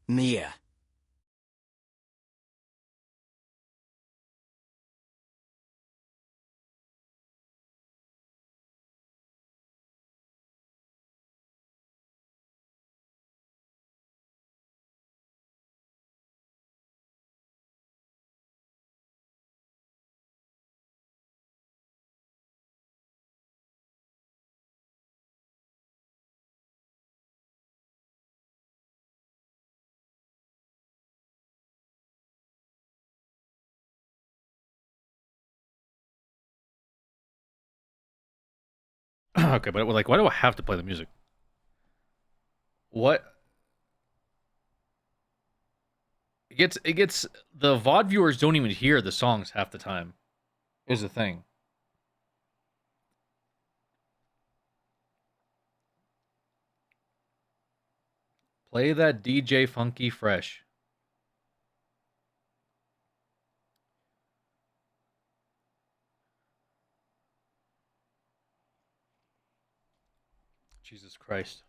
Mia. Okay, but like, why do I have to play the music? What it gets the VOD viewers don't even hear the songs half the time. Is the thing. Play that DJ Funky Fresh. Jesus Christ.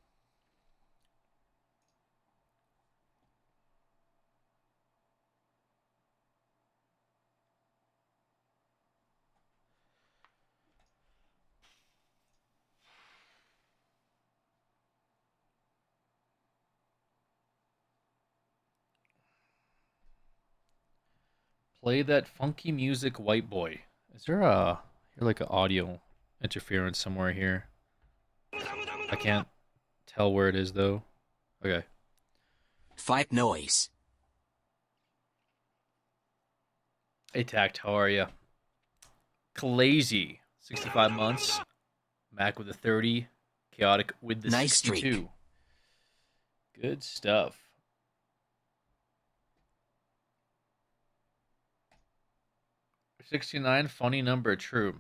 Play that funky music, white boy. Is there a here like an audio interference somewhere here? I can't tell where it is though. Okay. Fight noise. Hey Tact, how are you? Calazy, 65 months. Mac with a 30. Chaotic with the Nice 62. streak. Good stuff. 69, funny number, true.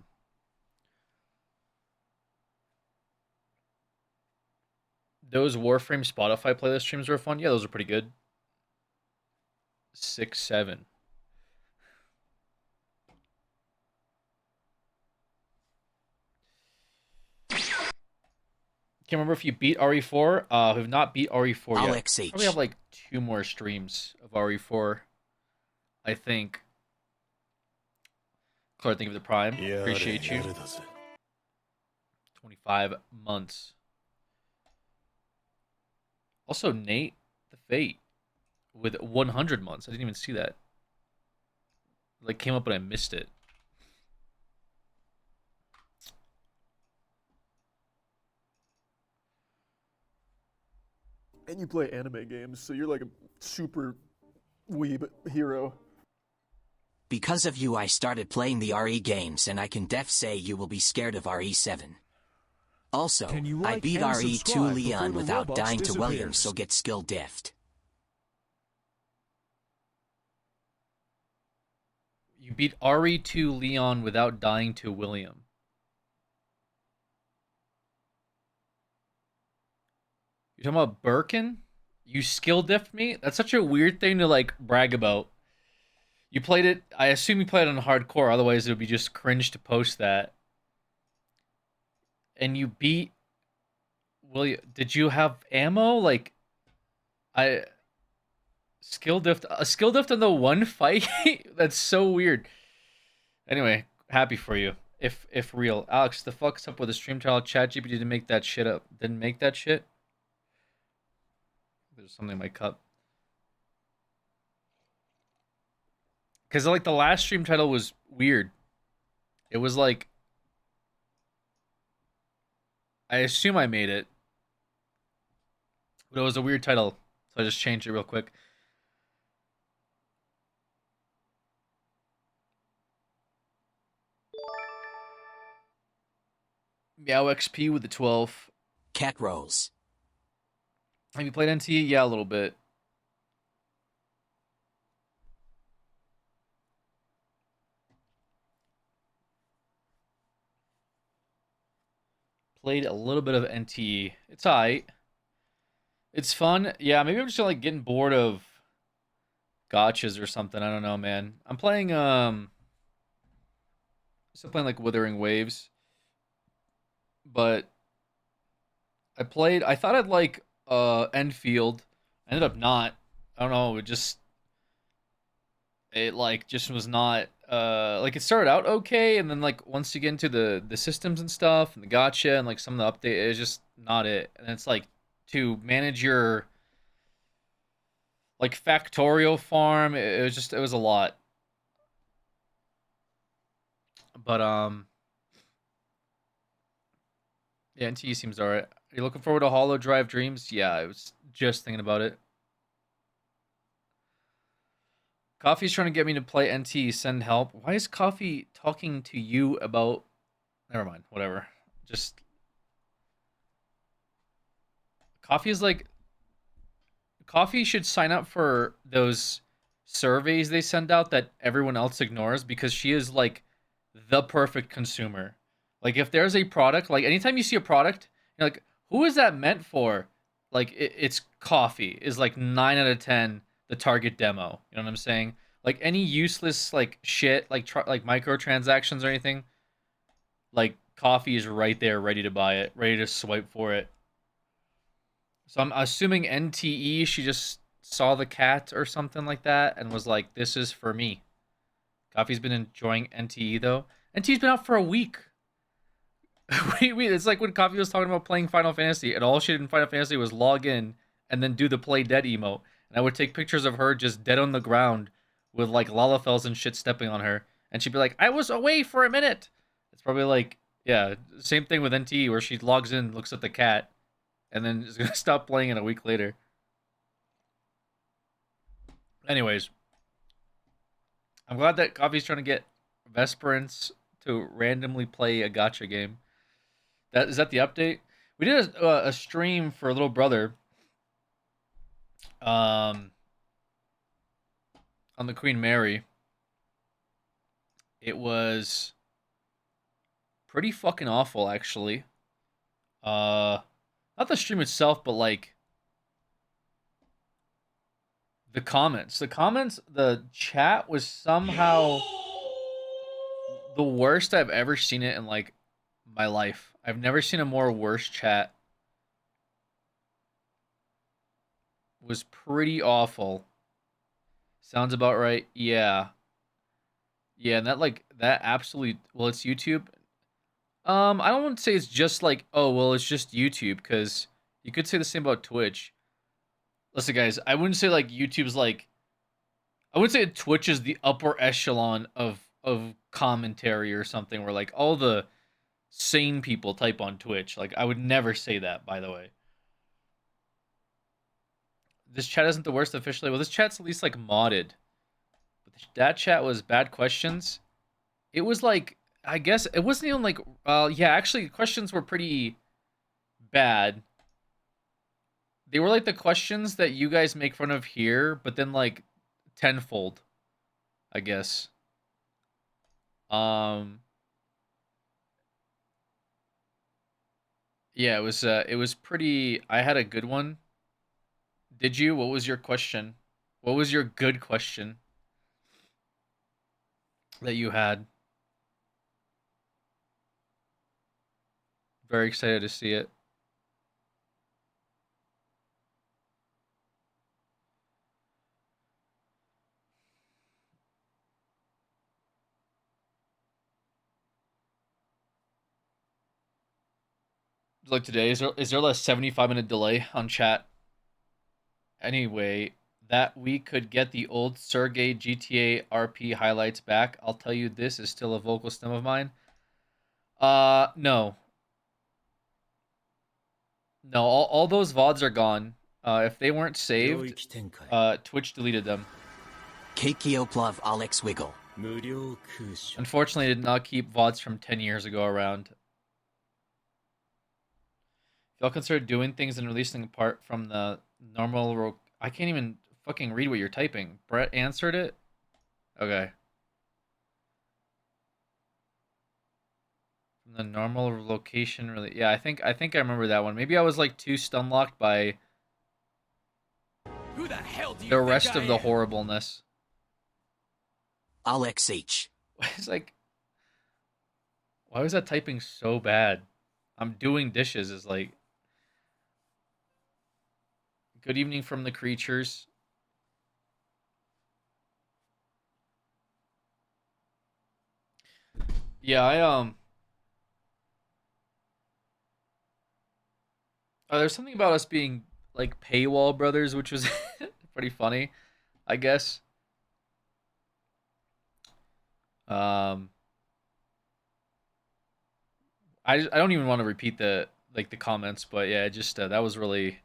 Those Warframe Spotify playlist streams were fun. Yeah, those are pretty good. 6, 7. Can't remember if you beat RE4. We've not beat RE4 yet. Alex Probably have H. like 2 more streams of RE4. I think. Claire, thank you for the Prime. Appreciate you. 25 months. Also, Nate the Fate with 100 months. I didn't even see that. Like, came up, but I missed it. And you play anime games, so you're like a super weeb hero. Because of you I started playing the RE games and I can def say you will be scared of RE7. Also, I beat RE2 Leon without dying to Williams, so get skill diffed. You beat RE2 Leon without dying to William. You're talking about Birkin? You skill diffed me? That's such a weird thing to like brag about. You played it. I assume you played it on hardcore. Otherwise, it would be just cringe to post that. And you beat William. Did you have ammo? Like, I a skill diff on the one fight. That's so weird. Anyway, happy for you. If real, Alex, the fuck's up with the stream title? ChatGPT didn't make that shit up. Didn't make that shit. There's something in my cup. Because like the last stream title was weird. It was like, I assume I made it, but it was a weird title, so I just changed it real quick. Meow XP with the 12. Cat rolls. Have you played NT? Yeah, a little bit. Played a little bit of NT. It's alright. It's fun. Yeah, maybe I'm just like getting bored of gotchas or something. I don't know, man. I'm playing still playing like Withering Waves, but I thought I'd like Enfield. I ended up not. I don't know. It like just was not. Like it started out okay, and then like once you get into the systems and stuff and the gotcha and like some of the update, it's just not it. And it's like to manage your like factorial farm. It was a lot. But yeah, NTE seems alright. Are you looking forward to Hollow Drive Dreams? Yeah, I was just thinking about it. Coffee's trying to get me to play NT. Send help. Why is Coffee talking to you about? Never mind. Whatever. Just Coffee is like Coffee should sign up for those surveys they send out that everyone else ignores because she is like the perfect consumer. Like if there's a product, like anytime you see a product, you're like, who is that meant for? Like it's Coffee is like 9 out of 10 the target demo. You know what I'm saying? Like any useless like shit like like microtransactions or anything, like Coffee is right there, ready to buy it, ready to swipe for it. So I'm assuming NTE, she just saw the cat or something like that and was like, this is for me. Coffee's been enjoying NTE though. NTE's been out for a week. It's like when Coffee was talking about playing Final Fantasy and all she did in Final Fantasy was log in and then do the play dead emote. And I would take pictures of her just dead on the ground with like Lalafels and shit stepping on her. And she'd be like, I was away for a minute. It's probably like, yeah, same thing with NTE where she logs in, looks at the cat, and then is gonna stop playing it a week later. Anyways, I'm glad that Coffee's trying to get Vesperance to randomly play a gacha game. That is that the update? We did a stream for Little Brother, on the Queen Mary. It was pretty fucking awful, actually. Not the stream itself, but like the comments. The chat was somehow the worst I've ever seen it in like my life. I've never seen a more worse chat. It was pretty awful. Sounds about right. Yeah. Yeah, and that absolutely well, it's YouTube. I don't want to say it's just like, oh well, it's just YouTube, because you could say the same about Twitch. Listen, guys, I wouldn't say like YouTube's like I would say Twitch is the upper echelon of commentary or something where like all the sane people type on Twitch. Like I would never say that, by the way. This chat isn't the worst officially. Well, this chat's at least like modded. But that chat was bad questions. It was like I guess it wasn't even like yeah, actually questions were pretty bad. They were like the questions that you guys make fun of here, but then like tenfold, I guess. Um yeah, it was pretty. I had a good one. Did you? What was your question? What was your good question that you had? Very excited to see it. Like today, is there a 75-minute delay on chat? Anyway, that we could get the old Sergey GTA RP highlights back. I'll tell you, this is still a vocal stem of mine. No. No, all those VODs are gone. If they weren't saved, Twitch deleted them. Keikioplav Alex Wiggle. Unfortunately, I did not keep VODs from 10 years ago around. If y'all consider doing things and releasing apart from the normal... I can't even fucking read what you're typing. Brett answered it? Okay. From the normal location, really. Yeah, I think I remember that one. Maybe I was like too stun locked by Who the hell do you the think rest I of the am? Alex horribleness. It's like, why was that typing so bad? I'm doing dishes is like, Good evening from the creatures. Yeah, there's something about us being like paywall brothers, which was pretty funny, I guess. Um, I don't even want to repeat the comments, but yeah, just that was really,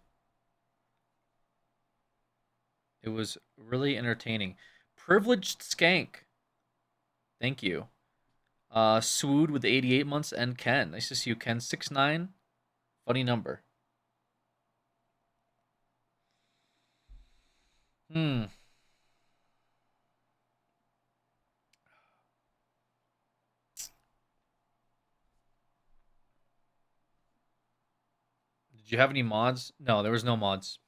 it was really entertaining. Privileged skank, thank you. Swood with 88 months and Ken, nice to see you, Ken. 6'9", funny number. Hmm. Did you have any mods? No, there was no mods.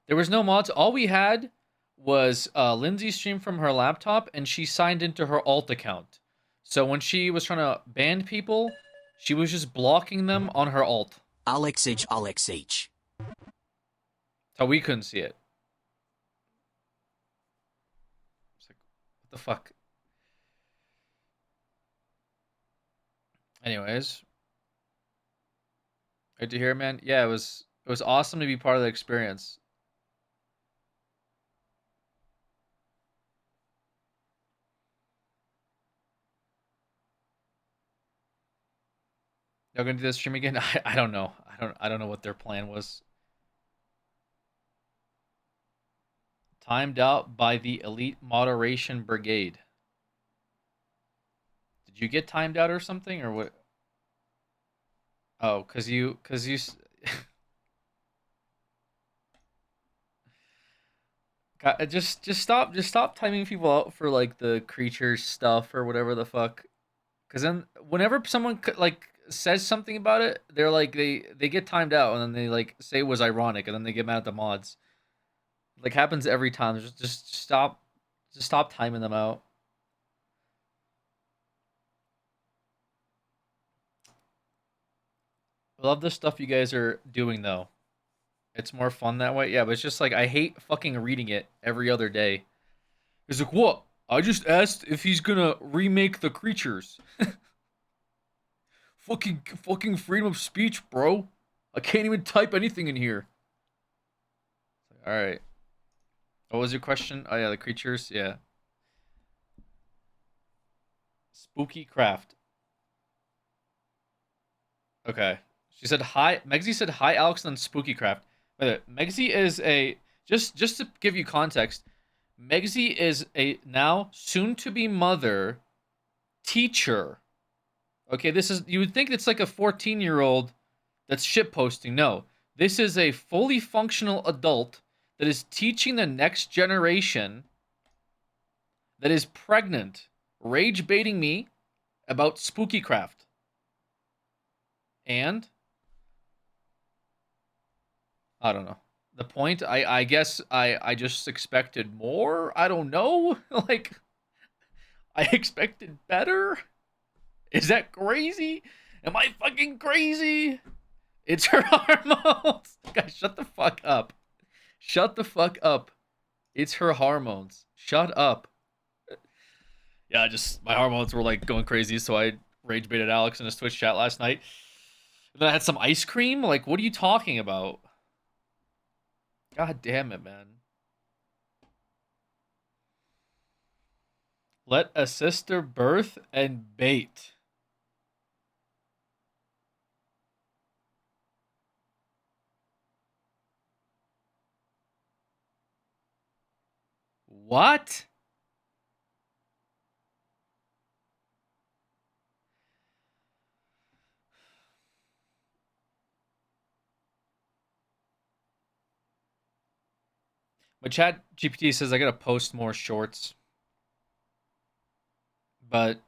There was no mods. All we had was Lindsay stream from her laptop, and she signed into her alt account. So when she was trying to ban people, she was just blocking them on her alt. Alex H. So we couldn't see it. It's like, what the fuck? Anyways, good to hear, man. Yeah, it was awesome to be part of the experience. They're gonna do this stream again. I don't know. I don't know what their plan was. Timed out by the Elite Moderation Brigade. Did you get timed out or something, or what? Oh, cause you just stop timing people out for like the creature stuff or whatever the fuck. Cause then whenever someone like says something about it, they're like they get timed out and then they like say it was ironic and then they get mad at the mods. Like happens every time. Just stop timing them out. I love the stuff you guys are doing though. It's more fun that way. Yeah, but it's just like I hate fucking reading it every other day. He's like, what? I just asked if he's gonna remake the creatures. fucking freedom of speech, bro. I can't even type anything in here. All right. What was your question? Oh yeah, the creatures. Yeah. Spooky craft. Okay. She said hi. Megsy said hi, Alex, and then Spooky craft. Megsy is a just to give you context. Megsy is a now soon-to-be mother teacher. Okay, this is, you would think it's like a 14-year-old that's shitposting. No, this is a fully functional adult that is teaching the next generation, that is pregnant, rage baiting me about spooky craft. And I don't know. The point, I guess I just expected more. I don't know. Like I expected better. Is that crazy? Am I fucking crazy? It's her hormones. Guys, shut the fuck up. Shut the fuck up. It's her hormones. Shut up. Yeah, just my hormones were like going crazy, so I rage baited Alex in his Twitch chat last night. And then I had some ice cream. Like, what are you talking about? God damn it, man. Let a sister birth and bait. What? My chat GPT says I gotta post more shorts. But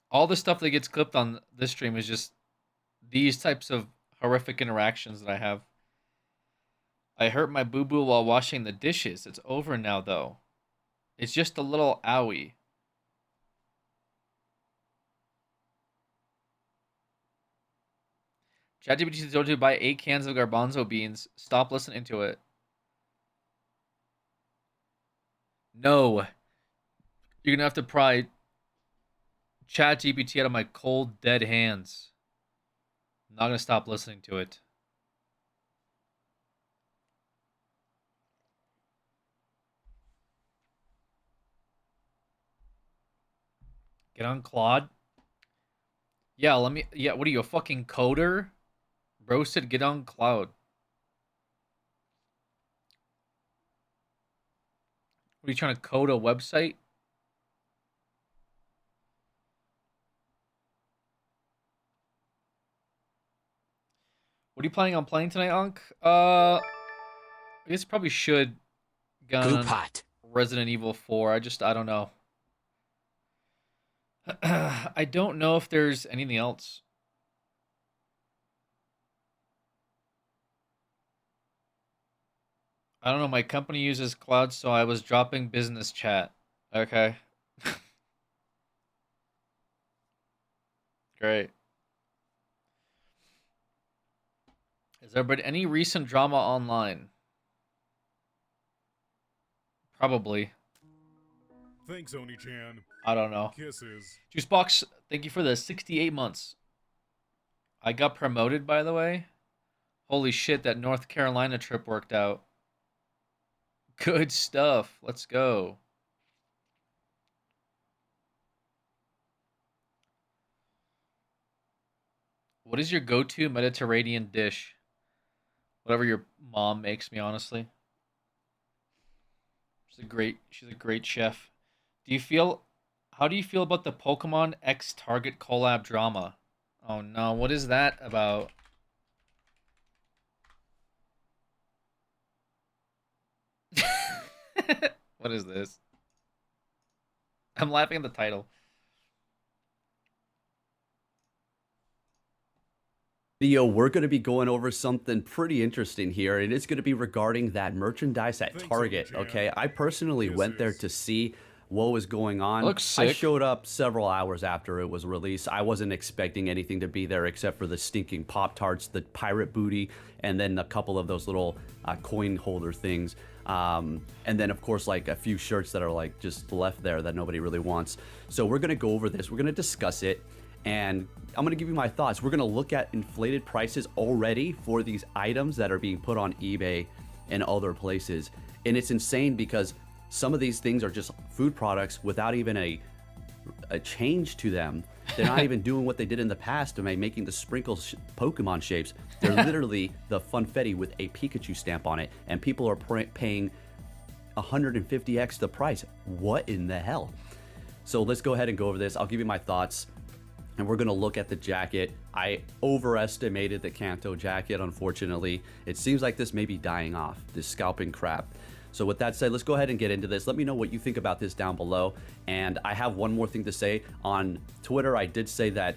all the stuff that gets clipped on this stream is just these types of horrific interactions that I have. I hurt my boo-boo while washing the dishes. It's over now, though. It's just a little owie. ChatGPT told you to buy 8 cans of garbanzo beans. Stop listening to it. No. You're gonna have to pry ChatGPT out of my cold, dead hands. I'm not gonna stop listening to it. Get on Claude? Yeah, let me... Yeah, what are you, a fucking coder? Bro said get on Cloud. What are you trying to code a website? What are you planning on playing tonight, Unc? I guess probably should get on Resident Evil 4. I don't know. I don't know if there's anything else. I don't know. My company uses cloud, so I was dropping business chat. Okay. Great. Is there been any recent drama online? Probably. Thanks, Oni-chan. I don't know. Kisses. Juicebox, thank you for the 68 months. I got promoted, by the way. Holy shit, that North Carolina trip worked out. Good stuff. Let's go. What is your go-to Mediterranean dish? Whatever your mom makes me, honestly. She's a great chef. How do you feel about the Pokemon X Target collab drama? Oh no, what is that about? What is this? I'm laughing at the title. Video, we're going to be going over something pretty interesting here, and it's going to be regarding that merchandise at Target. Okay, I personally went there to see what was going on. Looks sick. I showed up several hours after it was released. I wasn't expecting anything to be there except for the stinking Pop-Tarts, the pirate booty, and then a couple of those little coin holder things. And then of course like a few shirts that are like just left there that nobody really wants. So we're going to go over this. We're going to discuss it. And I'm going to give you my thoughts. We're going to look at inflated prices already for these items that are being put on eBay and other places. And it's insane because some of these things are just food products without even a change to them. They're not even doing what they did in the past by making the sprinkle Pokemon shapes. They're literally the Funfetti with a Pikachu stamp on it. And people are paying 150x the price. What in the hell? So let's go ahead and go over this. I'll give you my thoughts. And we're going to look at the jacket. I overestimated the Kanto jacket, unfortunately. It seems like this may be dying off, this scalping crap. So with that said, let's go ahead and get into this. Let me know what you think about this down below. And I have one more thing to say. On Twitter, I did say that,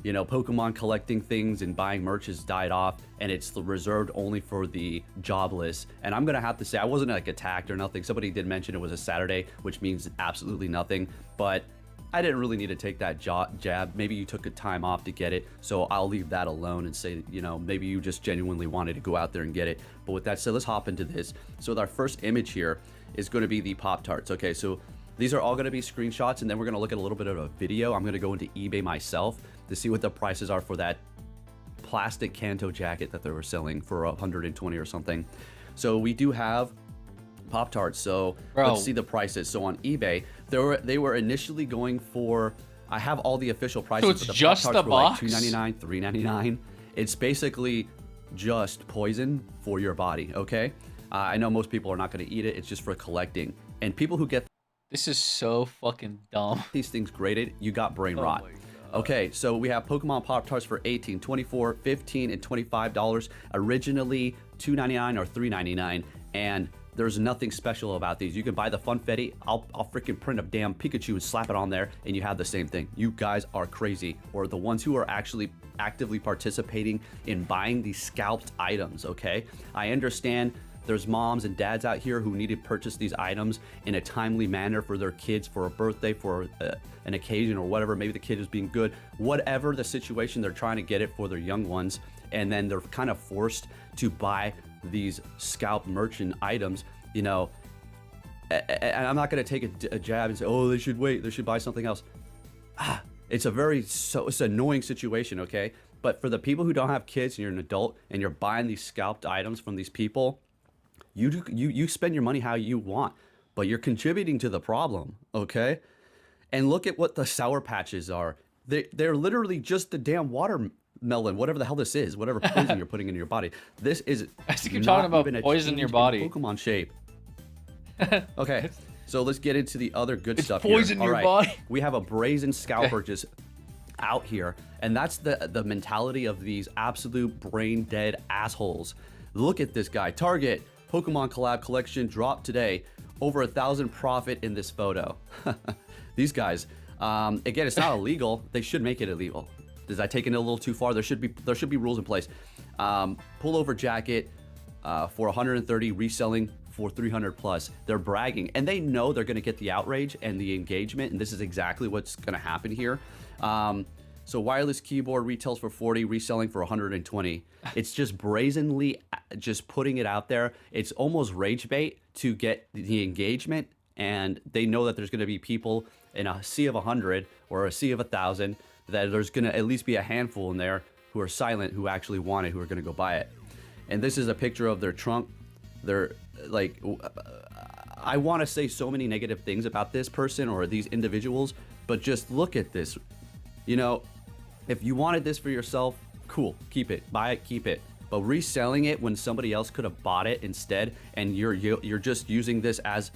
you know, Pokemon collecting things and buying merch has died off, and it's reserved only for the jobless. And I'm going to have to say, I wasn't like attacked or nothing. Somebody did mention it was a Saturday, which means absolutely nothing. But I didn't really need to take that jab. Maybe you took a time off to get it, so I'll leave that alone and say, you know, maybe you just genuinely wanted to go out there and get it. But with that said, let's hop into this. So our first image here is going to be the Pop-Tarts. Okay, so these are all going to be screenshots, and then we're going to look at a little bit of a video. I'm going to go into eBay myself to see what the prices are for that plastic Kanto jacket that they were selling for 120 or something. So we do have Pop-Tarts, so let's see the prices. So on eBay, they were initially going for, I have all the official prices. So it's but the just Pop-Tarts the were box? like $2.99, $3.99. It's basically just poison for your body, okay? I know most people are not going to eat it. It's just for collecting. And people who get This is so fucking dumb. these things graded, you got brain rot. Okay, so we have Pokemon Pop-Tarts for $18, $24, $15, and $25. Originally $2.99 or $3.99, and there's nothing special about these. You can buy the Funfetti. I'll freaking print a damn Pikachu and slap it on there, and you have the same thing. You guys are crazy. Or the ones who are actually actively participating in buying these scalped items, okay? I understand there's moms and dads out here who need to purchase these items in a timely manner for their kids, for a birthday, for an occasion or whatever. Maybe the kid is being good. Whatever the situation, they're trying to get it for their young ones. and then they're kind of forced to buy these scalp merchant items, you know. And I'm not going to take a jab and say, oh, they should wait, they should buy something else. It's it's an annoying situation, okay? But for the people who don't have kids and you're an adult and you're buying these scalped items from these people, you spend your money how you want, but you're contributing to the problem, okay? And look at what the Sour Patches are. They're literally just the damn watermelon, whatever the hell this is, whatever poison you're putting into your body. This is I think you're talking about poison in your body. Pokemon shape. Okay, so let's get into the other good stuff here. Poison your body. We have a brazen scalper just out here, and that's the mentality of these absolute brain dead assholes. Look at this guy. Target Pokemon collab collection dropped today. Over 1,000 profit in this photo. These guys. Again, it's not illegal. They should make it illegal. Is that taking it a little too far? There should be rules in place. Pullover jacket for 130, reselling for 300 plus. They're bragging, and they know they're going to get the outrage and the engagement, and this is exactly what's going to happen here. So wireless keyboard retails for 40, reselling for 120. It's just brazenly just putting it out there. It's almost rage bait to get the engagement, and they know that there's going to be people in a sea of 100 or a sea of 1,000, that there's going to at least be a handful in there who are silent, who actually want it, who are going to go buy it. And this is a picture of their trunk. They're like, I want to say so many negative things about this person or these individuals, but just look at this. You know, if you wanted this for yourself, cool, keep it, buy it, keep it. But reselling it when somebody else could have bought it instead, and you're just using this as,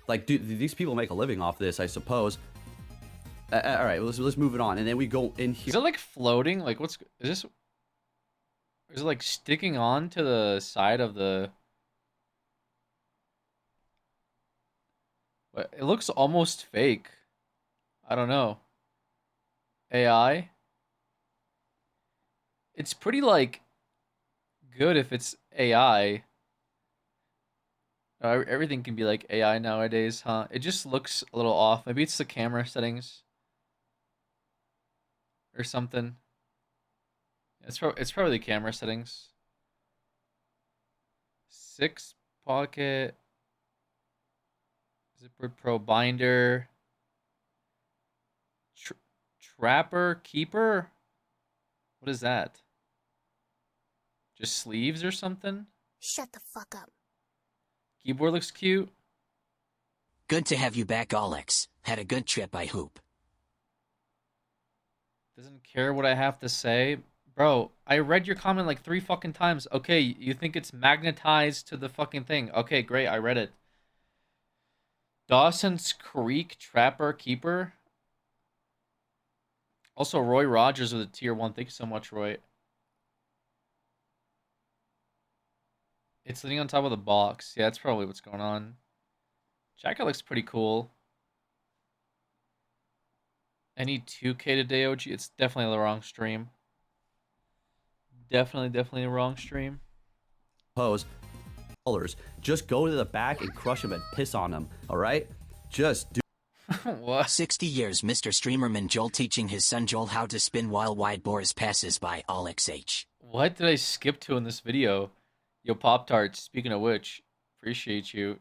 like, dude, these people make a living off this, I suppose. All right, let's move it on, and then we go in here. Is it like floating? Like, is this? Is it like sticking on to the side of the? It looks almost fake. I don't know. AI. It's pretty like good if it's AI. Everything can be like AI nowadays, huh? It just looks a little off. Maybe it's the camera settings or something. It's probably the camera settings. 6 pocket. Zipper Pro binder. Trapper keeper. What is that? Just sleeves or something? Shut the fuck up. Keyboard looks cute. Good to have you back, Alex. Had a good trip, I hope. Doesn't care what I have to say. Bro, I read your comment like 3 fucking times. Okay, you think it's magnetized to the fucking thing. Okay, great, I read it. Dawson's Creek Trapper Keeper. Also, Roy Rogers with a tier 1. Thank you so much, Roy. It's sitting on top of the box. Yeah, that's probably what's going on. Jacket looks pretty cool. Any 2K today, OG? It's definitely the wrong stream. Definitely a wrong stream. Pose. Colors. Just go to the back and crush them and piss on them, all right? Just do. What? 60 years, Mr. Streamerman Joel teaching his son Joel how to spin while wide boars passes by Alex H. What did I skip to in this video? Yo, Pop-Tarts, speaking of which, appreciate you.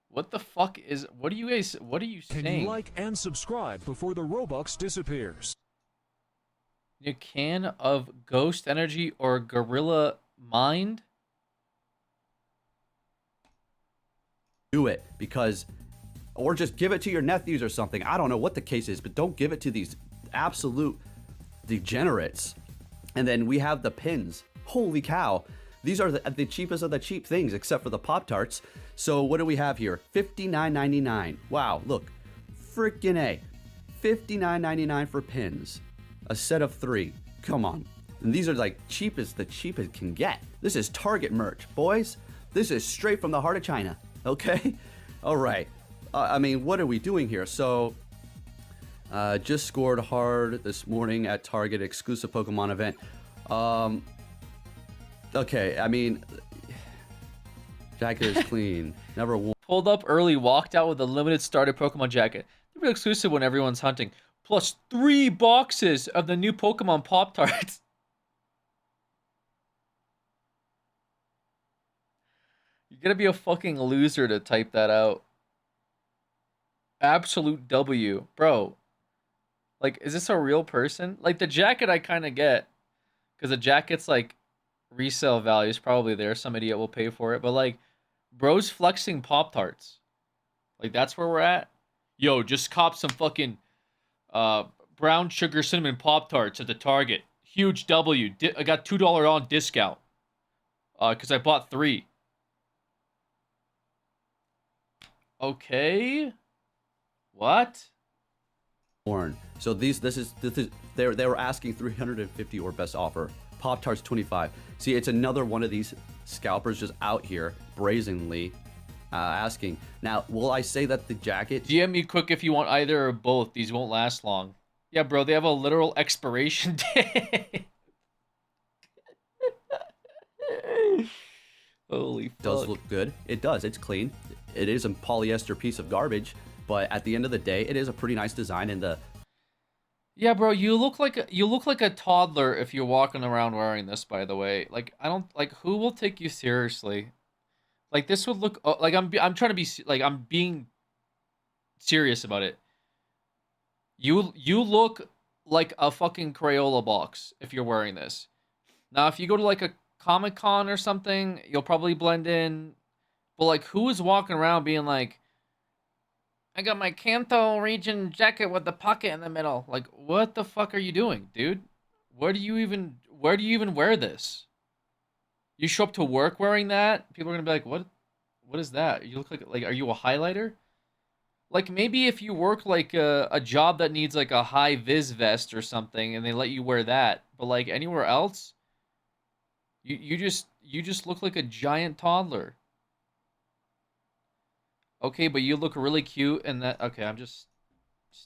What the fuck is... what are you saying? Can you like and subscribe before the Robux disappears? A can of Ghost Energy or Gorilla Mind? Do it, because... or just give it to your nephews or something. I don't know what the case is, but don't give it to these absolute degenerates. And then we have the pins. Holy cow. These are the cheapest of the cheap things, except for the Pop-Tarts. So what do we have here? $59.99. Wow, look. Freaking A. $59.99 for pins. A set of 3. Come on. And these are like the cheapest can get. This is Target merch, boys. This is straight from the heart of China. Okay? All right. I mean, what are we doing here? So... just scored hard this morning at Target exclusive Pokemon event. Okay, I mean, jacket is clean. Never won. Pulled up early, walked out with a limited starter Pokemon jacket. They're exclusive when everyone's hunting. plus 3 boxes of the new Pokemon Pop-Tarts. You gotta be a fucking loser to type that out. Absolute W. Bro. Like, is this a real person? Like, the jacket I kind of get. Because the jacket's, like, resale value is probably there. Some idiot will pay for it. But, like, bro's flexing Pop-Tarts. Like, that's where we're at. Yo, just cop some fucking brown sugar cinnamon Pop-Tarts at the Target. Huge W. I got $2 on discount. Because I bought 3. Okay. What? So this is they were asking 350 or best offer. Pop-Tarts 25. See, it's another one of these scalpers just out here brazenly asking. Now, will I say that the jacket? DM me quick if you want either or both. These won't last long. Yeah, bro, they have a literal expiration date. Holy fuck. Does look good. It does. It's clean. It is a polyester piece of garbage, but at the end of the day, it is a pretty nice design. And the yeah, bro, you look like a toddler if you're walking around wearing this. By the way, like I don't like who will take you seriously. Like this would look like I'm trying to be like I'm being serious about it. You look like a fucking Crayola box if you're wearing this. Now, if you go to like a Comic-Con or something, you'll probably blend in. But like, who is walking around being like, I got my Kanto region jacket with the pocket in the middle. Like, what the fuck are you doing, dude? Where do you even wear this? You show up to work wearing that, people are gonna be like, what is that? You look like are you a highlighter? Like maybe if you work like a job that needs like a high vis vest or something and they let you wear that, but like anywhere else, you just look like a giant toddler. Okay, but you look really cute and that okay, I'm just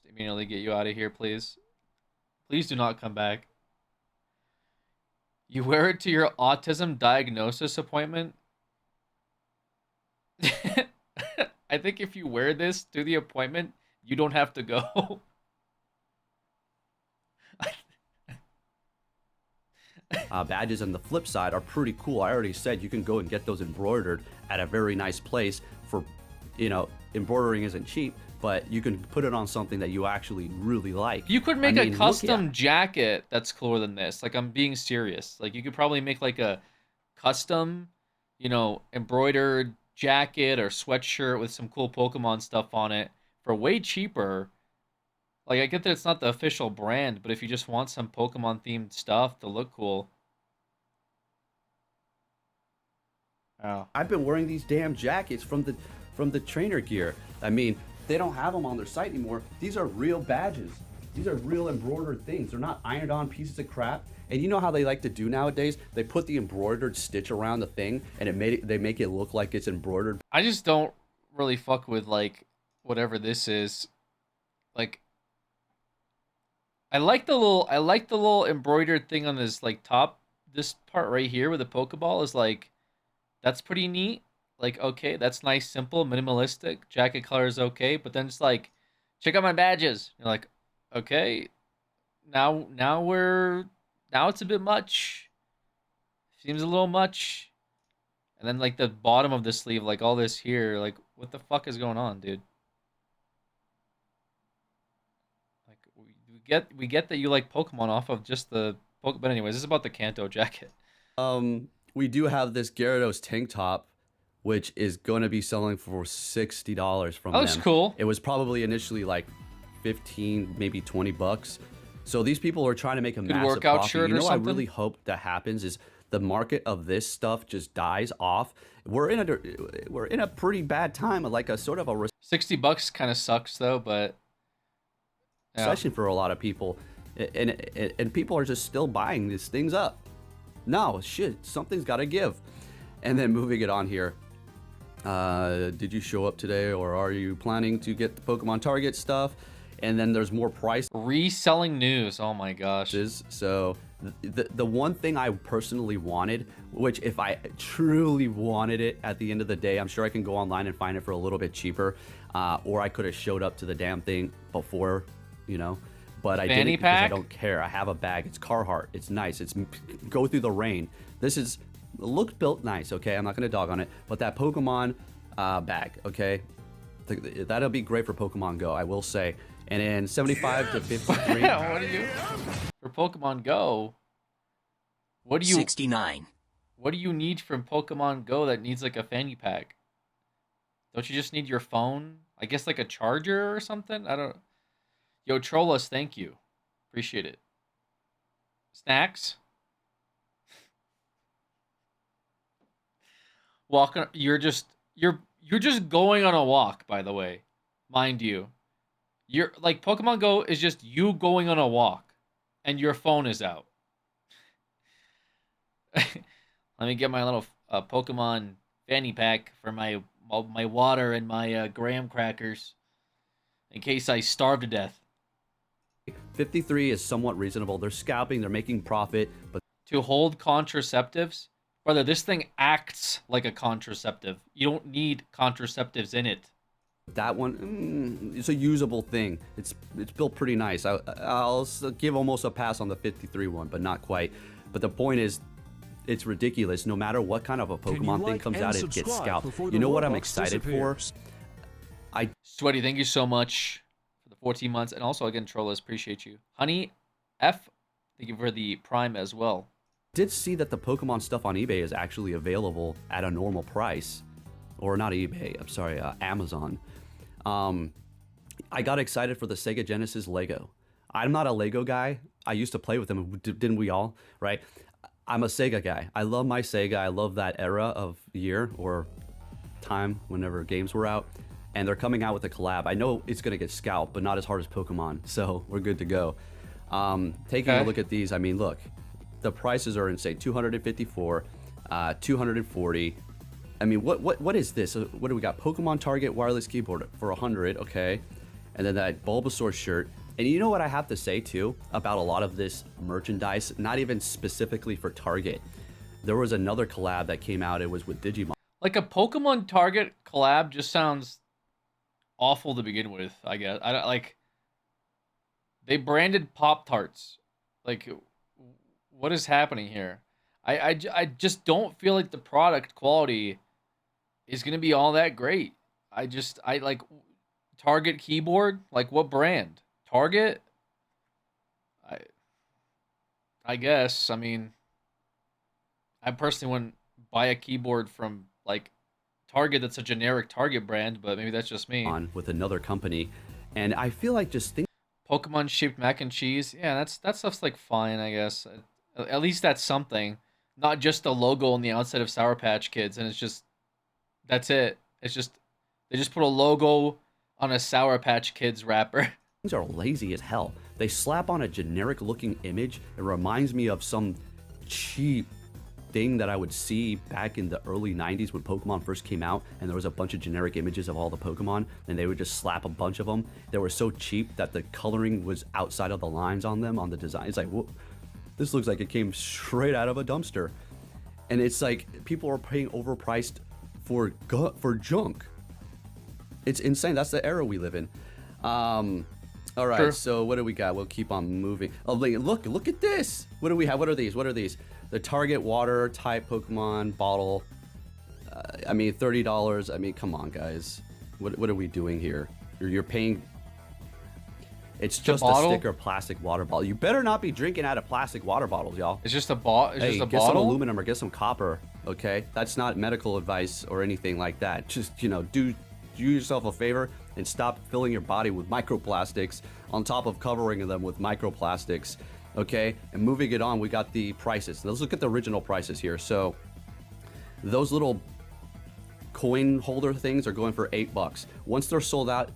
immediately get you out of here, please. Please do not come back. You wear it to your autism diagnosis appointment? I think if you wear this to the appointment, you don't have to go. badges on the flip side are pretty cool. I already said you can go and get those embroidered at a very nice place for, you know, embroidering isn't cheap, but you can put it on something that you actually really like. You could make a custom jacket that's cooler than this. Like, I'm being serious. Like, you could probably make like a custom, you know, embroidered jacket or sweatshirt with some cool Pokemon stuff on it for way cheaper. Like, I get that it's not the official brand, but if you just want some Pokemon themed stuff to look cool. Oh. I've been wearing these damn jackets from the trainer gear. I mean, they don't have them on their site anymore. These are real badges. These are real embroidered things. They're not ironed on pieces of crap. And you know how they like to do nowadays? They put the embroidered stitch around the thing and they make it look like it's embroidered. I just don't really fuck with like whatever this is. Like, I like the little embroidered thing on this like top, this part right here with the Pokeball is like, that's pretty neat. Like, okay, that's nice, simple, minimalistic. Jacket color is okay, but then it's like, check out my badges. You're like, okay, now it's a bit much. Seems a little much. And then like the bottom of the sleeve, like all this here, like what the fuck is going on, dude? Like we get that you like Pokemon off of just the Pokemon. But anyways, this is about the Kanto jacket. We do have this Gyarados tank top, which is going to be selling for $60 from them. That looks cool. It was probably initially like 15, maybe 20 bucks. So these people are trying to make a massive workout profit. shirt you know, or something? I really hope that happens is the market of this stuff just dies off. We're in a pretty bad time, like a sort of a $60 kind of sucks though, but yeah. recession for a lot of people, and people are just still buying these things up. No, shit, something's got to give. And then moving it on here. Did you show up today, or are you planning to get the Pokemon Target stuff? And then there's more price reselling news. Oh my gosh. So the one thing I personally wanted, which if I truly wanted it at the end of the day, I'm sure I can go online and find it for a little bit cheaper, or I could have showed up to the damn thing before, you know. but I Fanny didn't because I pack? don't care. I have a bag. It's Carhartt. It's nice. It's go through the rain. This is looks built nice. Okay, I'm not gonna dog on it, but that Pokemon bag. Okay, that'll be great for Pokemon Go. I will say. And then 75 to 53. What do you for Pokemon Go? What do you 69. What do you need from Pokemon Go that needs like a fanny pack? Don't you just need your phone? I guess like a charger or something? I don't. Yo, troll us, thank you. Appreciate it. Snacks? Walking you're just going on a walk, by the way. Mind you. You're like Pokemon Go is just you going on a walk and your phone is out. Let me get my little Pokemon fanny pack for my water and my graham crackers in case I starve to death. 53 is somewhat reasonable. They're scalping, they're making profit, but To hold contraceptives, brother, this thing acts like a contraceptive. You don't need contraceptives in it. that one, it's a usable thing. It's built pretty nice. I'll give almost a pass on the 53 one, but not quite. But the point is, it's ridiculous. No matter what kind of a Pokemon thing comes out, it gets scalped. You know what I'm excited for? Sweaty, thank you so much for the 14 months. And also, again, Trollas, appreciate you. Honey F, thank you for the Prime as well. Did see that the Pokemon stuff on eBay is actually available at a normal price. Or not eBay, I'm sorry, Amazon. I got excited for the Sega Genesis Lego. I'm not a Lego guy. I used to play with them, didn't we all, right? I'm a Sega guy. I love my Sega. I love that era of year or time whenever games were out. And they're coming out with a collab. I know it's going to get scalped, but not as hard as Pokemon. So we're good to go. Taking a look at these, I mean, look. The prices are insane. 254, 240. I mean, what is this? What do we got? Pokemon Target wireless keyboard for 100, okay. And then that Bulbasaur shirt. And you know what I have to say too about a lot of this merchandise, not even specifically for Target. There was another collab that came out. It was with Digimon. Like a Pokemon Target collab just sounds awful to begin with, I guess. I don't like. They branded Pop-Tarts. Like, what is happening here? I just don't feel like the product quality is gonna be all that great. I like Target keyboard. Like, what brand? Target. I guess. I mean, I personally wouldn't buy a keyboard from like Target that's a generic Target brand, but maybe that's just me. On with another company, and I feel like just think. Pokemon shaped mac and cheese. Yeah, that stuff's like fine, I guess. At least that's something. Not just the logo on the outside of Sour Patch Kids, and it's just that's it. It's just they just put a logo on a Sour Patch Kids wrapper. Things are lazy as hell. They slap on a generic looking image. It reminds me of some cheap thing that I would see back in the early 90s when Pokemon first came out, and there was a bunch of generic images of all the Pokemon, and they would just slap a bunch of them. They were so cheap that the coloring was outside of the lines on them on the design. It's like, whoa, this looks like it came straight out of a dumpster. And it's like people are paying overpriced for junk. It's insane. That's the era we live in. All right, True. So what do we got? We'll keep on moving. Oh, look at this. What do we have? What are these? The Target water type Pokemon bottle. I mean, $30. I mean, come on, guys. What are we doing here? You're paying. It's just a sticker plastic water bottle. You better not be drinking out of plastic water bottles, y'all. It's just a bottle. Hey, get some aluminum or get some copper. Okay, that's not medical advice or anything like that. Just do yourself a favor and stop filling your body with microplastics on top of covering them with microplastics. Okay, and moving it on, we got the prices. Let's look at the original prices here. So those little coin holder things are going for $8. Once they're sold out,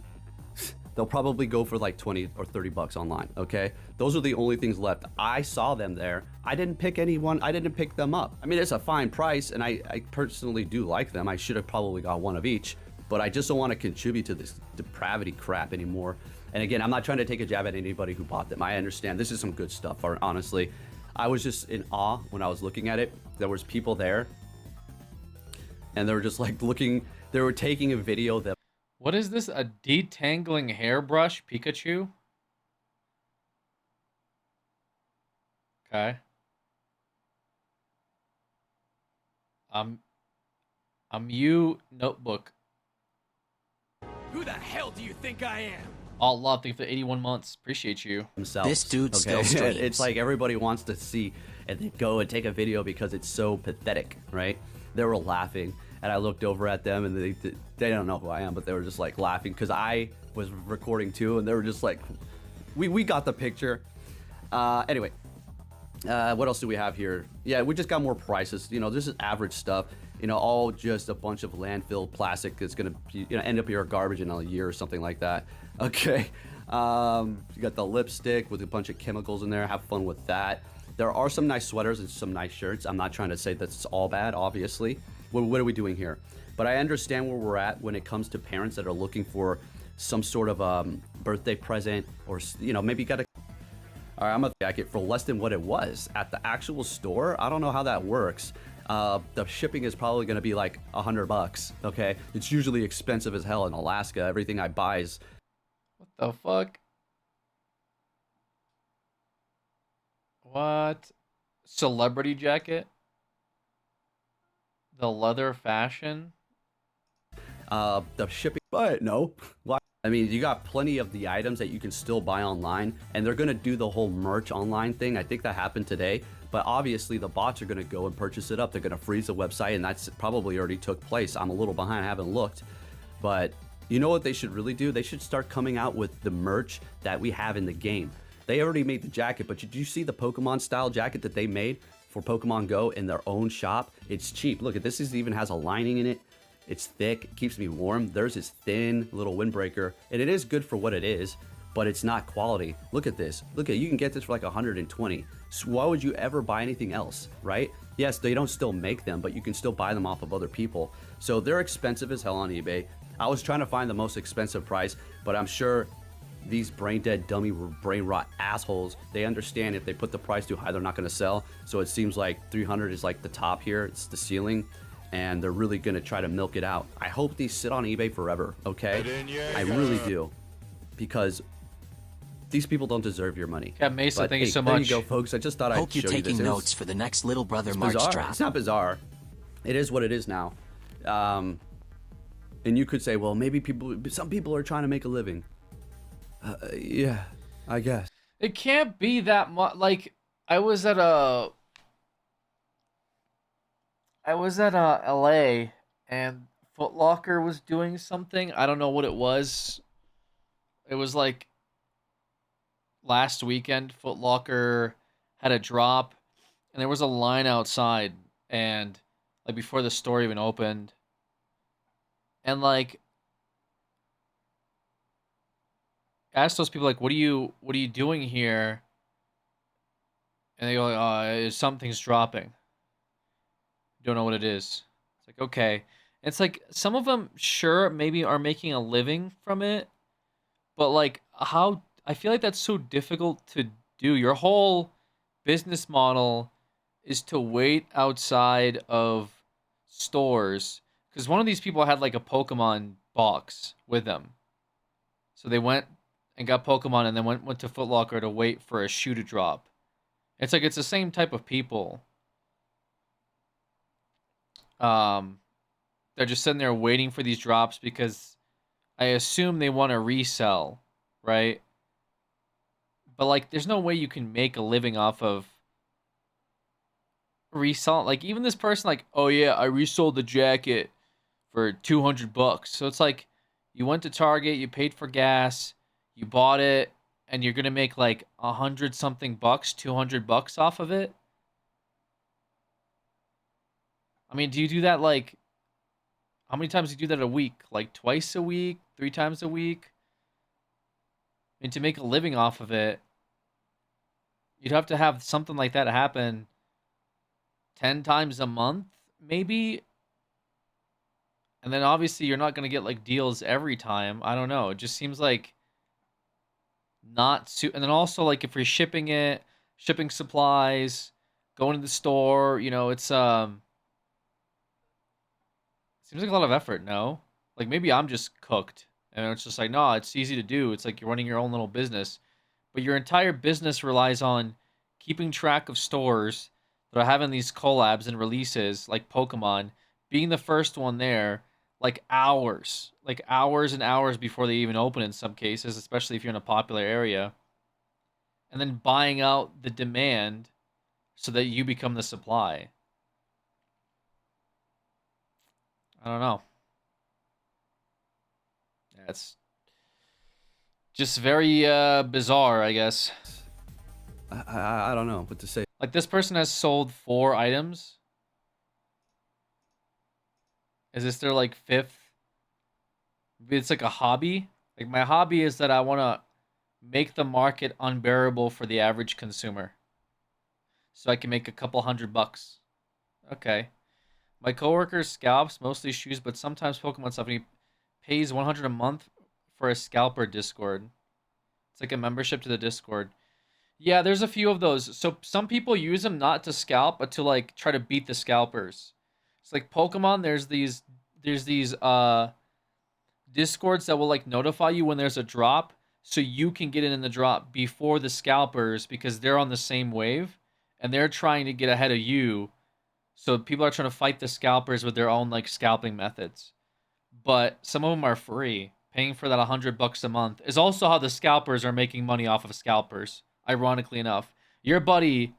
they'll probably go for like 20 or 30 bucks online. Okay, those are the only things left. I saw them there. I didn't pick anyone. I didn't pick them up. I mean, it's a fine price, and I personally do like them. I should have probably got one of each, but I just don't want to contribute to this depravity crap anymore. And again, I'm not trying to take a jab at anybody who bought them. I understand this is some good stuff. Honestly, I was just in awe when I was looking at it. There was people there, and they were just like looking. They were taking a video that. What is this? A detangling hairbrush Pikachu? Okay. Um, you notebook. Who the hell do you think I am? All love, thank you for 81 months. Appreciate you. Themselves. This dude still streams. It's like everybody wants to see and they go and take a video because it's so pathetic, right? They were laughing, and I looked over at them, and they don't know who I am, but they were just like laughing because I was recording too, and they were just like, we got the picture. Anyway, what else do we have here? Yeah, we just got more prices. You know, this is average stuff. You know, all just a bunch of landfill plastic that's gonna, end up here garbage in a year or something like that. Okay, you got the lipstick with a bunch of chemicals in there. Have fun with that. There are some nice sweaters and some nice shirts. I'm not trying to say that's all bad, obviously. What are we doing here? But I understand where we're at when it comes to parents that are looking for some sort of birthday present, or maybe you got a. All right, I'm a jacket for less than what it was at the actual store. I don't know how that works. The shipping is probably going to be like $100. Okay, it's usually expensive as hell in Alaska. Everything I buy is. What the fuck? What? Celebrity jacket? The leather fashion? The shipping, but no. Why? I mean, you got plenty of the items that you can still buy online, and they're going to do the whole merch online thing. I think that happened today, but obviously the bots are going to go and purchase it up. They're going to freeze the website, and that's probably already took place. I'm a little behind, I haven't looked, but you know what they should really do? They should start coming out with the merch that we have in the game. They already made the jacket, but did you see the Pokemon style jacket that they made for Pokemon Go in their own shop? It's cheap. Look at this, even has a lining in it. It's thick, it keeps me warm. Theirs is thin, little windbreaker, and it is good for what it is, but it's not quality. Look at this. Look at, you can get this for like 120. So why would you ever buy anything else, right? Yes, they don't still make them, but you can still buy them off of other people. So they're expensive as hell on eBay. I was trying to find the most expensive price, but I'm sure these brain dead, dummy, brain rot assholes, they understand if they put the price too high, they're not going to sell. So it seems like 300 is like the top here. It's the ceiling, and they're really going to try to milk it out. I hope these sit on eBay forever, okay? I really do, because these people don't deserve your money. Yeah, Mesa, but, thank you so there much. You go, folks. I just thought I'd show you this. Hope you're taking notes for the next Little Brother March bizarre. drop. It's not bizarre. It is what it is now. And you could say, well, maybe some people are trying to make a living. Yeah, I guess. It can't be that much. Like, I was at LA, and Foot Locker was doing something. I don't know what it was. It was like last weekend. Foot Locker had a drop, and there was a line outside, and like before the store even opened, and like asked those people, like, what are you doing here? And they go, like, something's dropping. Don't know what it is. It's like, okay. And it's like, some of them, sure, maybe are making a living from it, but like, how, I feel like that's so difficult to do. Your whole business model is to wait outside of stores, because one of these people had like a Pokemon box with them. So they went and got Pokemon, and then went to Foot Locker to wait for a shoe to drop. It's like, it's the same type of people. They're just sitting there waiting for these drops because I assume they want to resell, right? But like, there's no way you can make a living off of resell. Like, even this person, like, oh yeah, I resold the jacket for $200. So it's like, you went to Target, you paid for gas, you bought it, and you're gonna make like 100 something bucks, $200 off of it. I mean, do you do that like, how many times do you do that a week? Like twice a week, 3 times a week? I mean, to make a living off of it, you'd have to have something like that happen 10 times a month, maybe. And then obviously you're not going to get like deals every time. I don't know. It just seems like not and then also, like, if you're shipping it, shipping supplies, going to the store, it's seems like a lot of effort, no? Like, maybe I'm just cooked, and it's just like, no, it's easy to do. It's like you're running your own little business, but your entire business relies on keeping track of stores that are having these collabs and releases, like Pokemon, being the first one there, like hours and hours before they even open in some cases, especially if you're in a popular area, and then buying out the demand so that you become the supply. I don't know. That's just very bizarre, I guess. I don't know what to say. Like, this person has sold 4 items. Is this their, like, 5th? Maybe it's like a hobby. Like, my hobby is that I want to make the market unbearable for the average consumer, so I can make a couple $100. Okay. My coworker scalps mostly shoes, but sometimes Pokemon stuff, and he pays $100 a month for a scalper Discord. It's like a membership to the Discord. Yeah, there's a few of those. So some people use them not to scalp, but to like try to beat the scalpers. It's like Pokemon. There's these Discords that will like notify you when there's a drop, so you can get in the drop before the scalpers because they're on the same wave and they're trying to get ahead of you. So people are trying to fight the scalpers with their own like scalping methods. But some of them are free. Paying for that $100 a month is also how the scalpers are making money off of scalpers. Ironically enough, your buddy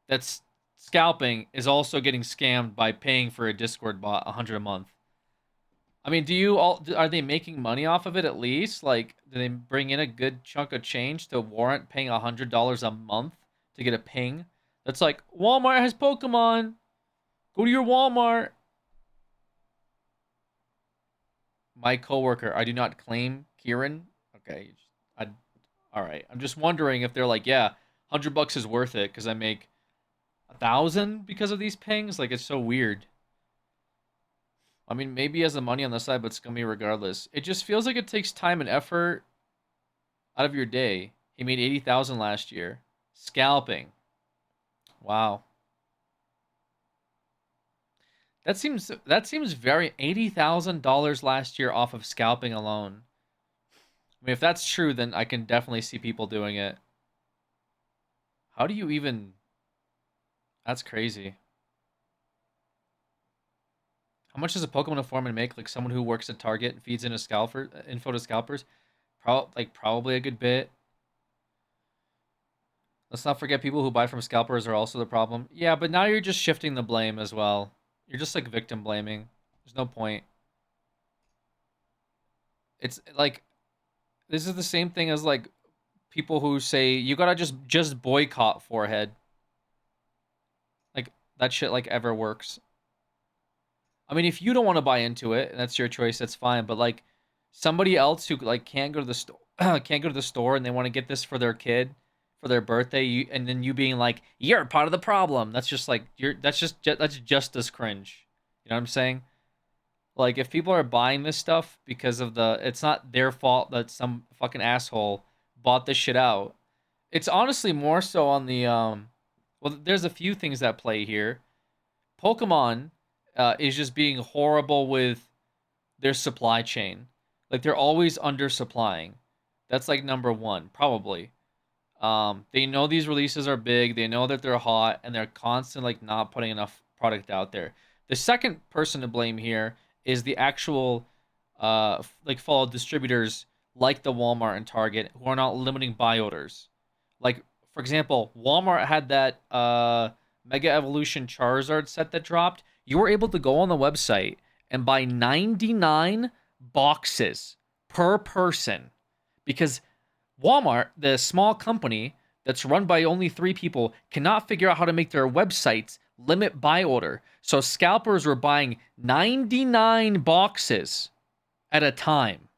that's scalping is also getting scammed by paying for a Discord bot $100 a month. I mean, are they making money off of it at least? Like, do they bring in a good chunk of change to warrant paying $100 a month to get a ping? That's like, Walmart has Pokemon. Go to your Walmart. My coworker, I do not claim Kieran. Okay, all right. I'm just wondering if they're like, yeah, $100 is worth it because I make 1,000 because of these pings. Like, it's so weird. I mean, maybe he has the money on the side, but it's gonna be regardless. It just feels like it takes time and effort out of your day. He made 80,000 last year, scalping. Wow. That seems very $80,000 last year off of scalping alone. I mean, if that's true, then I can definitely see people doing it. How do you even? That's crazy. How much does a Pokemon informant make? Like someone who works at Target and feeds in info to scalpers? Probably a good bit. Let's not forget people who buy from scalpers are also the problem. Yeah, but now you're just shifting the blame as well. You're just like victim blaming. There's no point. It's like this is the same thing as like people who say you gotta just boycott Forehead. Like that shit like ever works. I mean, if you don't want to buy into it, and that's your choice, that's fine. But like somebody else who like can't go to the store, can't go to the store, and they want to get this for their kid for their birthday, and then you being like, you're part of the problem. That's just like that's just as cringe. You know what I'm saying? Like if people are buying this stuff because of it's not their fault that some fucking asshole bought this shit out. It's honestly more so on the well, there's a few things that play here. Pokemon is just being horrible with their supply chain. Like they're always undersupplying. That's like number one, probably. They know these releases are big. They know that they're hot, and they're constantly like not putting enough product out there. The second person to blame here is the actual like follow distributors like the Walmart and Target who are not limiting buy orders. Like for example, Walmart had that Mega Evolution Charizard set that dropped. You were able to go on the website and buy 99 boxes per person because Walmart, the small company that's run by only 3 people, cannot figure out how to make their websites limit buy order. So scalpers were buying 99 boxes at a time.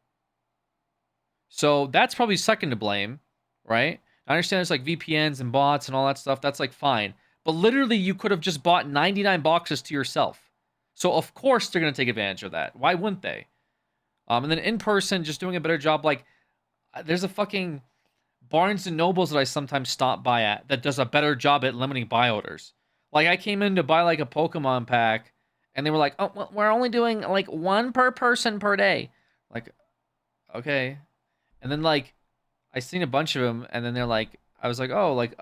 So that's probably second to blame, right? I understand there's like VPNs and bots and all that stuff. That's like fine. But literally you could have just bought 99 boxes to yourself. So of course they're going to take advantage of that. Why wouldn't they? And then in person, just doing a better job. Like there's a fucking Barnes and Nobles that I sometimes stop by at that does a better job at limiting buy orders. Like I came in to buy like a Pokemon pack and they were like, oh, well, we're only doing like 1 per person per day. Like, okay. And then like I seen a bunch of them and then they're like, I was like, oh, like,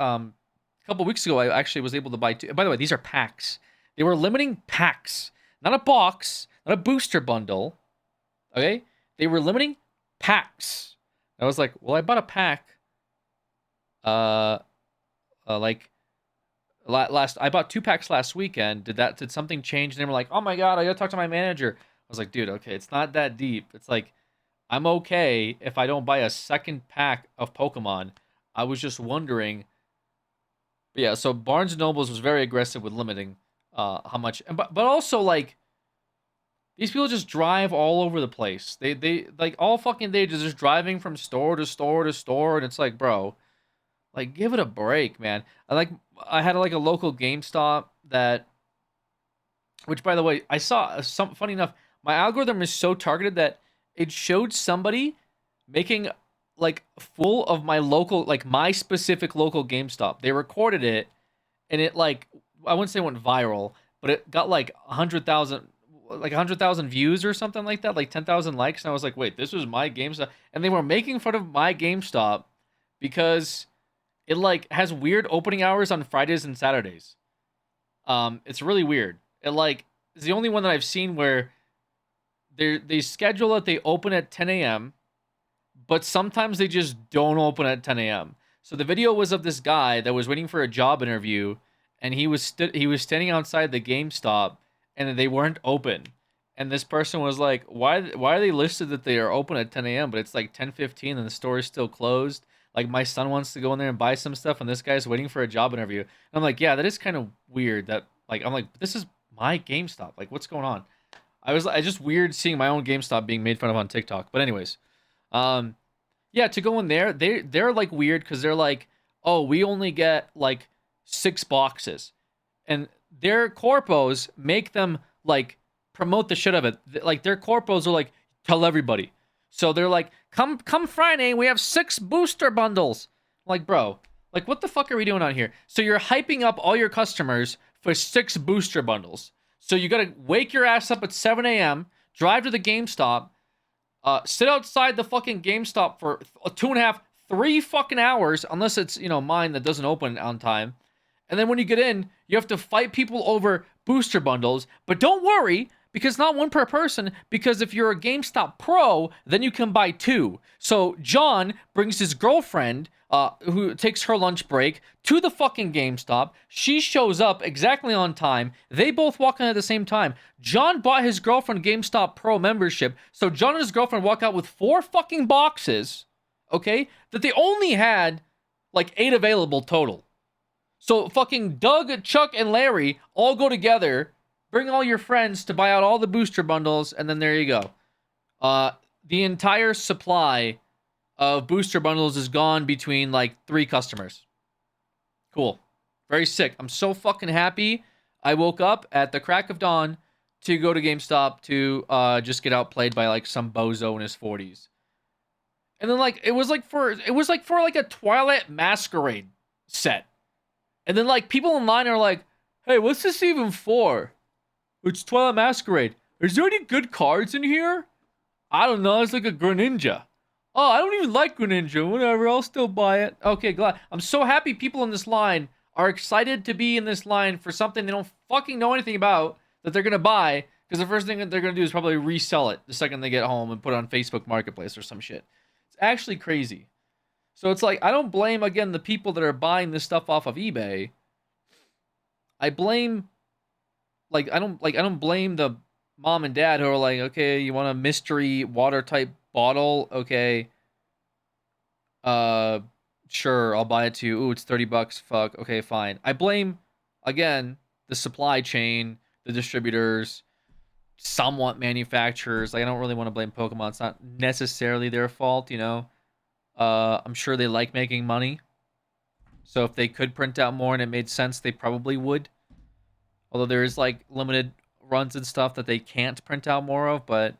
a couple weeks ago, I actually was able to buy 2. By the way, these are packs. They were limiting packs, not a box, not a booster bundle. Okay? They were limiting packs. I was like, well, I bought a pack. Like last, I bought 2 packs last weekend. Did something change? And they were like, oh my god, I gotta talk to my manager. I was like, dude, okay, it's not that deep. It's like, I'm okay if I don't buy a second pack of Pokemon. I was just wondering. But yeah, so Barnes & Nobles was very aggressive with limiting how much. But also, like, these people just drive all over the place. They like, all fucking day just driving from store to store to store. And it's like, bro, like, give it a break, man. I had like a local GameStop that, which, by the way, I saw funny enough, my algorithm is so targeted that it showed somebody making like full of my local, like my specific local GameStop. They recorded it, and it, like, I wouldn't say it went viral, but it got like 100,000 views or something like that, like 10,000 likes. And I was like, wait, this was my GameStop, and they were making fun of my GameStop because it like has weird opening hours on Fridays and Saturdays. It's really weird. It like is the only one that I've seen where they schedule it. They open at 10 a.m. but sometimes they just don't open at 10 a.m. So the video was of this guy that was waiting for a job interview, and he was standing outside the GameStop, and they weren't open. And this person was like, "Why are they listed that they are open at 10 a.m. but it's like 10:15 and the store is still closed? Like, my son wants to go in there and buy some stuff, and this guy's waiting for a job interview." And I'm like, yeah, that is kind of weird. That, like, I'm like, this is my GameStop. Like, what's going on? I just weird seeing my own GameStop being made fun of on TikTok. But anyways, yeah, to go in there, they're like weird because they're like, oh, we only get like 6 boxes, and their corpos make them like promote the shit of it. Like, their corpos are like, tell everybody. So they're like, come Friday, we have 6 booster bundles. Like, bro, like, what the fuck are we doing out here? So you're hyping up all your customers for 6 booster bundles. So you gotta wake your ass up at 7 a.m., drive to the GameStop, sit outside the fucking GameStop for 2.5, 3 fucking hours, unless it's, you know, mine that doesn't open on time. And then when you get in, you have to fight people over booster bundles. But don't worry, because not 1 per person, because if you're a GameStop Pro, then you can buy 2. So John brings his girlfriend, who takes her lunch break, to the fucking GameStop. She shows up exactly on time. They both walk in at the same time. John bought his girlfriend GameStop Pro membership, so John and his girlfriend walk out with 4 fucking boxes, okay, that they only had like 8 available total. So fucking Doug, Chuck, and Larry all go together, bring all your friends to buy out all the booster bundles, and then there you go. The entire supply of booster bundles is gone between like 3 customers. Cool. Very sick. I'm so fucking happy. I woke up at the crack of dawn to go to GameStop to just get outplayed by like some bozo in his 40s. And then like it was like for a Twilight Masquerade set. And then like people in line are like, "Hey, what's this even for?" "It's Twilight Masquerade." "Is there any good cards in here?" "I don't know, it's like a Greninja." "Oh, I don't even like Greninja. Whatever, I'll still buy it." Okay, glad. I'm so happy people in this line are excited to be in this line for something they don't fucking know anything about that they're gonna buy, because the first thing that they're gonna do is probably resell it the second they get home and put it on Facebook Marketplace or some shit. It's actually crazy. So it's like, I don't blame, again, the people that are buying this stuff off of eBay. I blame, like, I don't blame the mom and dad who are like, okay, you want a mystery water type bottle? Okay. Sure, I'll buy it to you. Ooh, it's $30. Fuck. Okay, fine. I blame, again, the supply chain, the distributors, somewhat manufacturers. Like, I don't really want to blame Pokemon. It's not necessarily their fault, you know. I'm sure they like making money. So if they could print out more and it made sense, they probably would. Although there is like limited runs and stuff that they can't print out more of, but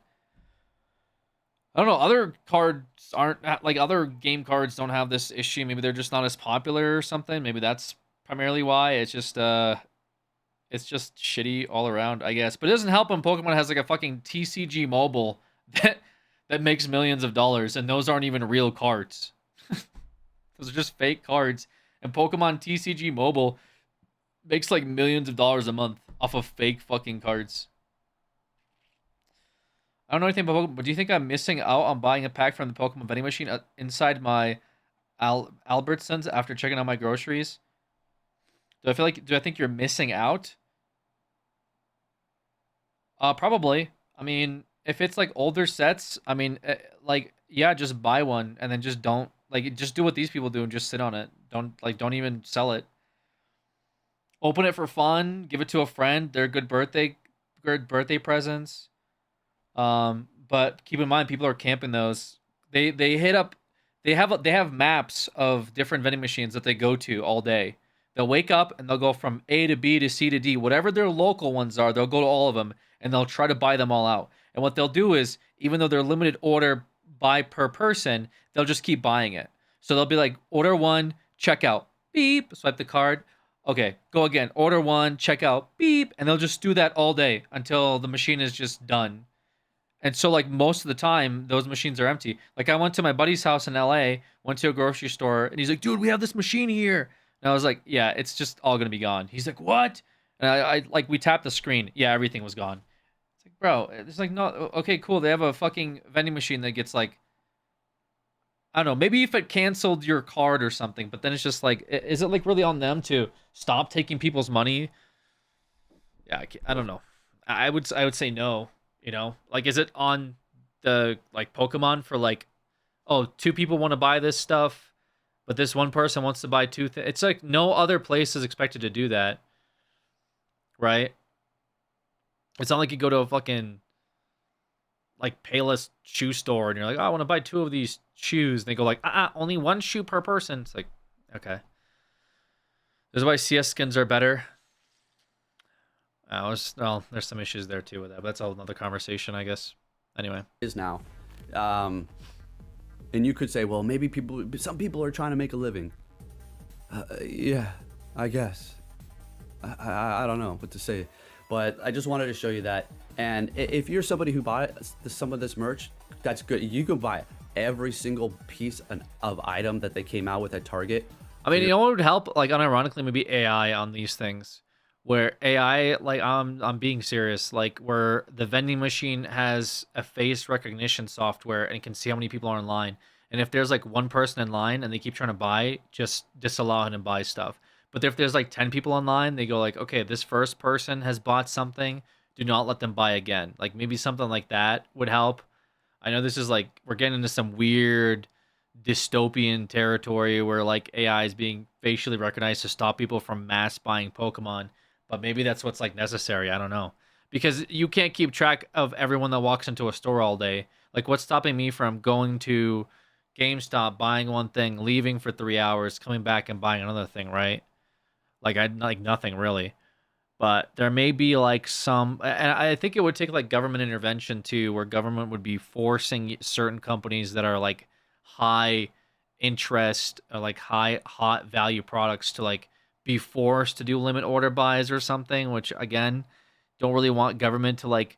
I don't know. Other cards aren't, like, other game cards don't have this issue. Maybe they're just not as popular or something. Maybe that's primarily why. It's just shitty all around, I guess. But it doesn't help when Pokemon has like a fucking TCG mobile that makes millions of dollars, and those aren't even real cards. Those are just fake cards. And Pokemon TCG Mobile makes like millions of dollars a month off of fake fucking cards. I don't know anything about Pokemon, but do you think I'm missing out on buying a pack from the Pokemon vending machine inside my Albertsons after checking out my groceries? Do I think you're missing out? Probably. I mean, if it's like older sets, I mean, like, yeah, just buy one and then just don't, like, just do what these people do and just sit on it. Don't even sell it. Open it for fun, give it to a friend. They're good birthday presents. But keep in mind, people are camping those. They hit up. They have maps of different vending machines that they go to all day. They'll wake up and they'll go from A to B to C to D, whatever their local ones are. They'll go to all of them and they'll try to buy them all out. And what they'll do is, even though they're limited order buy per person, they'll just keep buying it. So they'll be like, order one, check out, beep, swipe the card. Okay, go again. Order one, check out, beep, and they'll just do that all day until the machine is just done. And so, like, most of the time, those machines are empty. Like, I went to my buddy's house in LA, went to a grocery store, and he's like, dude, we have this machine here. And I was like, yeah, it's just all going to be gone. He's like, what? And I like, we tapped the screen. Yeah, everything was gone. It's like, bro, it's like, no, okay, cool. They have a fucking vending machine that gets, like, I don't know, maybe if it canceled your card or something, but then it's just like, is it, like, really on them to stop taking people's money? Yeah, I don't know. I would say no. You know, like, is it on the, like, Pokemon for, like, oh, 2 people want to buy this stuff, but this one person wants to buy 2 things? It's like no other place is expected to do that, right? It's not like you go to a fucking, like, Payless shoe store and you're like, oh, I want to buy 2 of these shoes. And they go like, only 1 shoe per person. It's like, okay. This is why CS skins are better. Well, there's some issues there too with that, but that's another conversation, I guess. Anyway, is now, and you could say, well, maybe some people are trying to make a living. Yeah, I guess. I don't know what to say, but I just wanted to show you that. And if you're somebody who buys some of this merch, that's good. You can buy every single piece of item that they came out with at Target. I mean, you know what would help? Like, unironically, maybe AI on these things. Where AI, like, I'm being serious, like, where the vending machine has a face recognition software and can see how many people are in line. And if there's, like, 1 person in line and they keep trying to buy, just disallow him and buy stuff. But if there's, like, 10 people in line, they go, like, okay, this first person has bought something, do not let them buy again. Like, maybe something like that would help. I know this is, like, we're getting into some weird dystopian territory where, like, AI is being facially recognized to stop people from mass buying Pokemon. But maybe that's what's, like, necessary. I don't know. Because you can't keep track of everyone that walks into a store all day. Like, what's stopping me from going to GameStop, buying one thing, leaving for 3 hours, coming back and buying another thing, right? Like, nothing really. But there may be, like, some... And I think it would take, like, government intervention, too, where government would be forcing certain companies that are, like, high interest or, like, hot value products to, like, be forced to do limit order buys or something, which, again, don't really want government to, like,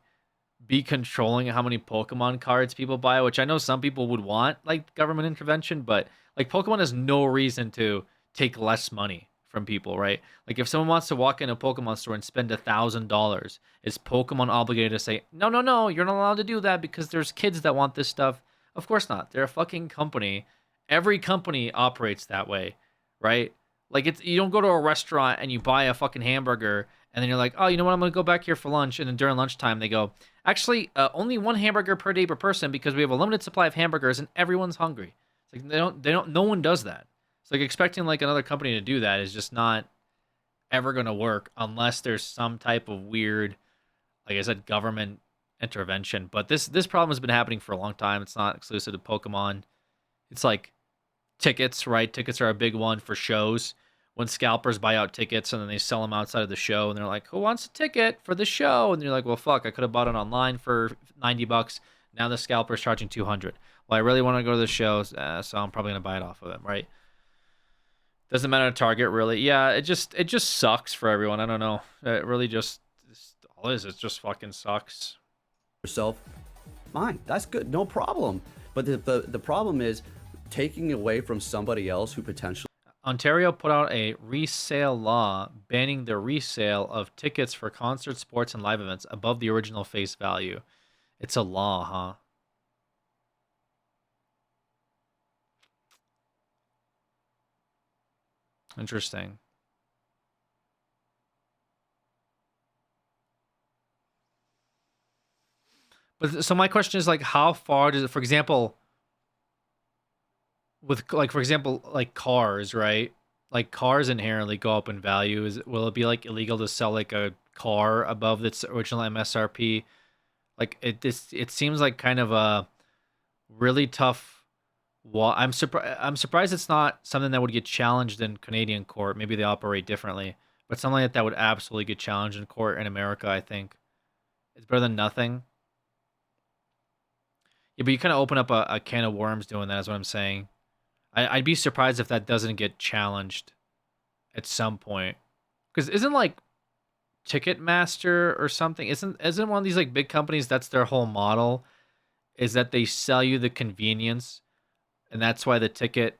be controlling how many Pokemon cards people buy, which I know some people would want, like, government intervention, but, like, Pokemon has no reason to take less money from people, right? Like, if someone wants to walk in a Pokemon store and spend $1,000, is Pokemon obligated to say, no, you're not allowed to do that because there's kids that want this stuff? Of course not. They're a fucking company. Every company operates that way, right? Like, you don't go to a restaurant and you buy a fucking hamburger and then you're like, oh, you know what? I'm going to go back here for lunch. And then during lunchtime, they go, actually, only 1 hamburger per day per person because we have a limited supply of hamburgers and everyone's hungry. It's like, no one does that. It's like expecting, like, another company to do that is just not ever going to work unless there's some type of weird, like I said, government intervention. But this problem has been happening for a long time. It's not exclusive to Pokemon. It's like tickets, right? Tickets are a big one for shows. When scalpers buy out tickets and then they sell them outside of the show and they're like, who wants a ticket for the show? And you're like, well, fuck, I could have bought it online for $90. Now the scalper's charging $200. Well, I really want to go to the show, so I'm probably going to buy it off of them, right? Doesn't matter to Target, really. Yeah, it just sucks for everyone. I don't know. It really just, all it is, it just fucking sucks. Yourself, fine, that's good, no problem. But the problem is taking away from somebody else who potentially... Ontario put out a resale law banning the resale of tickets for concerts, sports, and live events above the original face value. It's a law, huh? Interesting. But so my question is like, how far does it, for example, with like, for example, like cars, right? Like cars inherently go up in value. Will it be like illegal to sell like a car above its original MSRP? Like it seems like kind of a really tough. I'm surprised it's not something that would get challenged in Canadian court. Maybe they operate differently, but something like that would absolutely get challenged in court in America. I think it's better than nothing. Yeah, but you kind of open up a can of worms doing that. Is what I'm saying. I'd be surprised if that doesn't get challenged at some point. Because isn't like Ticketmaster or something? Isn't one of these like big companies? That's their whole model, is that they sell you the convenience, and that's why the ticket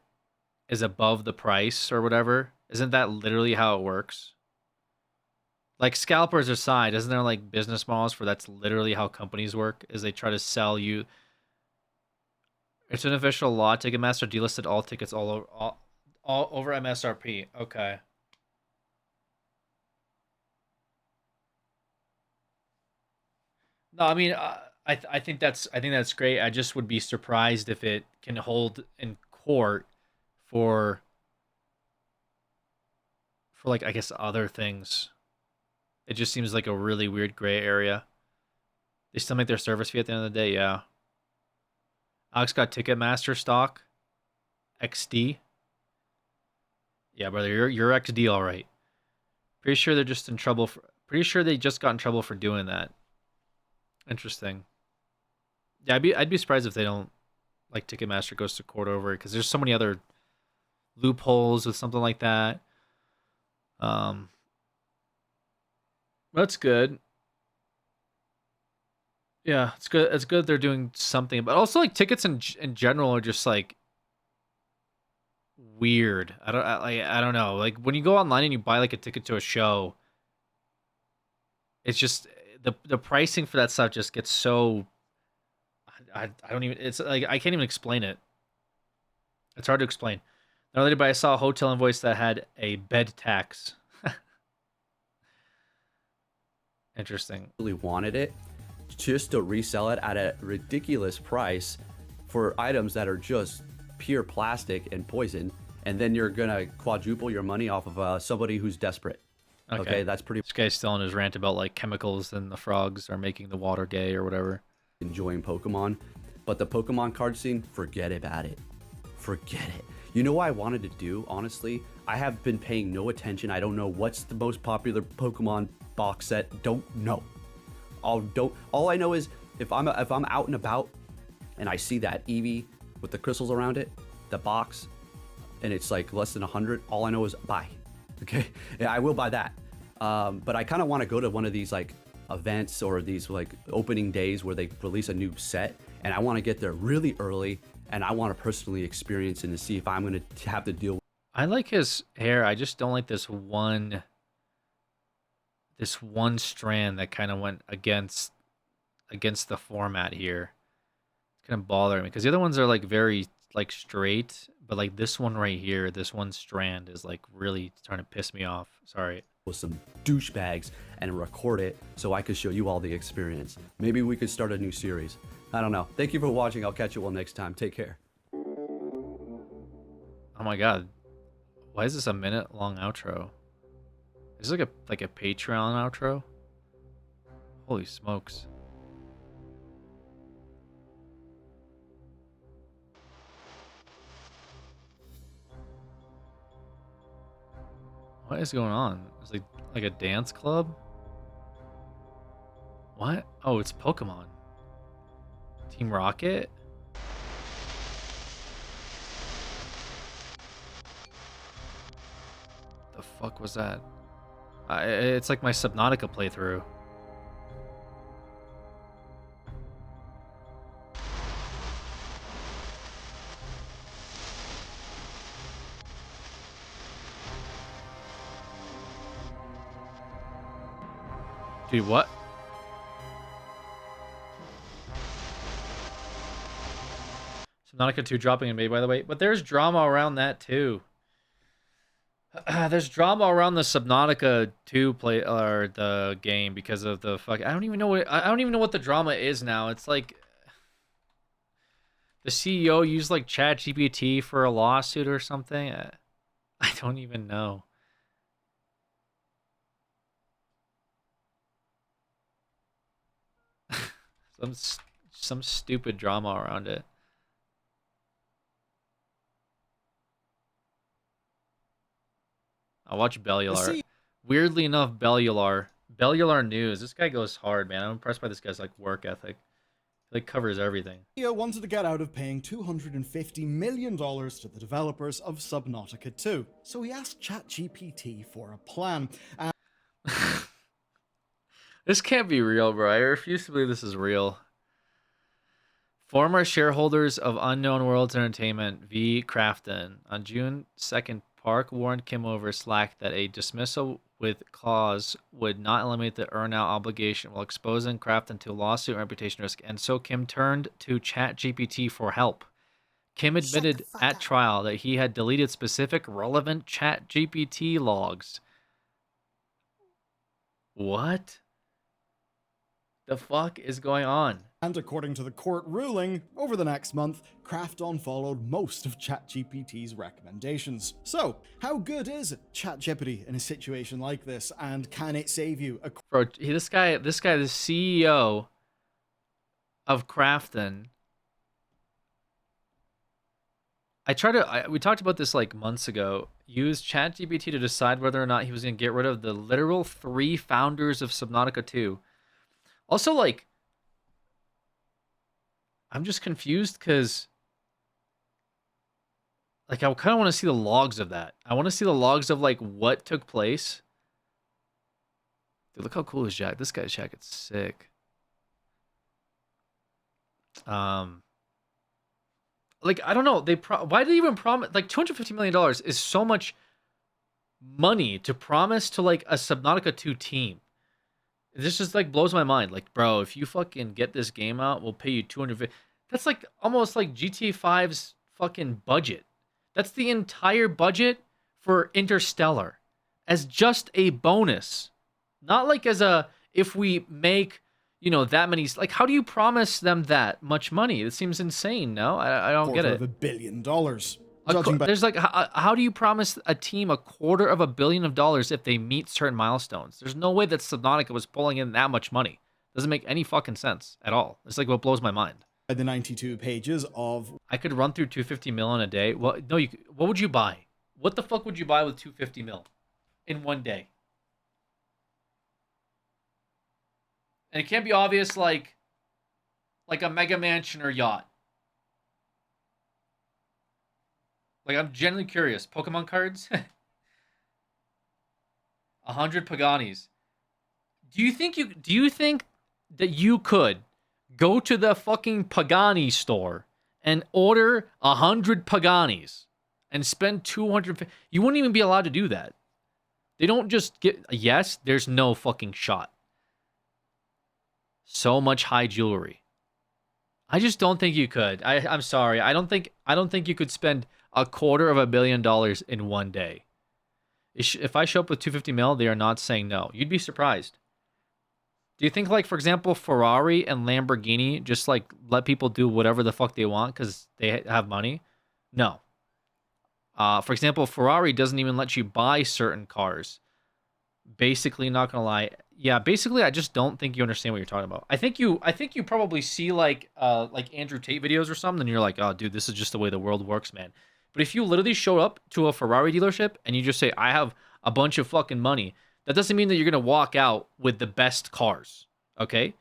is above the price or whatever. Isn't that literally how it works? Like scalpers aside, isn't there like business models for that's literally how companies work? Is they try to sell you. It's an official law. Ticketmaster delisted all tickets all over MSRP. Okay. No, I mean, I think that's great. I just would be surprised if it can hold in court for like I guess other things. It just seems like a really weird gray area. They still make their service fee at the end of the day, yeah. Alex got Ticketmaster stock. XD. Yeah, brother, you're XD all right. Pretty sure they're just in trouble for. Pretty sure they just got in trouble for doing that. Interesting. Yeah, I'd be surprised if they don't like Ticketmaster goes to court over it because there's so many other loopholes with something like that. That's good. Yeah, it's good. It's good they're doing something, but also like tickets in general are just like weird. I don't know. Like when you go online and you buy like a ticket to a show, it's just the pricing for that stuff just gets so I don't even it's like I can't even explain it. It's hard to explain. Not only but I saw a hotel invoice that had a bed tax. Interesting. Really wanted it just to resell it at a ridiculous price for items that are just pure plastic and poison, and then you're gonna quadruple your money off of somebody who's desperate. Okay, that's pretty. This guy's still on his rant about like chemicals and the frogs are making the water gay or whatever. Enjoying Pokemon, but the Pokemon card scene, forget about it. Forget it. You know what I wanted to do, honestly? I have been paying no attention. I don't know what's the most popular Pokemon box set. Don't know. All I know is if I'm out and about and I see that Eevee with the crystals around it, the box, and it's like less than 100, all I know is buy. Okay, yeah, I will buy that. But I kind of want to go to one of these like events or these like opening days where they release a new set, and I want to get there really early, and I want to personally experience it and see if I'm going to have to deal with. I like his hair. I just don't like this one strand that kind of went against the format here. It's kind of bothering me because the other ones are like very like straight, but like this one right here, this one strand is like really trying to piss me off. Sorry. With some douchebags and record it so I could show you all the experience. Maybe we could start a new series. I don't know. Thank you for watching. I'll catch you all next time. Take care. Oh my god. Why is this a minute-long outro? Is this like a Patreon outro? Holy smokes. What is going on? It's like a dance club? What? Oh, it's Pokemon. Team Rocket? The fuck was that? It's like my Subnautica playthrough. Dude, what? Subnautica 2 dropping in May, by the way. But there's drama around that, too. There's drama around the Subnautica 2 play or the game because of the fuck. I don't even know what the drama is now. It's like the CEO used like ChatGPT for a lawsuit or something. I don't even know. Some stupid drama around it. I'll watch Bellular. Weirdly enough, Bellular News. This guy goes hard, man. I'm impressed by this guy's like work ethic. He like covers everything. CEO wanted to get out of paying $250 million to the developers of Subnautica 2, so he asked ChatGPT for a plan. This can't be real, bro. I refuse to believe this is real. Former shareholders of Unknown Worlds Entertainment v. Crafton on June 2nd, Park warned Kim over Slack that a dismissal with clause would not eliminate the earn-out obligation while exposing Crafton to lawsuit and reputation risk, and so Kim turned to ChatGPT for help. Kim admitted at trial that he had deleted specific relevant ChatGPT logs. What the fuck is going on? And according to the court ruling, over the next month, Crafton followed most of ChatGPT's recommendations. So, how good is ChatGPT in a situation like this, and can it save you? Bro, this guy, the CEO of Crafton. We talked about this like months ago. Used ChatGPT to decide whether or not he was going to get rid of the literal 3 founders of Subnautica 2. Also, like, I'm just confused because, like, I kind of want to see the logs of that. I want to see the logs of, like, what took place. Dude, look how cool his jacket. This guy's jacket's sick. Like, I don't know. Why did they even promise? Like, $250 million is so much money to promise to, like, a Subnautica 2 team. This just like blows my mind. Like, bro, if you fucking get this game out, we'll pay you $250. That's like almost like GTA 5's fucking budget. That's the entire budget for Interstellar as just a bonus. Not like as a, if we make, you know, that many, like, how do you promise them that much money? It seems insane, no? I don't get it. $250 million. There's like, how do you promise a team $250 million if they meet certain milestones? There's no way that Subnautica was pulling in that much money. Doesn't make any fucking sense at all. It's like what blows my mind. The 92 pages of... I could run through $250 million a day. Well, no, what would you buy? What the fuck would you buy with $250 million in one day? And it can't be obvious like a mega mansion or yacht. Like, I'm genuinely curious. Pokemon cards? 100 Paganis. Do you think that you could go to the fucking Pagani store and order 100 Paganis and spend 200? You wouldn't even be allowed to do that. They don't just get a yes. There's no fucking shot. So much high jewelry. I just don't think you could. I'm sorry. I don't think you could spend $250 million in one day. If I show up with $250 million, they are not saying no. You'd be surprised. Do you think, like, for example, Ferrari and Lamborghini just, like, let people do whatever the fuck they want because they have money? No. For example, Ferrari doesn't even let you buy certain cars. Basically, not gonna lie. Yeah, basically, I just don't think you understand what you're talking about. I think you probably see, like Andrew Tate videos or something, and you're like, oh, dude, this is just the way the world works, man. But if you literally show up to a Ferrari dealership and you just say, I have a bunch of fucking money, that doesn't mean that you're going to walk out with the best cars, okay?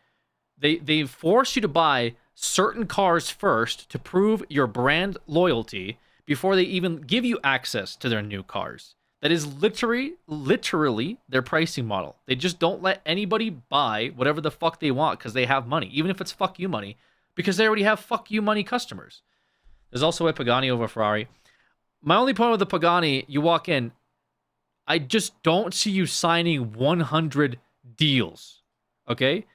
They force you to buy certain cars first to prove your brand loyalty before they even give you access to their new cars. That is literally their pricing model. They just don't let anybody buy whatever the fuck they want because they have money, even if it's fuck you money, because they already have fuck you money customers. There's also a Pagani over Ferrari. My only point with the Pagani, you walk in, I just don't see you signing 100 deals. Okay?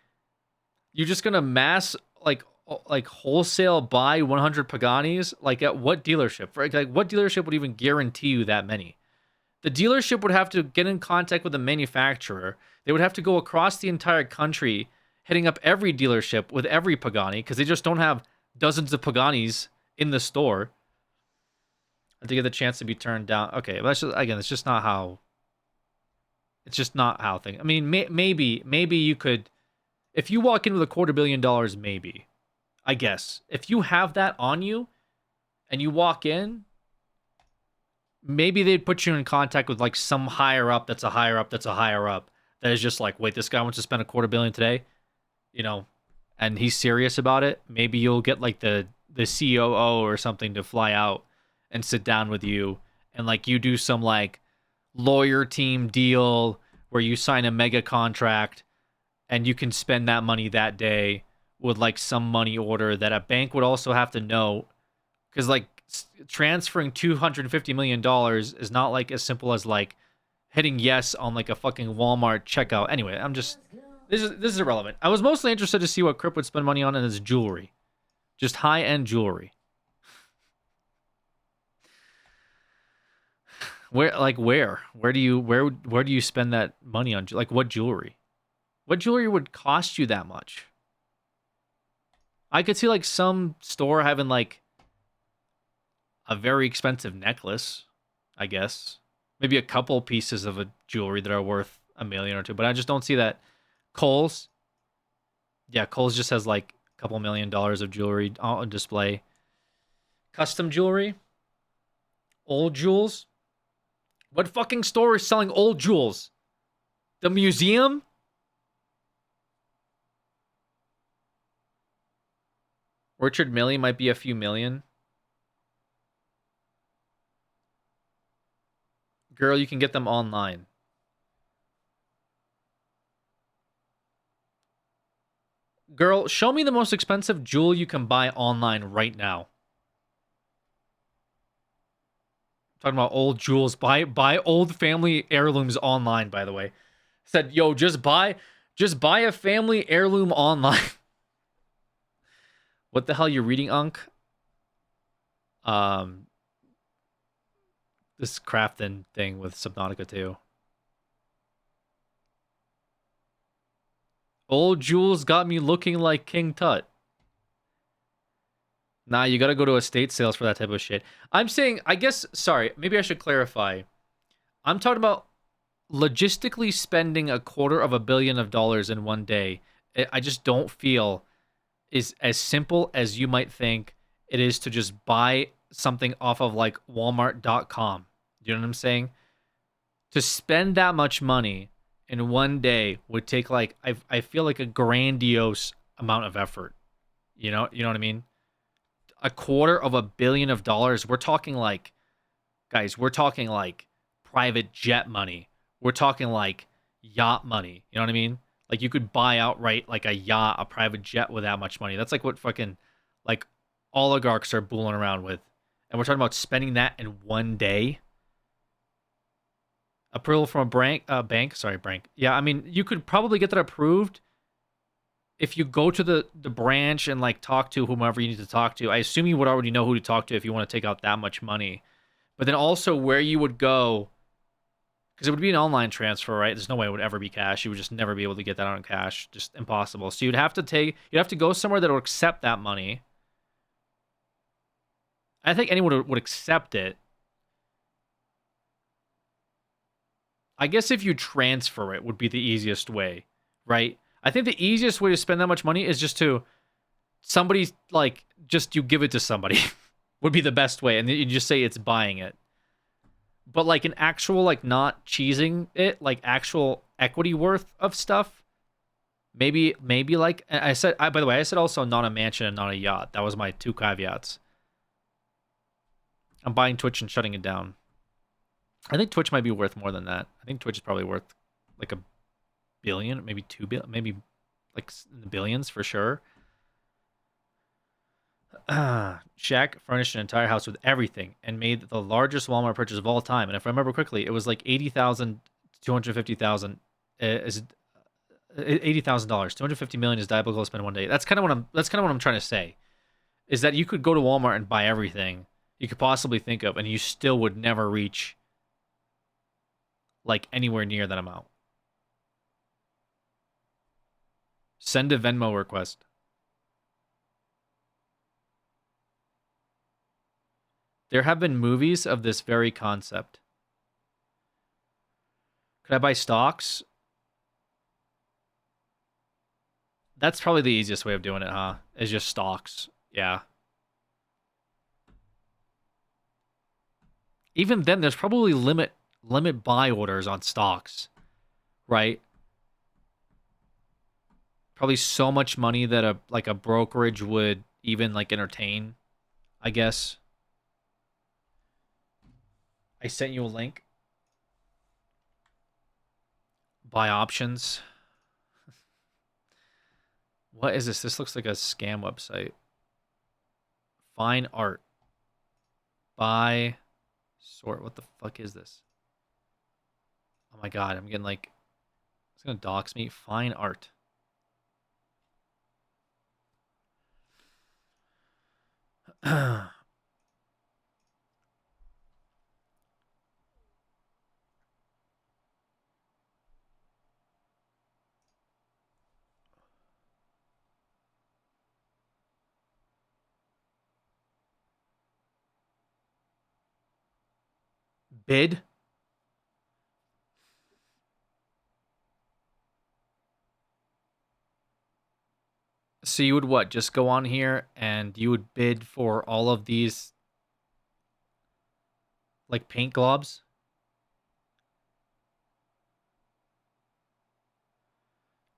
You're just gonna mass like wholesale buy 100 Paganis? Like at what dealership? Like what dealership would even guarantee you that many? The dealership would have to get in contact with the manufacturer. They would have to go across the entire country, hitting up every dealership with every Pagani because they just don't have dozens of Paganis in the store. And to get the chance to be turned down. Okay, but that's just, again, it's just not how. It's just not how things. I mean, maybe you could, if you walk in with $250 million, maybe, I guess, if you have that on you, and you walk in, maybe they'd put you in contact with like some higher up. That's a higher up. That's a higher up. That is just like, wait, this guy wants to spend $250 million today, you know, and he's serious about it. Maybe you'll get like the COO or something to fly out and sit down with you, and like you do some like lawyer team deal where you sign a mega contract and you can spend that money that day with like some money order that a bank would also have to know, because like transferring $250 million is not like as simple as like hitting yes on like a fucking Walmart checkout. Anyway, this is irrelevant. I was mostly interested to see what Crip would spend money on in his jewelry, just high-end jewelry. Where do you spend that money on? Like what jewelry? What jewelry would cost you that much? I could see like some store having like a very expensive necklace, I guess. Maybe a couple pieces of a jewelry that are worth $1 million or $2 million, but I just don't see that. Kohl's. Yeah, Kohl's just has like a couple $1 million of jewelry on display. Custom jewelry. Old jewels. What fucking store is selling old jewels? The museum? Richard Mille might be a few million. Girl, you can get them online. Girl, show me the most expensive jewel you can buy online right now. Talking about old jewels. Buy old family heirlooms online, by the way. Said, yo, just buy a family heirloom online. What the hell you reading, Unk? This Crafton thing with Subnautica 2. Old jewels got me looking like King Tut. Nah, you gotta go to estate sales for that type of shit. I'm saying, I guess, sorry, maybe I should clarify. I'm talking about logistically spending $250 million in one day. I just don't feel is as simple as you might think it is to just buy something off of like Walmart.com. You know what I'm saying? To spend that much money in one day would take like, I feel like a grandiose amount of effort. You know what I mean? $250 million. We're talking like, guys, we're talking like private jet money. We're talking like yacht money. You know what I mean? Like you could buy outright like a yacht, a private jet with that much money. That's like what fucking like oligarchs are fooling around with. And we're talking about spending that in one day. Approval from a bank. Sorry, bank. Yeah, I mean, you could probably get that approved if you go to the branch and like talk to whomever you need to talk to. I assume you would already know who to talk to if you want to take out that much money. But then also where you would go, because it would be an online transfer, right? There's no way it would ever be cash. You would just never be able to get that on cash. Just impossible. So you'd have to go somewhere that would accept that money. I think anyone would accept it. I guess if you transfer it would be the easiest way, right? I think the easiest way to spend that much money is just to somebody, like, just you give it to somebody would be the best way. And then you just say it's buying it. But like an actual, like not cheesing it, like actual equity worth of stuff. Maybe like by the way, I said also not a mansion and not a yacht. That was my 2 caveats. I'm buying Twitch and shutting it down. I think Twitch might be worth more than that. I think Twitch is probably worth like $1 billion, maybe $2 billion, maybe like in the billions for sure. Shaq furnished an entire house with everything and made the largest Walmart purchase of all time. And if I remember quickly, it was like $80,000 to $250,000. $80,000. 250 million is diabolical to spend one day. That's kind of what I'm trying to say. Is that you could go to Walmart and buy everything you could possibly think of, and you still would never reach like anywhere near that amount. Send a Venmo request. There have been movies of this very concept. Could I buy stocks? That's probably the easiest way of doing it, huh? Is just stocks. Yeah. Even then, there's probably limit buy orders on stocks, right? Probably so much money that a brokerage would even like entertain, I guess. I sent you a link. Buy options. What is this? This looks like a scam website. Fine art. Buy. Sort. What the fuck is this? Oh my god, I'm getting like... It's gonna dox me. Fine art. Bid? So you would what? Just go on here and you would bid for all of these like paint globs?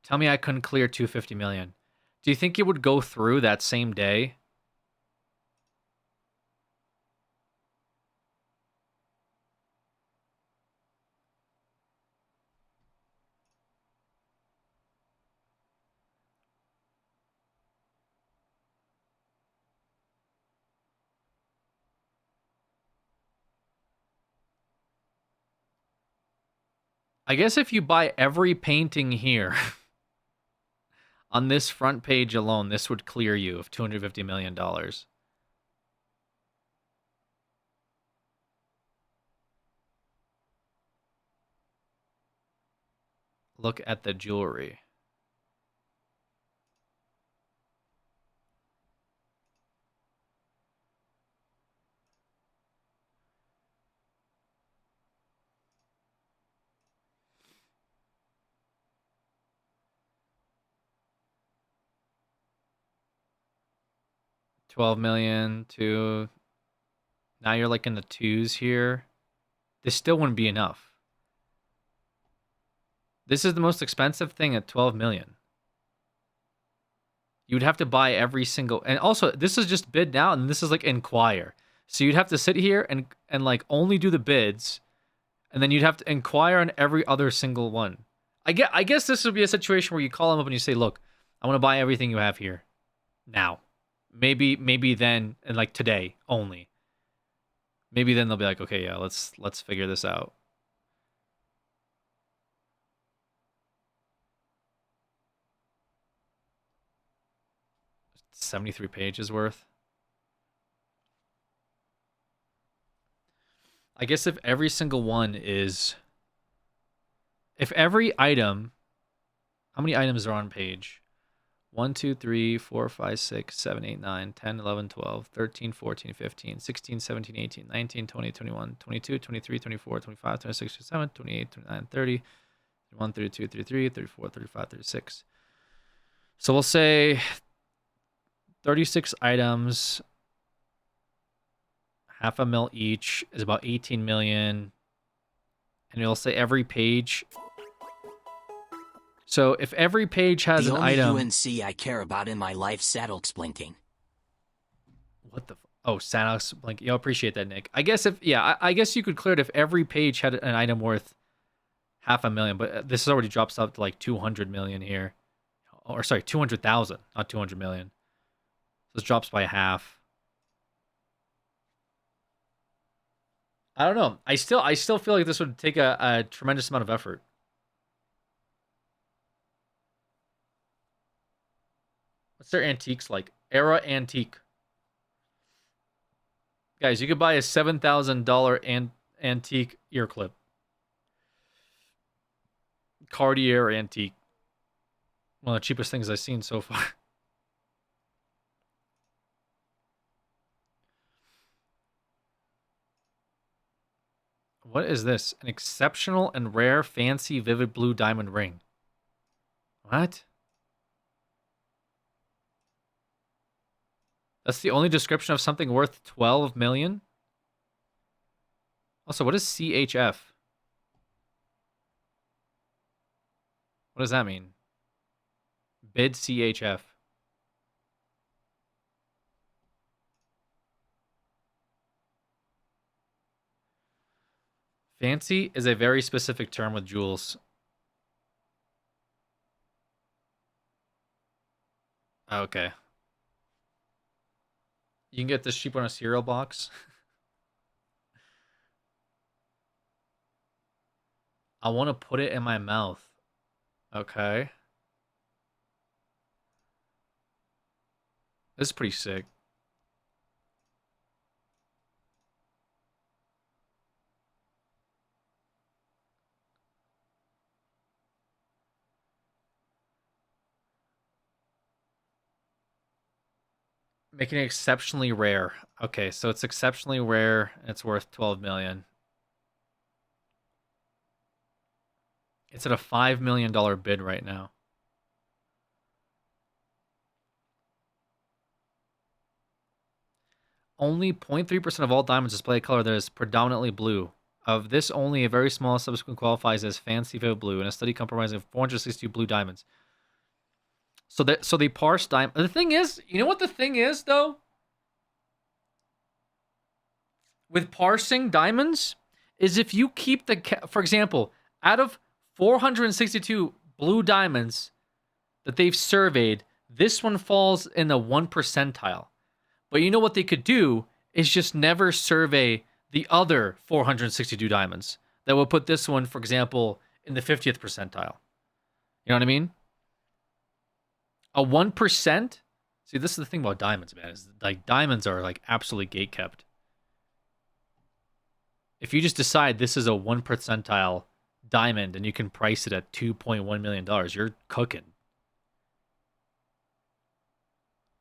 Tell me I couldn't clear 250 million. Do you think it would go through that same day? I guess if you buy every painting here on this front page alone, this would clear you of $250 million. Look at the jewelry. $12 million to... Now you're like in the twos here. This still wouldn't be enough. This is the most expensive thing at 12 million. You would have to buy every single... And also, this is just bid now, and this is like inquire. So you'd have to sit here and like only do the bids, and then you'd have to inquire on every other single one. I guess this would be a situation where you call them up and you say, look, I want to buy everything you have here. Now. Maybe then, and like today only. Maybe then they'll be like, okay, yeah, let's figure this out. $73 pages worth. I guess if every single one is... If every item... How many items are on page? 1, 2, 3, 4, 5, 6, 7, 8, 9, 10, 11, 12, 13, 14, 15, 16, 17, 18, 19, 20, 21, 22, 23, 24, 25, 26, 27, 28, 29, 30, 31, 32, 33, 34, 35, 36. So we'll say 36 items, $500,000 each is about 18 million. And it'll say every page... So if every page has an item... The only UNC I care about in my life, Saddle's blinking. What the... Oh, Saddle's blinking. Yo, appreciate that, Nick. I guess if... Yeah, I guess you could clear it if every page had an item worth $500,000. But this already drops up to like 200 million here. Or sorry, 200,000, not 200 million. So this drops by half. I don't know. I still feel like this would take a tremendous amount of effort. What's their antiques like? Era antique. Guys, you could buy a $7,000 antique ear clip. Cartier antique. One of the cheapest things I've seen so far. What is this? An exceptional and rare fancy vivid blue diamond ring. What? That's the only description of something worth 12 million? Also, what is CHF? What does that mean? Bid CHF. Fancy is a very specific term with jewels. Okay. You can get this cheap on a cereal box. I want to put it in my mouth. Okay. This is pretty sick. Making it exceptionally rare. Okay, so it's exceptionally rare and it's worth 12 million. It's at a $5 million bid right now. Only 0.3% of all diamonds display a color that is predominantly blue. Of this, only a very small subsequent qualifies as fancy vivid blue in a study comprising 462 blue diamonds. So they parse diamond. The thing is, you know what the thing is though? With parsing diamonds, is if you keep for example, out of 462 blue diamonds that they've surveyed, this one falls in the 1 percentile. But you know what they could do is just never survey the other 462 diamonds. That would put this one, for example, in the 50th percentile. You know what I mean? A 1%? See, this is the thing about diamonds, man. Is like diamonds are like absolutely gatekept. If you just decide this is a 1 percentile diamond and you can price it at $2.1 million, you're cooking.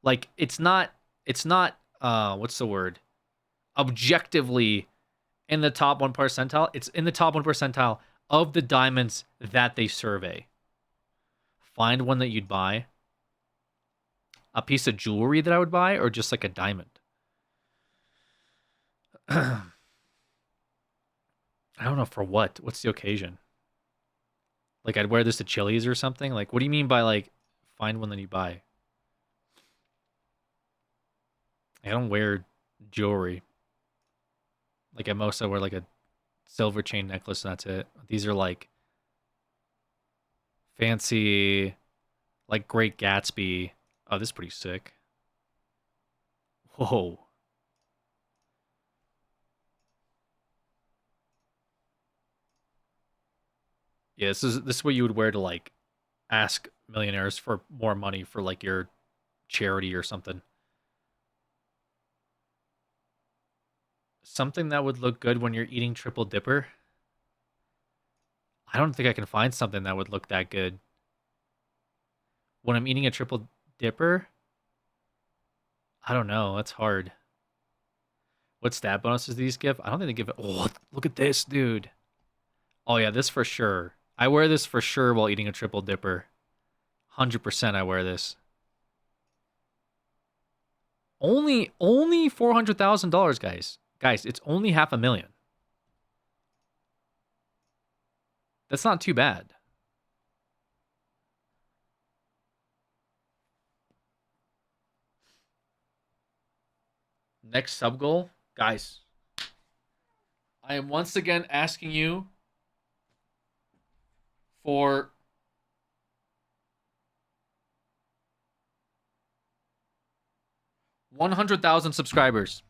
Like, it's not what's the word? Objectively in the top 1 percentile. It's in the top 1 percentile of the diamonds that they survey. Find one that you'd buy. A piece of jewelry that I would buy, or just like a diamond? I don't know for what. What's the occasion? Like, I'd wear this to Chili's or something? Like, what do you mean by, like, find one that you buy? I don't wear jewelry. Like, at most, I wear, like, a silver chain necklace, and that's it. These are, like, fancy, like, Great Gatsby. Oh, this is pretty sick. Whoa. Yeah, this is what you would wear to, like, ask millionaires for more money for, like, your charity or something. Something that would look good when you're eating triple dipper. I don't think I can find something that would look that good. When I'm eating a triple dipper? I don't know. That's hard. What stat bonuses do these give? I don't think they give it. Oh, look at this, dude. Oh, yeah, this for sure. I wear this for sure while eating a triple dipper. 100% I wear this. Only $400,000, guys. Guys, it's only $500,000. That's not too bad. Next sub goal, guys. I am once again asking you for 100,000 subscribers.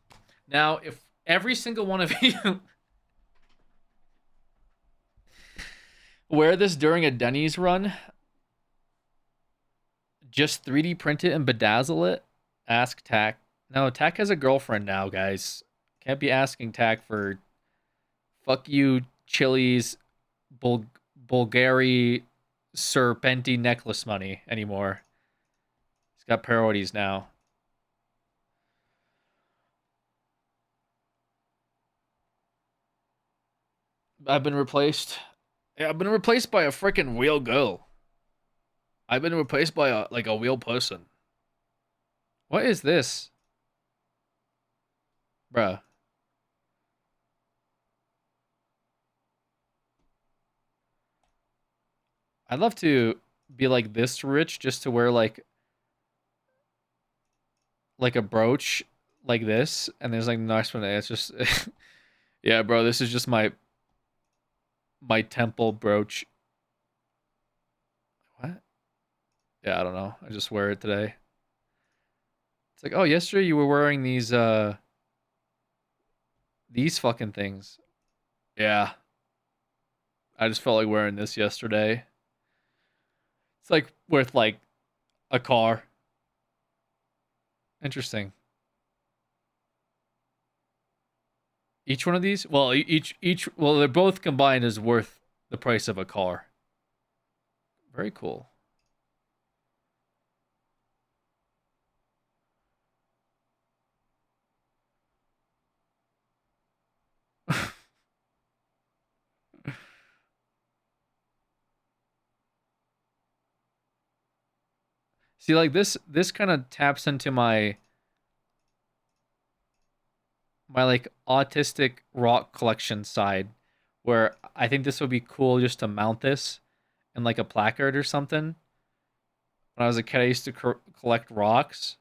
Now, if every single one of you wear this during a Denny's run, Just 3D print it and bedazzle it? Ask Tack. No, Tack has a girlfriend now, guys. Can't be asking Tack for fuck you, Chili's, Bulgari, Serpenti necklace money anymore. He's got priorities now. I've been replaced. Yeah, I've been replaced by a freaking wheel girl. I've been replaced by a wheel person. What is this? Bruh. I'd love to be like this rich just to wear like a brooch like this, and there's like no explanation. It's just yeah, bro, this is just my temple brooch. What? Yeah, I don't know. I just wear it today. It's like, oh, yesterday you were wearing these fucking things. Yeah. I just felt like wearing this yesterday. It's like worth like a car. Interesting. Each one of these? Well, well, they're both combined is worth the price of a car. Very cool. See, like this kind of taps into my like autistic rock collection side, where I think this would be cool just to mount this in like a placard or something. When I was a kid, I used to collect rocks,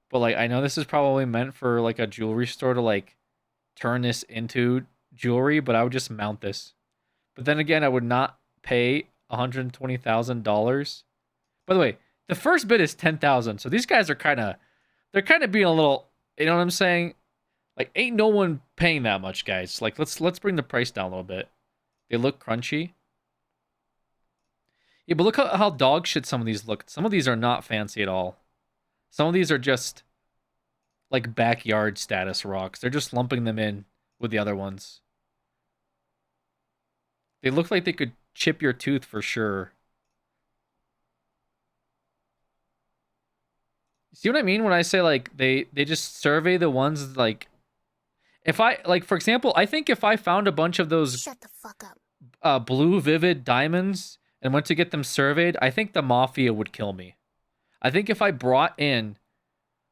but like I know this is probably meant for like a jewelry store to like turn this into jewelry, but I would just mount this. But then again, I would not pay $120,000. By the way, the first bid is 10,000. So these guys are they're kind of being a little, you know what I'm saying? Like, ain't no one paying that much, guys. Like, let's bring the price down a little bit. They look crunchy. Yeah, but look how dog shit some of these look. Some of these are not fancy at all. Some of these are just like backyard status rocks. They're just lumping them in with the other ones. They look like they could chip your tooth for sure. See what I mean when I say like they just survey the ones like, if I like, for example, I think if I found a bunch of those Shut the fuck up. Blue Vivid diamonds and went to get them surveyed, I think the mafia would kill me. I think if I brought in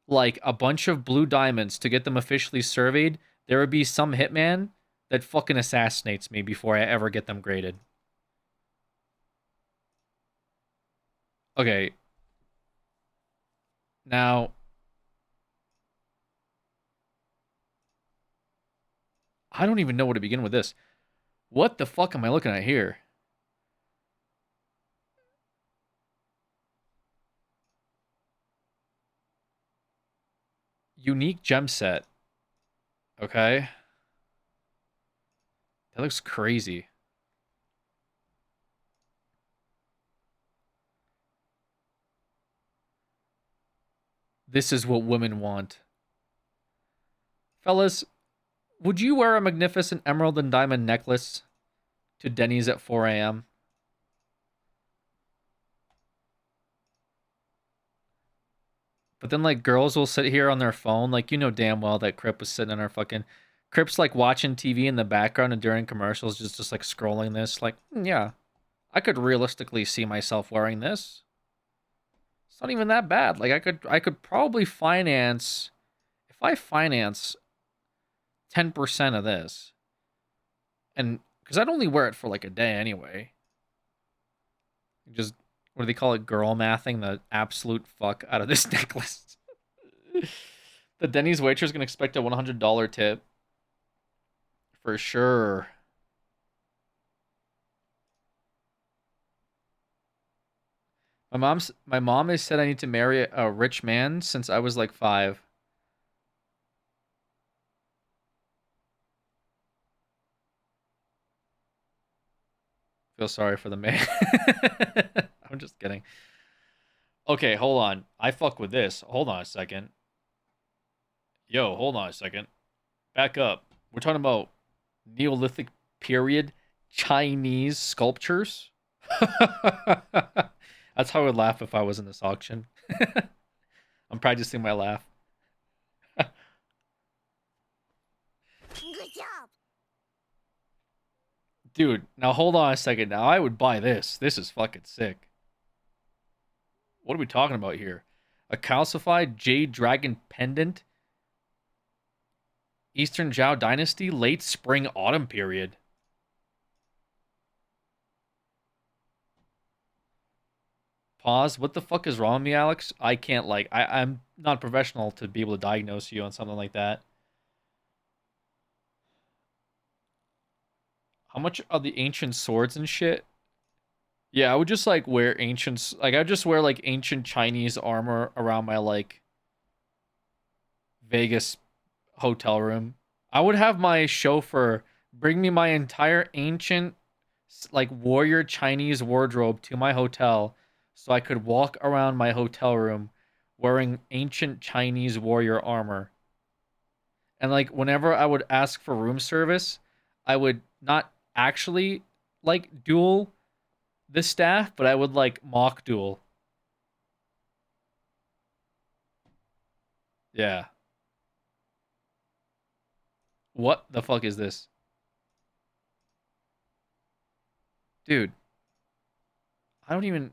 like a bunch of blue diamonds to get them officially surveyed, there would be some hitman that fucking assassinates me before I ever get them graded. Okay. Now, I don't even know where to begin with this. What the fuck am I looking at here? Unique gem set. Okay. That looks crazy. This is what women want. Fellas, would you wear a magnificent emerald and diamond necklace to Denny's at 4 a.m.? But then, like, girls will sit here on their phone. Like, you know damn well that Crip was sitting on her fucking... Crip's, like, watching TV in the background and during commercials just like, scrolling this. Like, yeah, I could realistically see myself wearing this. It's not even that bad. Like, I could probably finance... If I finance 10% of this, and... Because I'd only wear it for, like, a day anyway. Just... What do they call it? Girl mathing the absolute fuck out of this necklace. The Denny's waitress can expect a $100 tip. For sure. My mom has said I need to marry a rich man since I was like 5. Feel sorry for the man. I'm just kidding. Okay, hold on. I fuck with this. Hold on a second. Yo, hold on a second. Back up. We're talking about Neolithic period Chinese sculptures. That's how I would laugh if I was in this auction. I'm practicing my laugh. Good job. Dude, now hold on a second. Now I would buy this. This is fucking sick. What are we talking about here? A calcified jade dragon pendant. Eastern Zhao Dynasty, late spring autumn period. Pause. What the fuck is wrong with me, Alex? I can't I'm not professional to be able to diagnose you on something like that. How much are the ancient swords and shit? Yeah, I would just like wear ancient, like I'd just wear like ancient Chinese armor around my like Vegas hotel room. I would have my chauffeur bring me my entire ancient like warrior Chinese wardrobe to my hotel so I could walk around my hotel room wearing ancient Chinese warrior armor. And like whenever I would ask for room service, I would not actually like duel the staff, but I would like mock duel. Yeah. What the fuck is this? Dude. I don't even...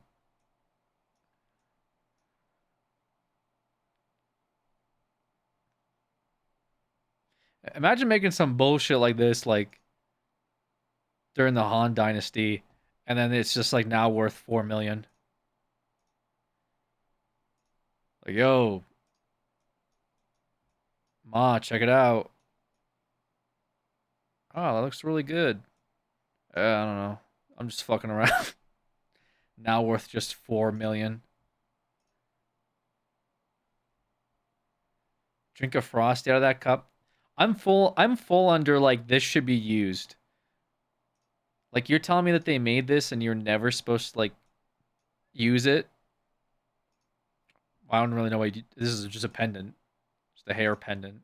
Imagine making some bullshit like this, like, during the Han Dynasty, and then it's just, like, now worth 4 million. Like, yo. Ma, check it out. Oh, that looks really good. I don't know. I'm just fucking around. Now worth just 4 million. Drink a Frosty out of that cup. I'm full under like this should be used. Like you're telling me that they made this and you're never supposed to like use it. I don't really know why this is just a pendant. Just a hair pendant.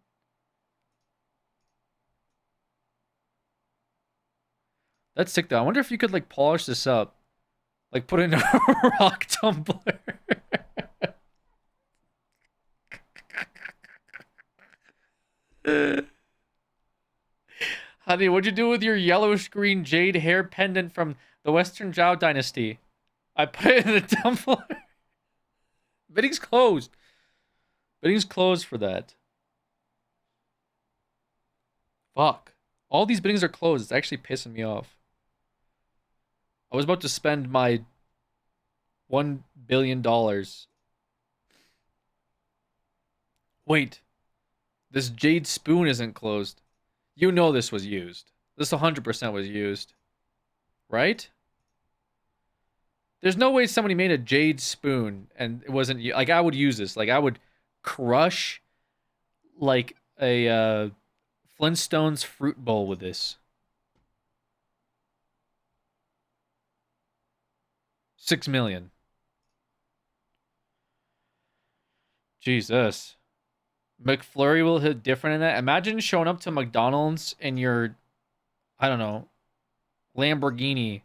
That's sick though. I wonder if you could like polish this up. Like put it in a rock tumbler. Honey, what'd you do with your yellowish green jade hair pendant from the Western Zhao Dynasty? I put it in the tumbler. Bidding's closed. Bidding's closed for that. Fuck. All these biddings are closed. It's actually pissing me off. I was about to spend my $1 billion. Wait. This jade spoon isn't closed. You know this was used. This 100% was used. Right? There's no way somebody made a jade spoon and it wasn't... Like, I would use this. Like, I would crush, like, a Flintstones fruit bowl with this. 6 million. Jesus. McFlurry will hit different in that. Imagine showing up to McDonald's in your, I don't know, Lamborghini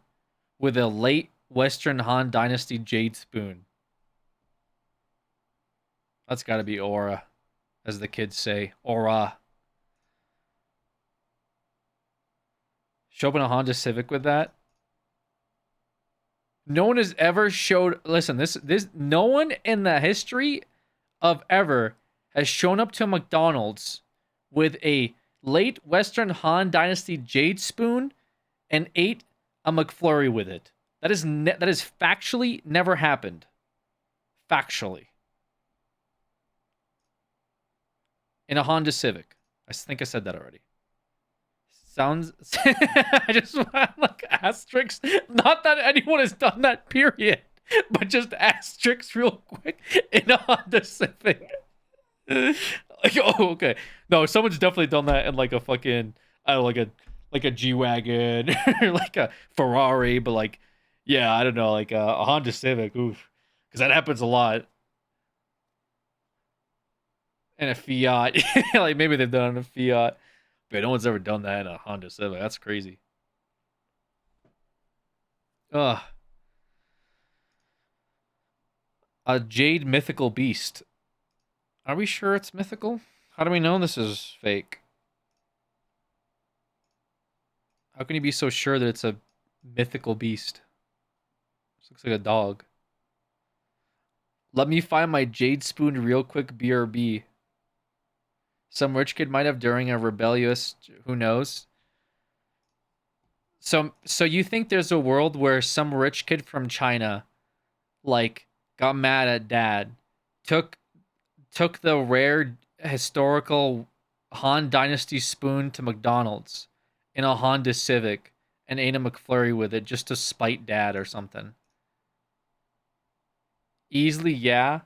with a late Western Han Dynasty jade spoon. That's got to be aura, as the kids say. Aura. Show up in a Honda Civic with that. No one has ever showed... Listen, this no one in the history of ever has shown up to McDonald's with a late Western Han Dynasty jade spoon and ate a McFlurry with it. That is factually never happened. Factually. In a Honda Civic. I think I said that already. Sounds... I just want like asterisks. Not that anyone has done that, period. But just asterisks real quick in a Honda Civic. Like, oh, okay. No, someone's definitely done that in like a fucking, I don't know, like a G-Wagon or like a Ferrari, but like, yeah, I don't know, like a Honda Civic. Oof. Because that happens a lot. And a Fiat. Like, maybe they've done it in a Fiat. But no one's ever done that in a Honda Civic. That's crazy. Ugh. A Jade mythical beast. Are we sure it's mythical? How do we know this is fake? How can you be so sure that it's a mythical beast? This looks like a dog. Let me find my jade spoon real quick, BRB. Some rich kid might have during a rebellious, who knows? So you think there's a world where some rich kid from China, like, got mad at dad, took the rare historical Han Dynasty spoon to McDonald's in a Honda Civic and ate a McFlurry with it just to spite dad or something? Easily, yeah.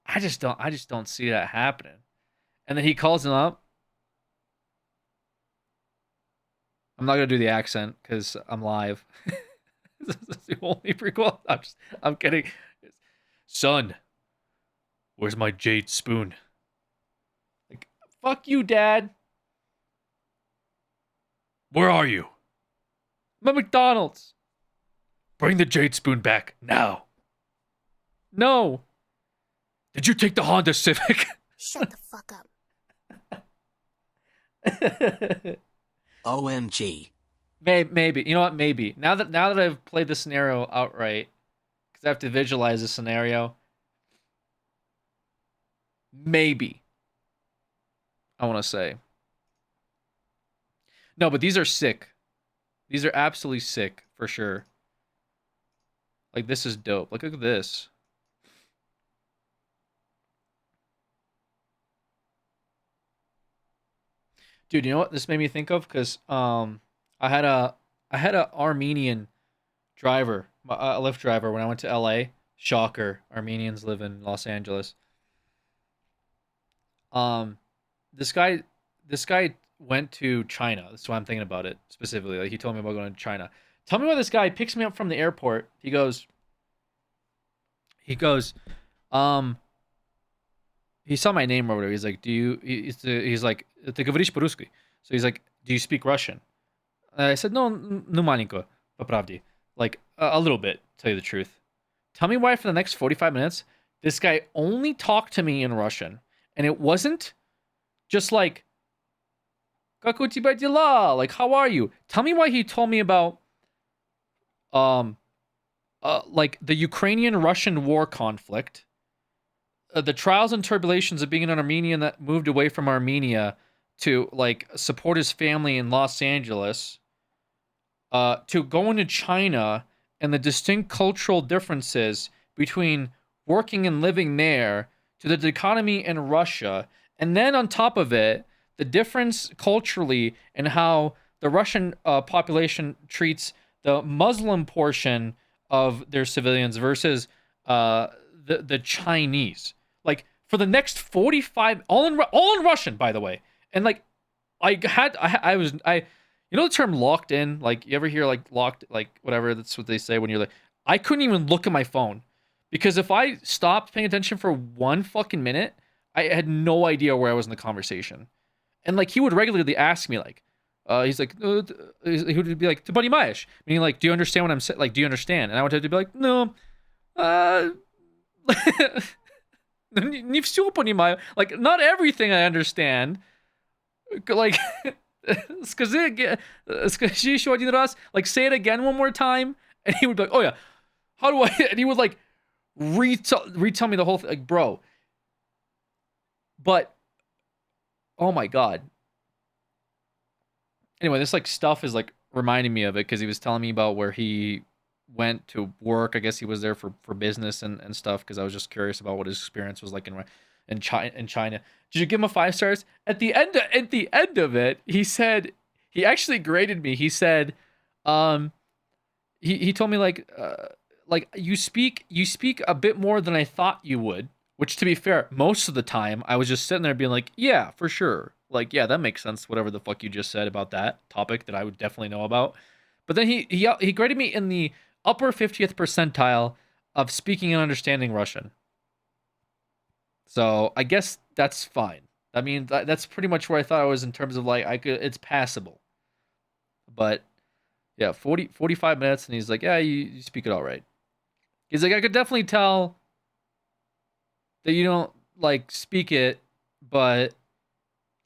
I just don't see that happening. And then he calls him up. I'm not gonna do the accent because I'm live. This is the only prequel. I'm kidding. Son, where's my jade spoon? Like, fuck you, Dad. Where are you? I'm at McDonald's. Bring the jade spoon back now. No. Did you take the Honda Civic? Shut the fuck up. OMG. Maybe. You know what? Maybe. Now that I've played the scenario outright, because I have to visualize the scenario, maybe. I want to say. No, but these are sick. These are absolutely sick, for sure. Like, this is dope. Like, look at this. Dude, you know what this made me think of? Because I had a Armenian driver, a Lyft driver, when I went to LA. Shocker, Armenians live in Los Angeles. This guy went to China. That's why I'm thinking about it specifically. Like, he told me about going to China. Tell me why this guy picks me up from the airport. He goes, he saw my name or whatever. He's like, he's like, ты говоришь по-русски? So he's like, do you speak Russian? I said, no, ну маленько, по правде. Like, a little bit, to tell you the truth. Tell me why for the next 45 minutes, this guy only talked to me in Russian. And it wasn't just like, как у тебя дела? Like, how are you? Tell me why he told me about, like, the Ukrainian-Russian war conflict, the trials and tribulations of being an Armenian that moved away from Armenia to, like, support his family in Los Angeles, to going to China and the distinct cultural differences between working and living there, to the dichotomy in Russia, and then on top of it, the difference culturally in how the Russian population treats the Muslim portion of their civilians versus the Chinese. Like, for the next 45, all in Russian, by the way. And like, you know the term locked in? Like, you ever hear like locked, like whatever, that's what they say when you're like, I couldn't even look at my phone. Because if I stopped paying attention for 1 fucking minute, I had no idea where I was in the conversation. And like, he would regularly ask me, like, he's like, he would be like, "Ты понимаешь?" Meaning, like, do you understand what I'm saying? Like, do you understand? And I would have to be like, no, не всё понимаю. Like, not everything I understand. Like, скажи еще один раз. Like, say it again one more time. And he would be like, oh yeah, how do I? And he would like retell me the whole thing. Like, bro. But, oh my god. Anyway, this like stuff is like reminding me of it because he was telling me about where he went to work. I guess he was there for business and stuff, because I was just curious about what his experience was like in China. Did you give him a 5 stars? At the end of it, he said, he actually graded me. He said, he told me like you speak a bit more than I thought you would. Which, to be fair, most of the time I was just sitting there being like, yeah, for sure. Like, yeah, that makes sense. Whatever the fuck you just said about that topic that I would definitely know about. But then he graded me in the upper 50th percentile of speaking and understanding Russian. So I guess that's fine. I mean, that's pretty much where I thought I was in terms of like it's passable. But yeah, 45 minutes, and he's like, yeah, you speak it all right. He's like, I could definitely tell that you don't like speak it, but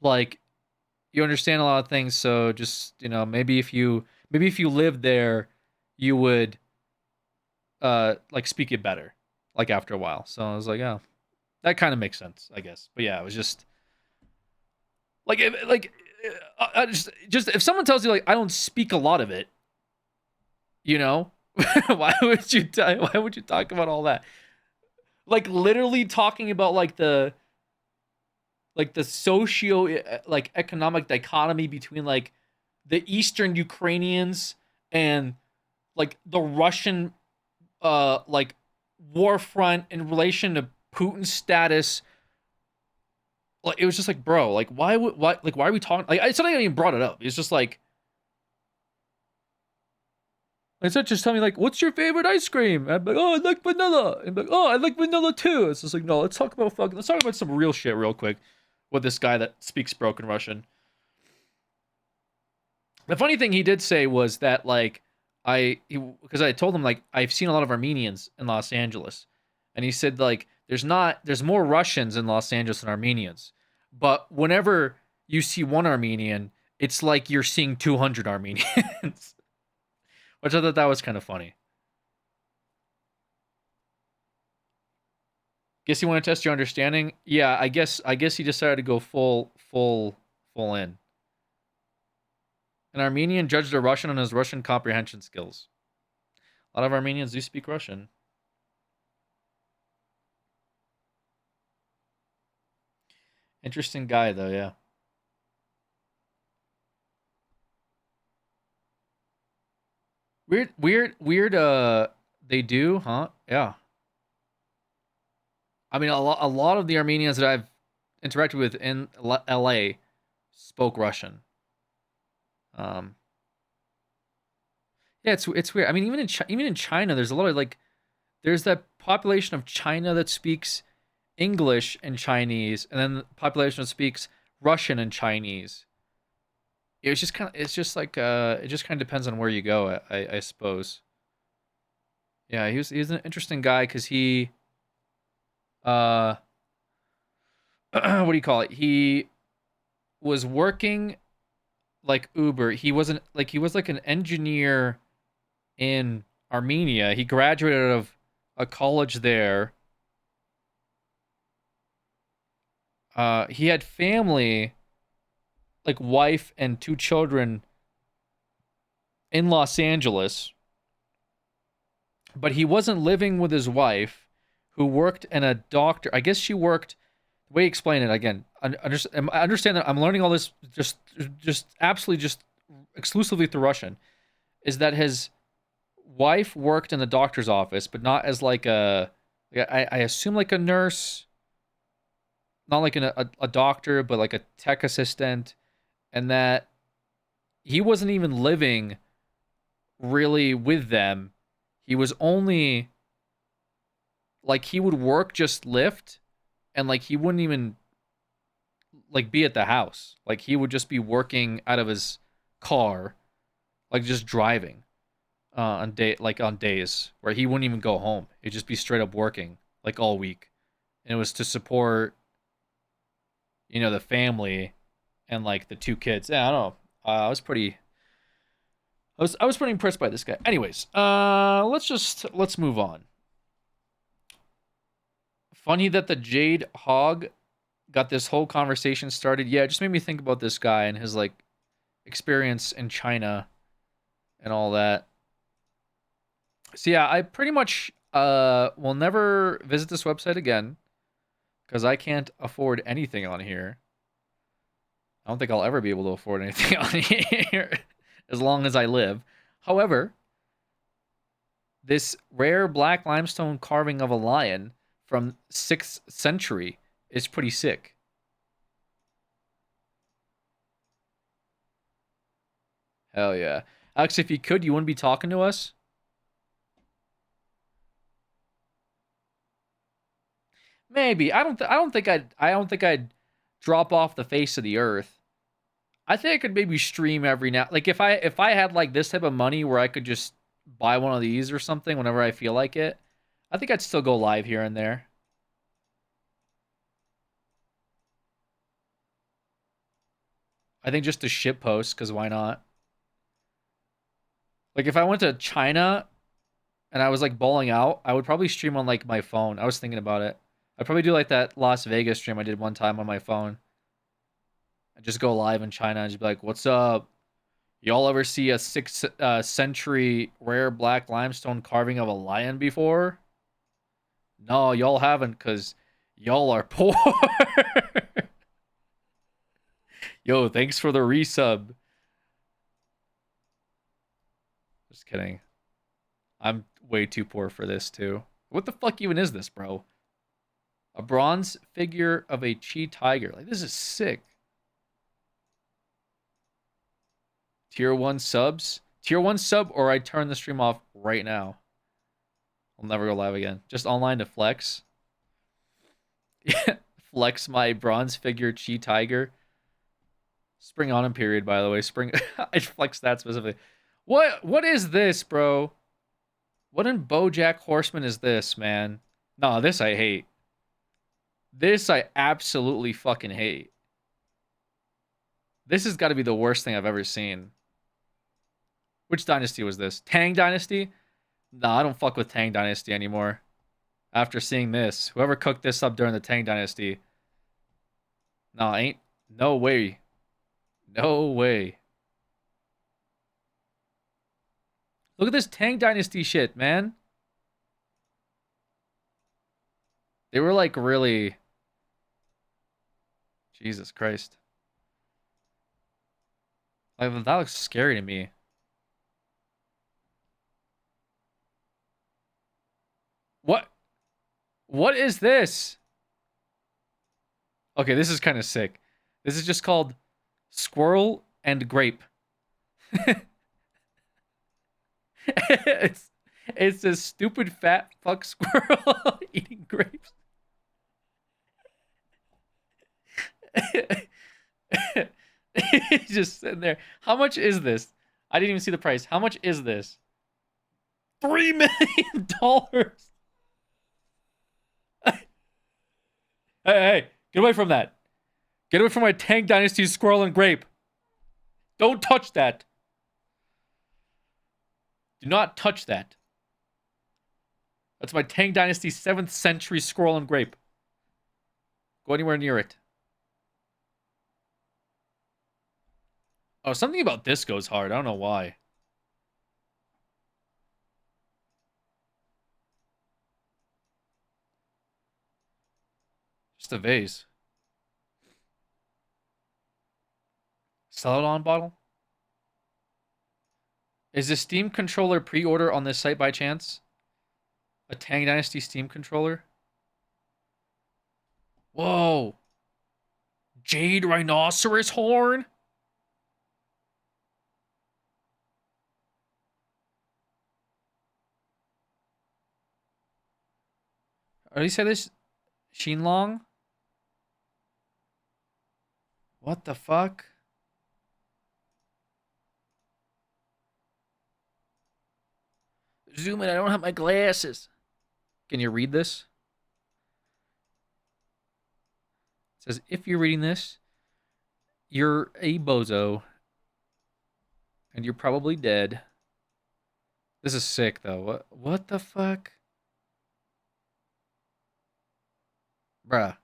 like you understand a lot of things. So just, you know, maybe if you lived there, you would like speak it better, like after a while. So I was like, oh, that kind of makes sense, I guess. But yeah, it was just like just if someone tells you like I don't speak a lot of it, you know, why would you talk about all that? Like literally talking about like the socio like economic dichotomy between like the Eastern Ukrainians and like the Russian like war front in relation to Putin's status. Like it was just like, bro, like why are we talking? Like it's not even brought it up. It's just like, instead just tell me like, what's your favorite ice cream? And I'm like, oh, I like vanilla. And I'm like, oh, I like vanilla too. It's just like, no, let's talk about some real shit real quick with this guy that speaks broken Russian. The funny thing he did say was that like because I told him like I've seen a lot of Armenians in Los Angeles, and he said like there's more Russians in Los Angeles than Armenians, but whenever you see one Armenian, it's like you're seeing 200 Armenians, which I thought that was kind of funny. Guess you want to test your understanding? Yeah, I guess he decided to go full in. An Armenian judged a Russian on his Russian comprehension skills. A lot of Armenians do speak Russian. Interesting guy, though, yeah. Weird, they do, huh? Yeah. I mean, a lot of the Armenians that I've interacted with in LA spoke Russian. Yeah, it's weird. I mean, even in China, there's a lot of like, there's that population of China that speaks English and Chinese, and then the population that speaks Russian and Chinese. It's just kind of it just kind of depends on where you go, I suppose. Yeah, he's an interesting guy because he what do you call it? He was working like Uber. He was like an engineer in Armenia. He graduated out of a college there. He had family, like wife and 2 children in Los Angeles, but he wasn't living with his wife, who worked in a doctor. I guess she worked. The way he explained it again. I understand that I'm learning all this just absolutely just exclusively through Russian. Is that his wife worked in the doctor's office, but not as like I assume like a nurse, not like a doctor, but like a tech assistant, and that he wasn't even living really with them. He was only like he would work just Lyft, and like he wouldn't even like be at the house. Like he would just be working out of his car, like just driving on days where he wouldn't even go home. He'd just be straight up working like all week. And it was to support, you know, the family and like the 2 kids. Yeah, I don't know. I was pretty impressed by this guy. Anyways, let's move on. Funny that the Jade Hog got this whole conversation started. Yeah, it just made me think about this guy and his like experience in China and all that. So yeah, I pretty much will never visit this website again because I can't afford anything on here. I don't think I'll ever be able to afford anything on here as long as I live. However, this rare black limestone carving of a lion from 6th century is pretty sick. Hell yeah. Alex, if you could, you wouldn't be talking to us? Maybe. I don't think I'd drop off the face of the earth. I think I could maybe stream every now. Like if I had like this type of money where I could just buy one of these or something whenever I feel like it, I think I'd still go live here and there. I think just to ship post, because why not? Like if I went to China and I was like bowling out, I would probably stream on like my phone. I was thinking about it. I'd probably do like that Las Vegas stream I did one time on my phone. I'd just go live in China and just be like, "What's up? Y'all ever see a 6th century rare black limestone carving of a lion before? No, y'all haven't, because y'all are poor." Yo, thanks for the resub. Just kidding. I'm way too poor for this, too. What the fuck even is this, bro? A bronze figure of a chi tiger. Like, this is sick. Tier 1 subs? Tier 1 sub, or I turn the stream off right now. I'll never go live again. Just online to flex. Flex my bronze figure chi tiger. Spring autumn period, by the way. Spring. I flexed that specifically. What is this, bro? What in BoJack Horseman is this, man? No, this I hate. This I absolutely fucking hate. This has got to be the worst thing I've ever seen. Which dynasty was this? Tang Dynasty? Nah, I don't fuck with Tang Dynasty anymore. After seeing this. Whoever cooked this up during the Tang Dynasty. Nah, ain't. No way. No way. Look at this Tang Dynasty shit, man. They were like really... Jesus Christ. Like, that looks scary to me. What? What is this? Okay, this is kind of sick. This is just called Squirrel and Grape. It's a stupid fat fuck squirrel eating grapes. He's just sitting there. How much is this? I didn't even see the price. How much is this? $3 million. Hey, get away from that. Get away from my Tang Dynasty squirrel and grape. Don't touch that. Do not touch that. That's my Tang Dynasty 7th century squirrel and grape. Go anywhere near it. Oh, something about this goes hard. I don't know why. Just a vase. Celadon bottle? Is the Steam controller pre-order on this site by chance? A Tang Dynasty Steam controller? Whoa. Jade rhinoceros horn? Or you say this? Shinlong? What the fuck? Zoom in, I don't have my glasses. Can you read this? It says, if you're reading this, you're a bozo. And you're probably dead. This is sick, though. What the fuck? Bruh.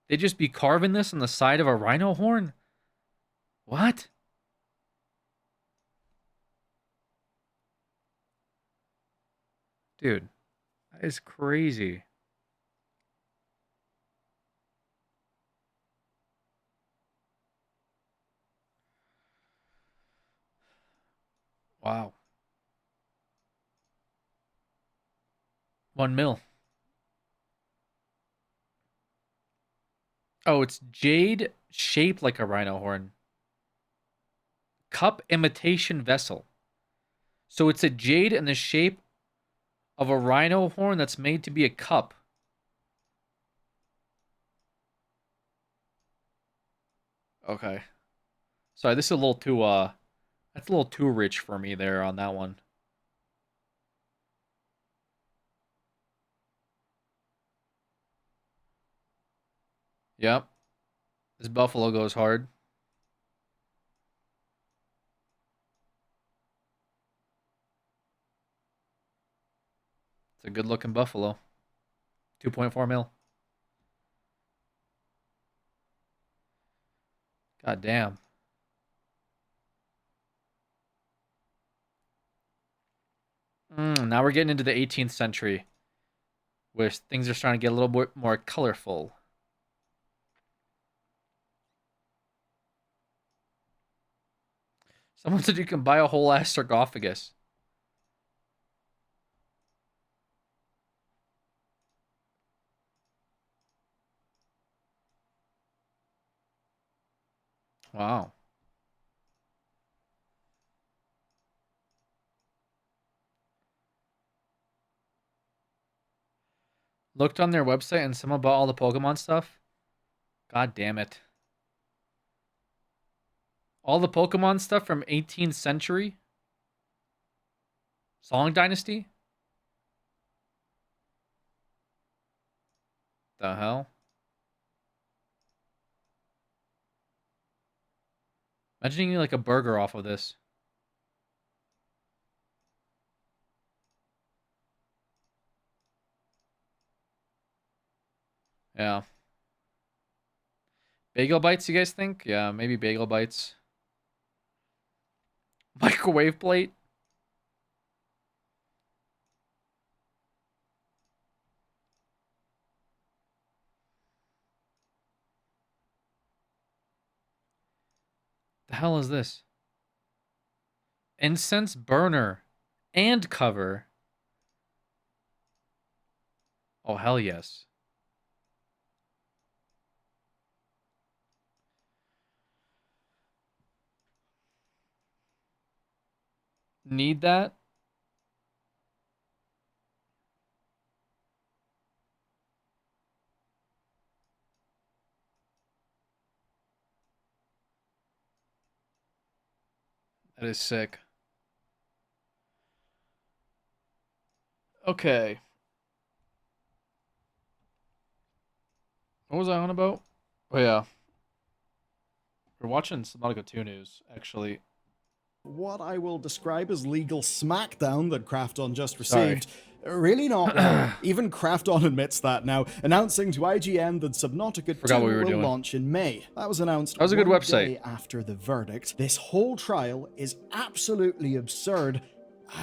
They just be carving this on the side of a rhino horn? What? Dude, that is crazy. Wow. 1 mil. Oh, it's jade shaped like a rhino horn. Cup imitation vessel. So it's a jade in the shape of a rhino horn that's made to be a cup. Okay. Sorry, this is a little too, that's a little too rich for me there on that one. Yep. This buffalo goes hard. It's a good looking buffalo. 2.4 mil. God damn. Now we're getting into the 18th century, where things are starting to get a little bit more colorful. Someone said you can buy a whole ass sarcophagus. Wow. Looked on their website and someone bought all the Pokemon stuff. God damn it. All the Pokemon stuff from 18th century? Song Dynasty? The hell? Imagine eating like a burger off of this. Yeah. Bagel bites, you guys think? Yeah, maybe bagel bites. Microwave plate? The hell is this? Incense burner and cover. Oh, hell yes. Need that? That is sick. Okay. What was I on about? Oh, yeah. We're watching Subnautica 2 news, actually. What I will describe as legal smackdown that Krafton just received. Really not well. Even Krafton admits that now, announcing to IGN that Subnautica 2 will launch in May. That was announced that was a good website. Day after the verdict. This whole trial is absolutely absurd.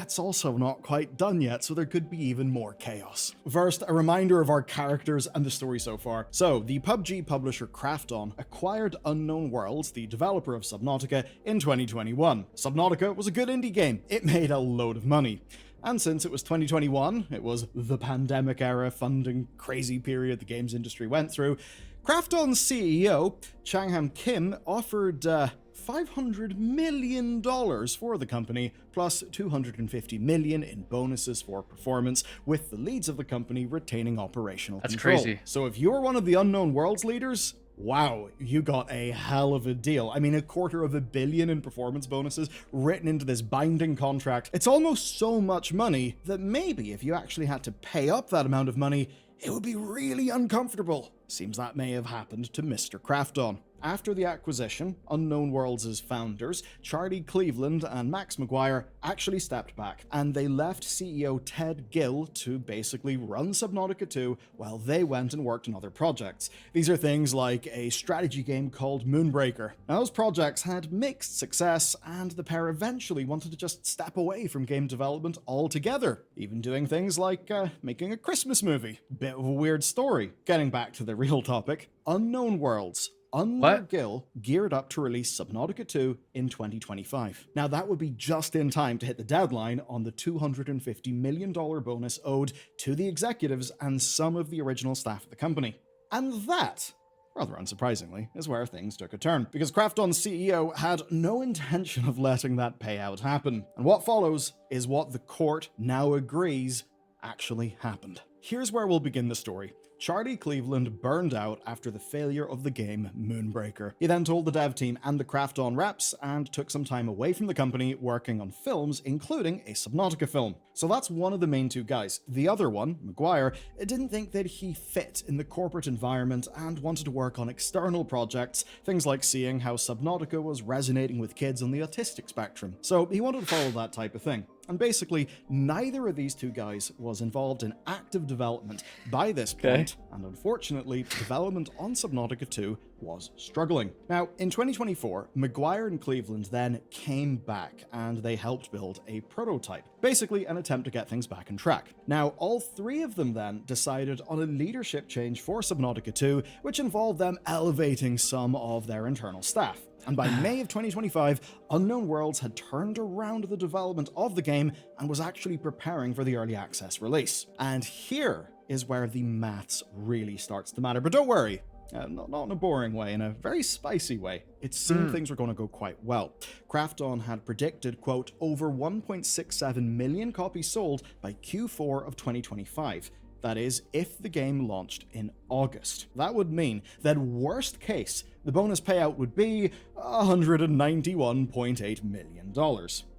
It's also not quite done yet, so there could be even more chaos. First, a reminder of our characters and the story so far. So, the PUBG publisher Krafton acquired Unknown Worlds, the developer of Subnautica, in 2021. Subnautica was a good indie game. It made a load of money. And since it was 2021, it was the pandemic era funding crazy period the games industry went through, Krafton's CEO, Changham Kim, offered $500 million for the company, plus $250 million in bonuses for performance, with the leads of the company retaining operational control. That's crazy. So if you're one of the Unknown Worlds leaders, wow, you got a hell of a deal. I mean, $250 million in performance bonuses written into this binding contract. It's almost so much money that maybe if you actually had to pay up that amount of money, it would be really uncomfortable. Seems that may have happened to Mr. Krafton. After the acquisition, Unknown Worlds' founders, Charlie Cleveland and Max McGuire, actually stepped back, and they left CEO Ted Gill to basically run Subnautica 2 while they went and worked on other projects. These are things like a strategy game called Moonbreaker. Now, those projects had mixed success, and the pair eventually wanted to just step away from game development altogether, even doing things like making a Christmas movie. Bit of a weird story. Getting back to the real topic, Unknown Worlds under Gill geared up to release Subnautica 2 in 2025. Now that would be just in time to hit the deadline on the $250 million bonus owed to the executives and some of the original staff of the company. And that, rather unsurprisingly, is where things took a turn, because Krafton's CEO had no intention of letting that payout happen. And what follows is what the court now agrees actually happened. Here's where we'll begin the story. Charlie Cleveland burned out after the failure of the game Moonbreaker. He then told the dev team and the Krafton reps and took some time away from the company working on films, including a Subnautica film. So that's one of the main two guys. The other one, Maguire, didn't think that he fit in the corporate environment and wanted to work on external projects, things like seeing how Subnautica was resonating with kids on the autistic spectrum. So he wanted to follow that type of thing. And basically, neither of these two guys was involved in active development by this point, and unfortunately, development on Subnautica 2 was struggling. Now, in 2024, Maguire and Cleveland then came back, and they helped build a prototype, basically an attempt to get things back on track. Now, all three of them then decided on a leadership change for Subnautica 2, which involved them elevating some of their internal staff. And by May of 2025, Unknown Worlds had turned around the development of the game and was actually preparing for the early access release. And here is where the maths really starts to matter. But don't worry, not in a boring way, in a very spicy way. It seemed things were going to go quite well. Krafton had predicted, quote, over 1.67 million copies sold by Q4 of 2025. That is, if the game launched in August. That would mean that worst case, the bonus payout would be $191.8 million.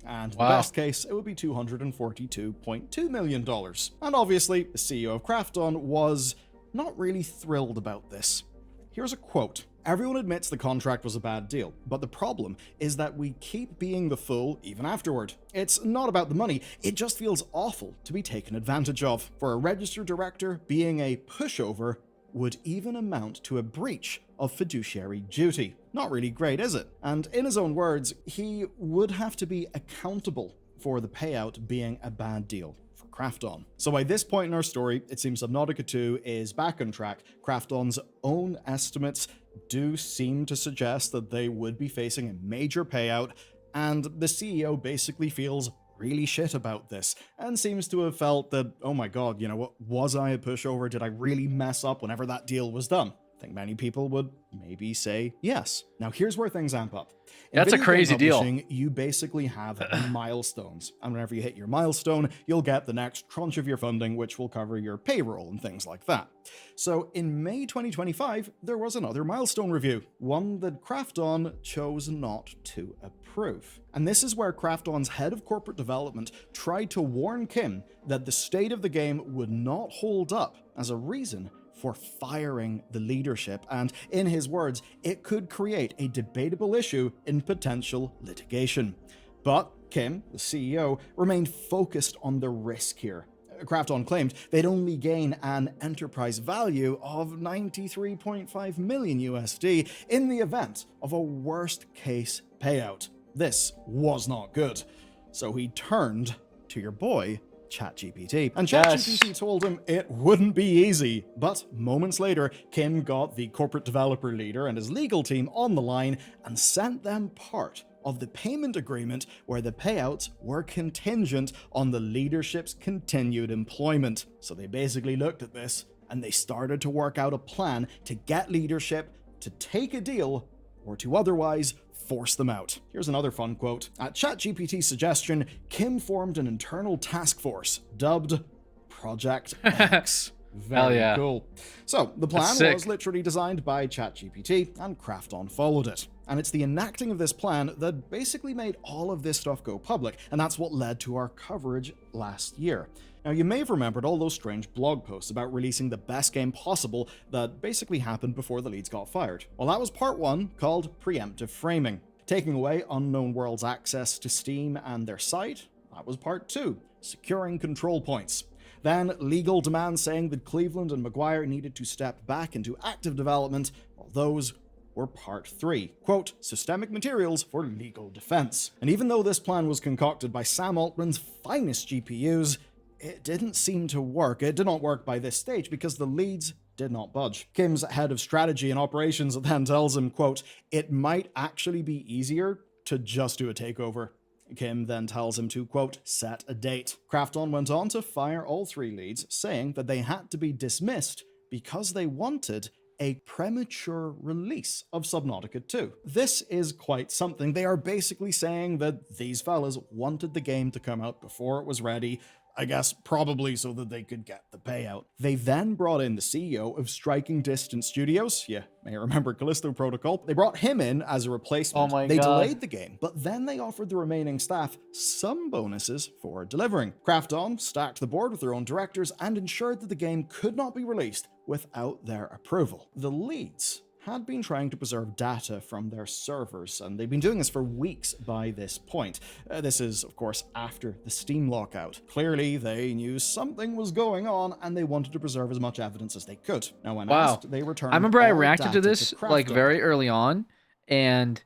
And best case, it would be $242.2 million. And obviously, the CEO of Krafton was not really thrilled about this. Here's a quote. Everyone admits the contract was a bad deal, but the problem is that we keep being the fool even afterward. It's not about the money, it just feels awful to be taken advantage of. For a registered director, being a pushover would even amount to a breach of fiduciary duty. Not really great, is it? And in his own words, he would have to be accountable for the payout being a bad deal for Krafton. So by this point in our story, it seems Subnautica 2 is back on track. Krafton's own estimates do seem to suggest that they would be facing a major payout, and the CEO basically feels really shit about this and seems to have felt that, oh my god, you know what, was I a pushover? Did I really mess up whenever that deal was done? I think many people would maybe say yes. Now here's where things amp up. That's a crazy deal. You basically have milestones, and whenever you hit your milestone, you'll get the next tranche of your funding, which will cover your payroll and things like that. So in May 2025, there was another milestone review, one that Krafton chose not to approve. And this is where Krafton's head of corporate development tried to warn Kim that the state of the game would not hold up as a reason for firing the leadership, and in his words, it could create a debatable issue in potential litigation. But Kim, the CEO, remained focused on the risk here. Krafton claimed they'd only gain an enterprise value of 93.5 million USD in the event of a worst-case payout. This was not good. So he turned to your boy, ChatGPT. And ChatGPT told him it wouldn't be easy. But moments later, Kim got the corporate developer leader and his legal team on the line and sent them part of the payment agreement where the payouts were contingent on the leadership's continued employment. So they basically looked at this and they started to work out a plan to get leadership to take a deal or to otherwise force them out. Here's another fun quote. At ChatGPT's suggestion, Kim formed an internal task force dubbed Project X. Very cool. So the plan was literally designed by ChatGPT, and Krafton followed it. And it's the enacting of this plan that basically made all of this stuff go public, and that's what led to our coverage last year. Now, you may have remembered all those strange blog posts about releasing the best game possible that basically happened before the leads got fired. Well, that was part one, called Preemptive Framing. Taking away Unknown Worlds' access to Steam and their site, that was part two, Securing Control Points. Then, legal demands saying that Cleveland and Maguire needed to step back into active development, well, those were part three. Quote, Systemic Materials for Legal Defense. And even though this plan was concocted by Sam Altman's finest GPUs, it didn't seem to work. It did not work by this stage because the leads did not budge. Kim's head of strategy and operations then tells him, quote, it might actually be easier to just do a takeover. Kim then tells him to, quote, set a date. Krafton went on to fire all three leads, saying that they had to be dismissed because they wanted a premature release of Subnautica 2. This is quite something. They are basically saying that these fellas wanted the game to come out before it was ready, I guess probably so that they could get the payout. They then brought in the CEO of Striking Distance Studios. You may remember Callisto Protocol. They brought him in as a replacement. Oh my They God. delayed the game, but then they offered the remaining staff some bonuses for delivering. Krafton stacked the board with their own directors and ensured that the game could not be released without their approval. The leads had been trying to preserve data from their servers, and they've been doing this for weeks by this point. This is, of course, after the Steam lockout. Clearly, they knew something was going on, and they wanted to preserve as much evidence as they could. Now, when asked, they returned. I remember I all reacted to data this Krafton. very early on, and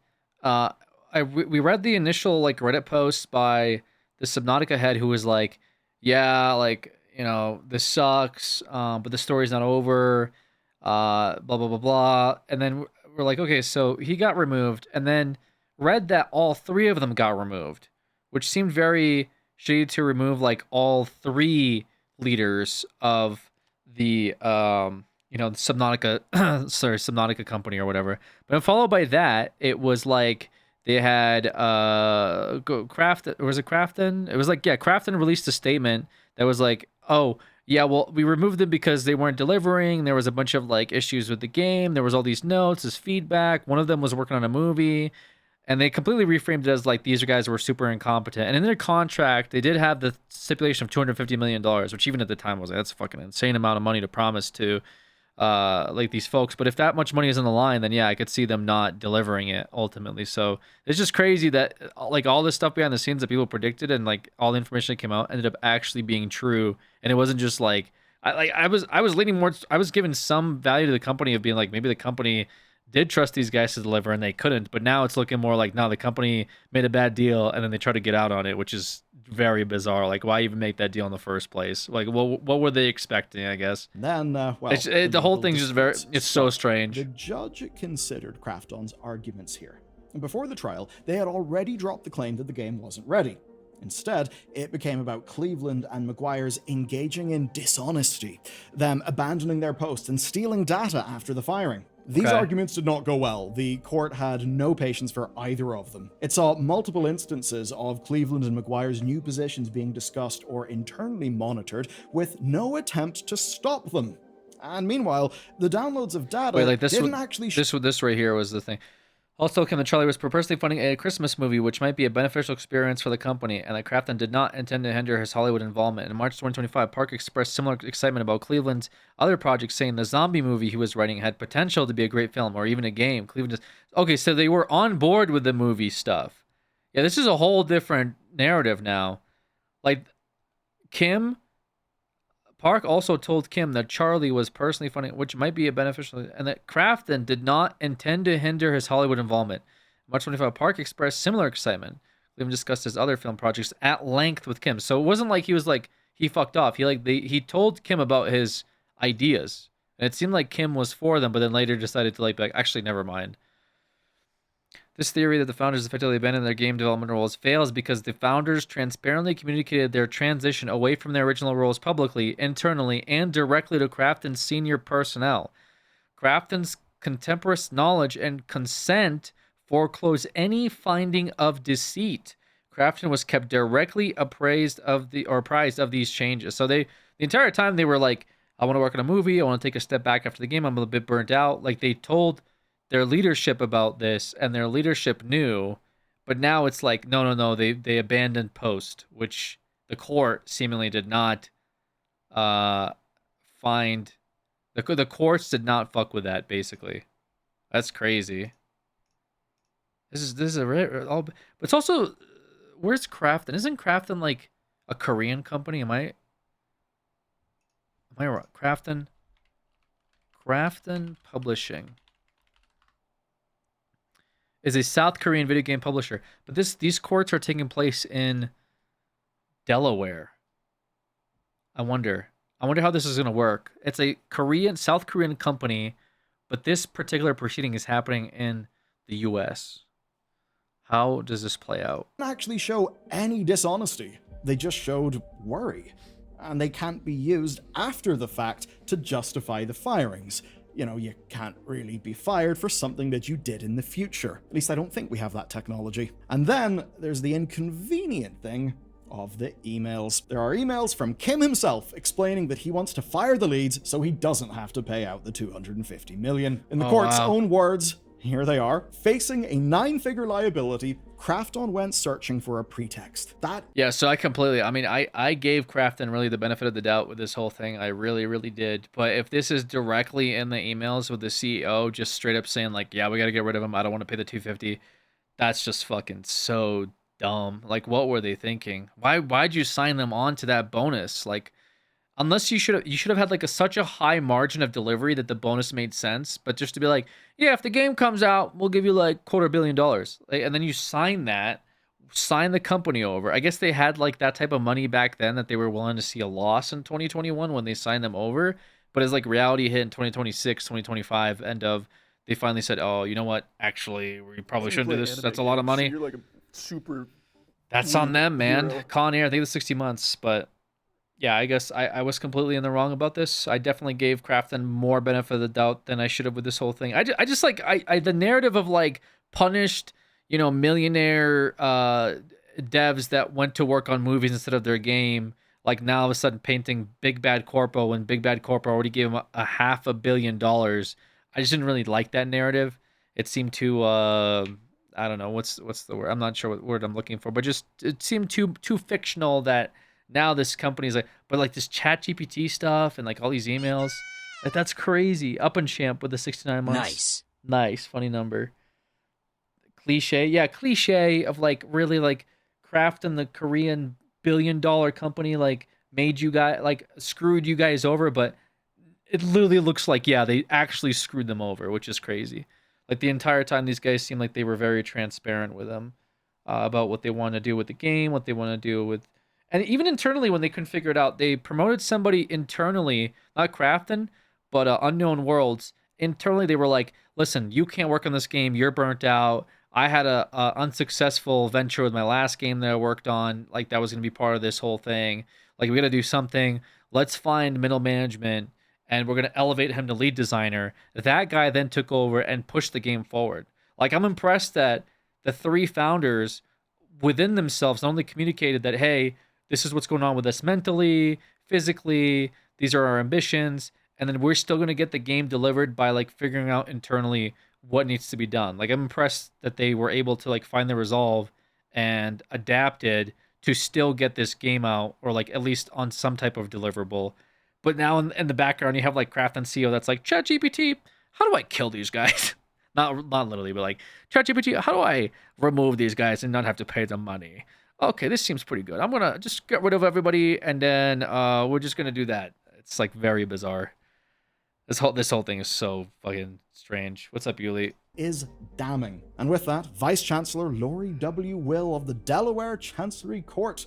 we read the initial Reddit post by the Subnautica head who was like, yeah, this sucks, but the story's not over. Blah blah blah blah, and then we're like, okay, so he got removed, and then read that all 3 of them got removed, which seemed very shady to remove all 3 leaders of the the Subnautica Subnautica company or whatever. But followed by that, it was they had Krafton, or was it Krafton? It was Krafton released a statement that was oh yeah, well, we removed them because they weren't delivering. There was a bunch of issues with the game. There was all these notes, this feedback. One of them was working on a movie, and they completely reframed it as these guys were super incompetent. And in their contract, they did have the stipulation of $250 million, which even at the time was that's a fucking insane amount of money to promise to these folks. But if that much money is on the line, then yeah, I could see them not delivering it ultimately. So it's just crazy that all this stuff behind the scenes that people predicted and all the information that came out ended up actually being true. And it wasn't just I was leaning more, I was giving some value to the company of being maybe the company did trust these guys to deliver and they couldn't. But now it's looking more no, the company made a bad deal and then they try to get out on it, which is very bizarre. Why even make that deal in the first place? What were they expecting, I guess? Then, the whole thing's just it's so strange. The judge considered Krafton's arguments here. And before the trial, they had already dropped the claim that the game wasn't ready. Instead, it became about Cleveland and McGuire's engaging in dishonesty, them abandoning their posts and stealing data after the firing. These arguments did not go well. The court had no patience for either of them. It saw multiple instances of Cleveland and McGuire's new positions being discussed or internally monitored, with no attempt to stop them. And meanwhile, the downloads of data didn't actually... This right here was the thing. Also, Kim and Charlie was purposely funding a Christmas movie, which might be a beneficial experience for the company, and that Krafton did not intend to hinder his Hollywood involvement. In March 2025, Park expressed similar excitement about Cleveland's other projects, saying the zombie movie he was writing had potential to be a great film or even a game. Cleveland just... Okay, so they were on board with the movie stuff. Yeah, this is a whole different narrative now. Park also told Kim that Charlie was personally funding, which might be a beneficial, and that Krafton did not intend to hinder his Hollywood involvement. March 25, Park expressed similar excitement. Cleveland discussed his other film projects at length with Kim. So it wasn't he was he fucked off. He told Kim about his ideas, and it seemed like Kim was for them, but then later decided to actually never mind. This theory that the founders effectively abandoned their game development roles fails because the founders transparently communicated their transition away from their original roles publicly, internally, and directly to Krafton's senior personnel. Krafton's contemporaneous knowledge and consent foreclose any finding of deceit. Krafton was kept directly apprised of these changes. So the entire time they were I want to work on a movie, I want to take a step back after the game, I'm a bit burnt out. They told their leadership about this, and their leadership knew, but now it's no, they abandoned post, which the court seemingly did not find. The courts did not fuck with that, basically. That's crazy. This is but it's also, where's Krafton? Isn't Krafton a Korean company? Am I right? Krafton Publishing is a South Korean video game publisher, but these courts are taking place in Delaware. I wonder how this is going to work. It's a South Korean company, but this particular proceeding is happening in the U.S. How does this play out? Didn't actually show any dishonesty. They just showed worry, and they can't be used after the fact to justify the firings. You can't really be fired for something that you did in the future. At least I don't think we have that technology. And then there's the inconvenient thing of the emails. There are emails from Kim himself explaining that he wants to fire the leads so he doesn't have to pay out the $250 million. In the court's own words, here they are, facing a 9-figure liability, Krafton went searching for a pretext. Yeah, so I gave Krafton really the benefit of the doubt with this whole thing. I really, really did. But if this is directly in the emails with the CEO just straight up saying like, yeah, we got to get rid of him, I don't want to pay the $250, that's just fucking so dumb. Like, what were they thinking? Why'd you sign them on to that bonus? Like, unless you should have had like such a high margin of delivery that the bonus made sense, but just to be like, yeah, if the game comes out, we'll give you like $250 million. Like, and then you sign the company over. I guess they had like that type of money back then that they were willing to see a loss in 2021 when they signed them over. But as like reality hit in 2026, 2025, they finally said, oh, you know what? Actually, we probably shouldn't do this. That's a lot of money. So you're like a super... That's on them, man. hero. Con Air, I think it's 60 months, but yeah, I guess I was completely in the wrong about this. I definitely gave Krafton more benefit of the doubt than I should have with this whole thing. I just like the narrative of like punished, millionaire devs that went to work on movies instead of their game, like now all of a sudden painting Big Bad Corpo when Big Bad Corpo already gave him a $500 million. I just didn't really like that narrative. It seemed too I don't know what's the word. I'm not sure what word I'm looking for, but just it seemed too fictional that now this company's like, but like this chat GPT stuff and like all these emails, like that's crazy. Up and Champ with the 69 months. Nice, funny number. Cliche of like really like Krafton, the Korean billion-dollar company, like made you guys, like screwed you guys over, but it literally looks like, yeah, they actually screwed them over, which is crazy. Like the entire time, these guys seem like they were very transparent with them about what they want to do with the game, what they want to do with, and even internally when they couldn't figure it out, they promoted somebody internally, not Krafton, but Unknown Worlds. Internally, they were like, "Listen, you can't work on this game. You're burnt out. I had a unsuccessful venture with my last game that I worked on. Like that was going to be part of this whole thing. Like we got to do something. Let's find middle management." And we're going to elevate him to lead designer. That guy then took over and pushed the game forward. Like, I'm impressed that the three founders within themselves not only communicated that, hey, this is what's going on with us mentally, physically, these are our ambitions, and then we're still going to get the game delivered by, like, figuring out internally what needs to be done. Like, I'm impressed that they were able to, like, find the resolve and adapted to still get this game out, or, like, at least on some type of deliverable. But now in the background, you have like Krafton CEO that's like, ChatGPT, how do I kill these guys? not literally, but like, ChatGPT, how do I remove these guys and not have to pay them money? Okay, this seems pretty good. I'm going to just get rid of everybody, and then we're just going to do that. It's like very bizarre. This whole thing is so fucking strange. What's up, Yuli? Is damning. And with that, Vice Chancellor Lori W. Will of the Delaware Chancery Court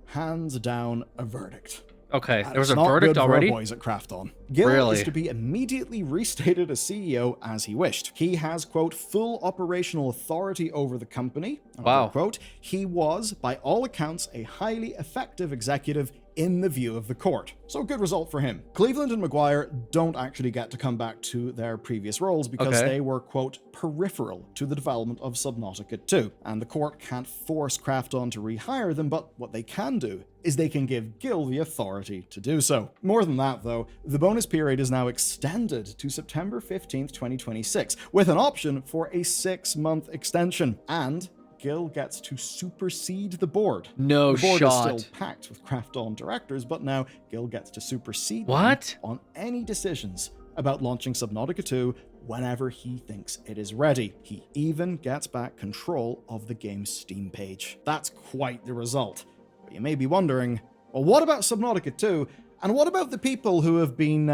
hands down a verdict. Okay, there was a verdict already? Boys at Krafton. Gil is to be immediately restated as CEO as he wished. He has, quote, full operational authority over the company. Wow. Quote, he was, by all accounts, a highly effective executive in the view of the court. So good result for him. Cleveland and Maguire don't actually get to come back to their previous roles because they were, quote, peripheral to the development of Subnautica 2. And the court can't force Krafton to rehire them, but what they can do is they can give Gil the authority to do so. More than that, though, the bonus period is now extended to September 15th, 2026, with an option for a 6-month extension. And Gil gets to supersede the board. No shot. The board is still packed with Krafton directors, but now Gil gets to supersede them on any decisions about launching Subnautica 2 whenever he thinks it is ready. He even gets back control of the game's Steam page. That's quite the result. But you may be wondering, well, what about Subnautica 2? And what about the people who have been,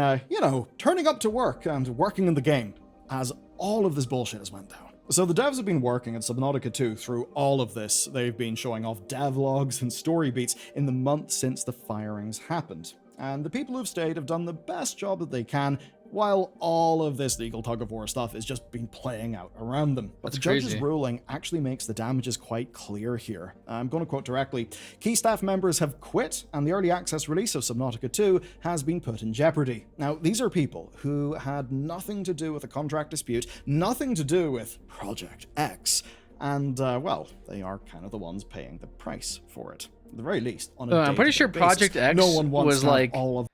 turning up to work and working in the game as all of this bullshit has went down? So the devs have been working on Subnautica 2 through all of this. They've been showing off devlogs and story beats in the month since the firings happened. And the people who've stayed have done the best job that they can, while all of this legal tug-of-war stuff has just been playing out around them. But the judge's ruling actually makes the damages quite clear here. I'm going to quote directly, "Key staff members have quit, and the early access release of Subnautica 2 has been put in jeopardy." Now, these are people who had nothing to do with a contract dispute, nothing to do with Project X, and, they are kind of the ones paying the price for it. at the very least, on a I'm pretty sure day-to-day Project basis. X No one wants was to have like all of.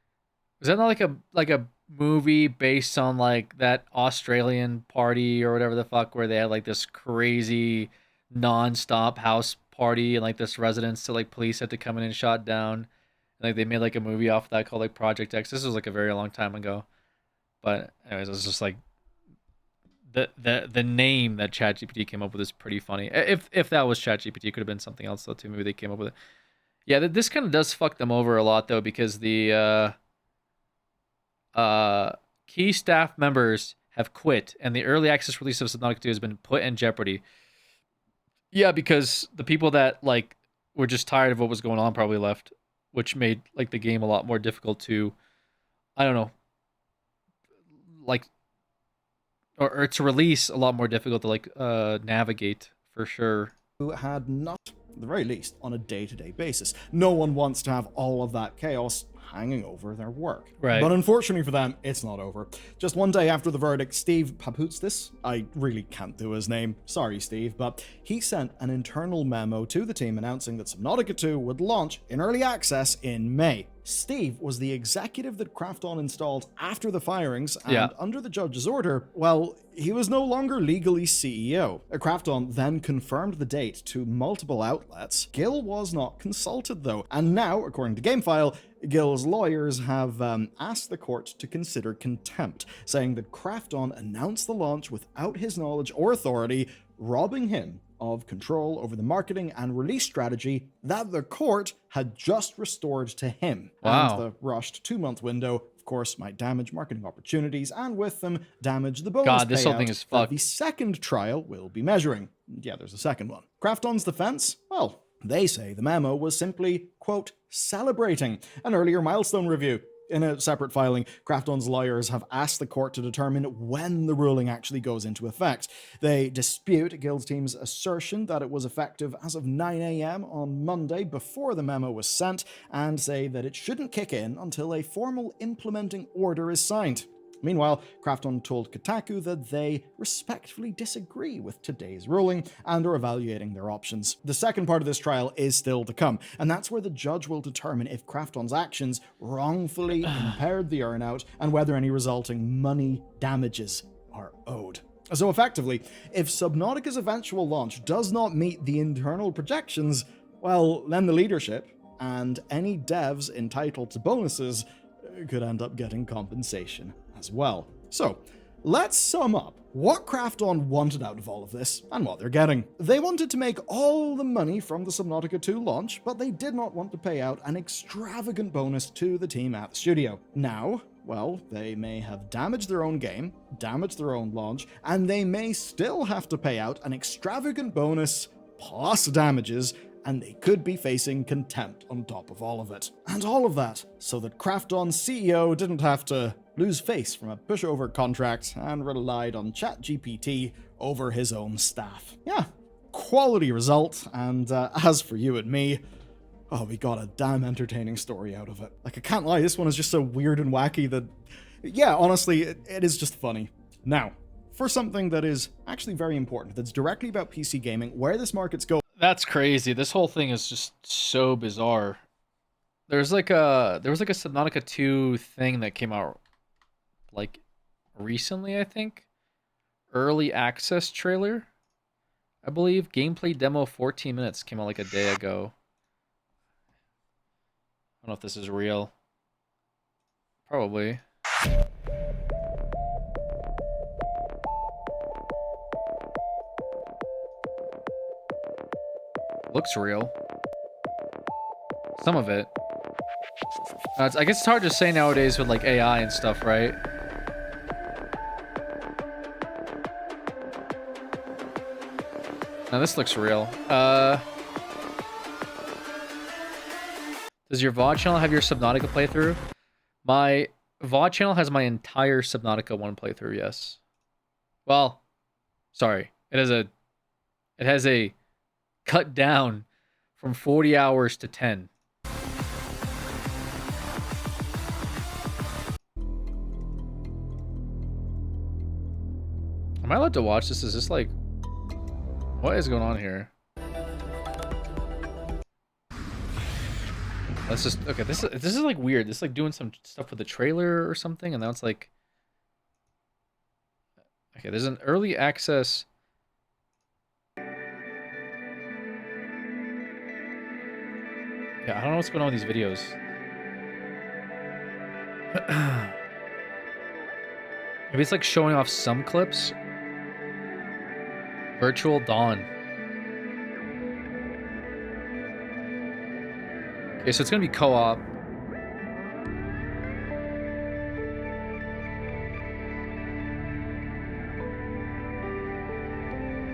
Was that not like a movie based on like that Australian party or whatever the fuck, where they had like this crazy non-stop house party and like this residence that like police had to come in and shot down? Like they made like a movie off of that called like Project X. This was like a very long time ago. But anyways, it was just like the name that ChatGPT came up with is pretty funny. If that was ChatGPT, it could have been something else though too. Maybe they came up with it. Yeah, this kind of does fuck them over a lot though, because the key staff members have quit and the early access release of Subnautica 2 has been put in jeopardy. Yeah, because the people that like were just tired of what was going on probably left, which made like the game a lot more difficult to, I don't know, like, or to release a lot more difficult to like navigate for sure. Who had not, at the very least, on a day-to-day basis. No one wants to have all of that chaos hanging over their work. Right. But unfortunately for them, it's not over. Just one day after the verdict, Steve Paputstis, I really can't do his name, sorry Steve, but he sent an internal memo to the team announcing that Subnautica 2 would launch in early access in May. Steve was the executive that Krafton installed after the firings, and under the judge's order, well, he was no longer legally CEO. Krafton then confirmed the date to multiple outlets. Gil was not consulted though, and now, according to GameFile, Gil's lawyers have asked the court to consider contempt, saying that Krafton announced the launch without his knowledge or authority, robbing him of control over the marketing and release strategy that the court had just restored to him. Wow. And the rushed 2-month window, of course, might damage marketing opportunities and with them damage the bonus God, this whole thing payout is that fucked. the second trial will be measuring. Yeah, there's a second one. Krafton's defense? Well, they say the memo was simply, quote, celebrating an earlier milestone review. In a separate filing, Krafton's lawyers have asked the court to determine when the ruling actually goes into effect. They dispute Guild's team's assertion that it was effective as of 9 a.m. on Monday before the memo was sent, and say that it shouldn't kick in until a formal implementing order is signed. Meanwhile, Krafton told Kotaku that they respectfully disagree with today's ruling and are evaluating their options. The second part of this trial is still to come, and that's where the judge will determine if Krafton's actions wrongfully impaired the earnout and whether any resulting money damages are owed. So effectively, if Subnautica's eventual launch does not meet the internal projections, well, then the leadership and any devs entitled to bonuses could end up getting compensation as well. So, let's sum up what Krafton wanted out of all of this and what they're getting. They wanted to make all the money from the Subnautica 2 launch, but they did not want to pay out an extravagant bonus to the team at the studio. Now, well, they may have damaged their own game, damaged their own launch, and they may still have to pay out an extravagant bonus plus damages, and they could be facing contempt on top of all of it. And all of that so that Krafton's CEO didn't have to lose face from a pushover contract and relied on ChatGPT over his own staff. Yeah, quality result, and as for you and me, oh, we got a damn entertaining story out of it. Like, I can't lie, this one is just so weird and wacky that, yeah, honestly, it is just funny. Now, for something that is actually very important, that's directly about PC gaming, where this market's going. That's crazy. This whole thing is just so bizarre. There was like a Subnautica 2 thing that came out like recently, I think. Early access trailer, I believe. Gameplay demo 14 minutes came out like a day ago. I don't know if this is real. Probably. Looks real. Some of it. I guess it's hard to say nowadays with like AI and stuff, right? Now this looks real. Does your VOD channel have your Subnautica playthrough? My VOD channel has my entire Subnautica 1 playthrough, yes. Well, sorry. It has a cut down from 40 hours to 10. Am I allowed to watch this? Is this like... What is going on here? Let's just okay. This is like weird. This is like doing some stuff with the trailer or something, and now it's like okay. There's an early access. Yeah, I don't know what's going on with these videos. Maybe it's like showing off some clips. Virtual Dawn. Okay, so it's gonna be co-op.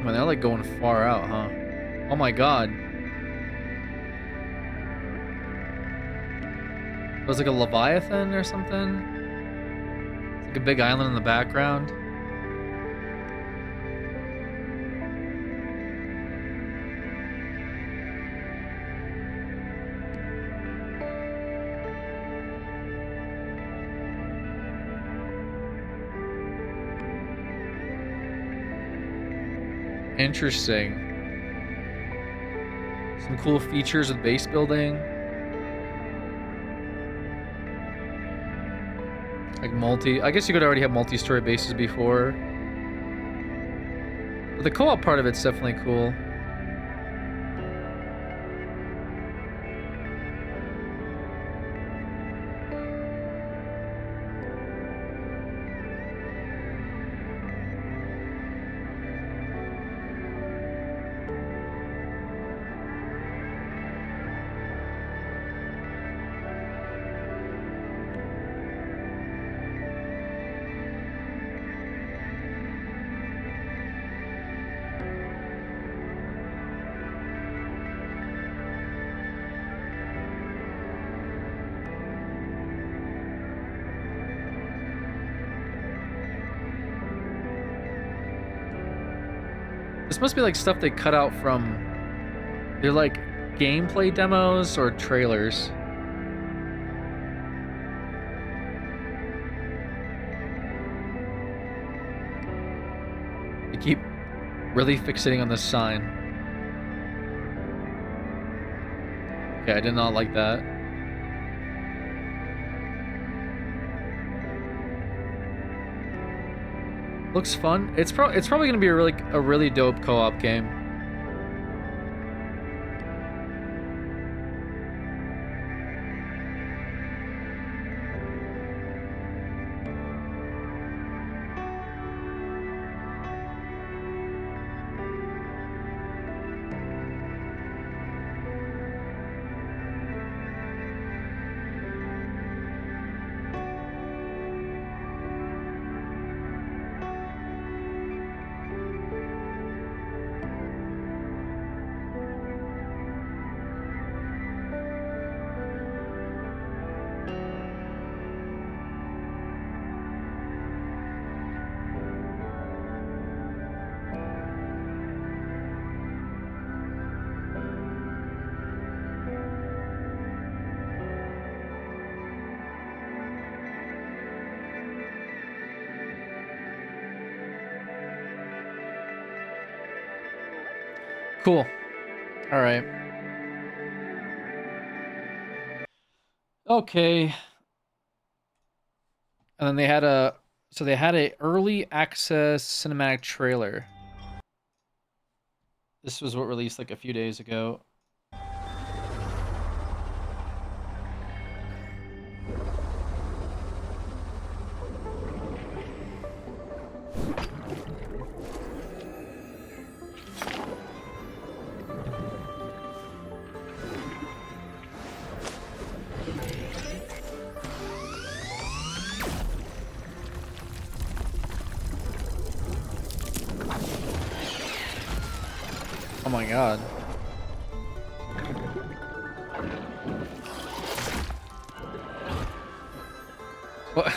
Man, they're like going far out, huh? Oh my god. It was like a Leviathan or something. It's like a big island in the background. Interesting. Some cool features with base building. Like I guess you could already have multi-story bases before. But the co-op part of it's definitely cool. This must be like stuff they cut out from. They're like gameplay demos or trailers. They keep really fixating on this sign. Okay, I did not like that. Looks fun. It's probably gonna be a really dope co-op game. Cool. All right. Okay. And then they had a early access cinematic trailer. This was what released like a few days ago. Oh my god. What?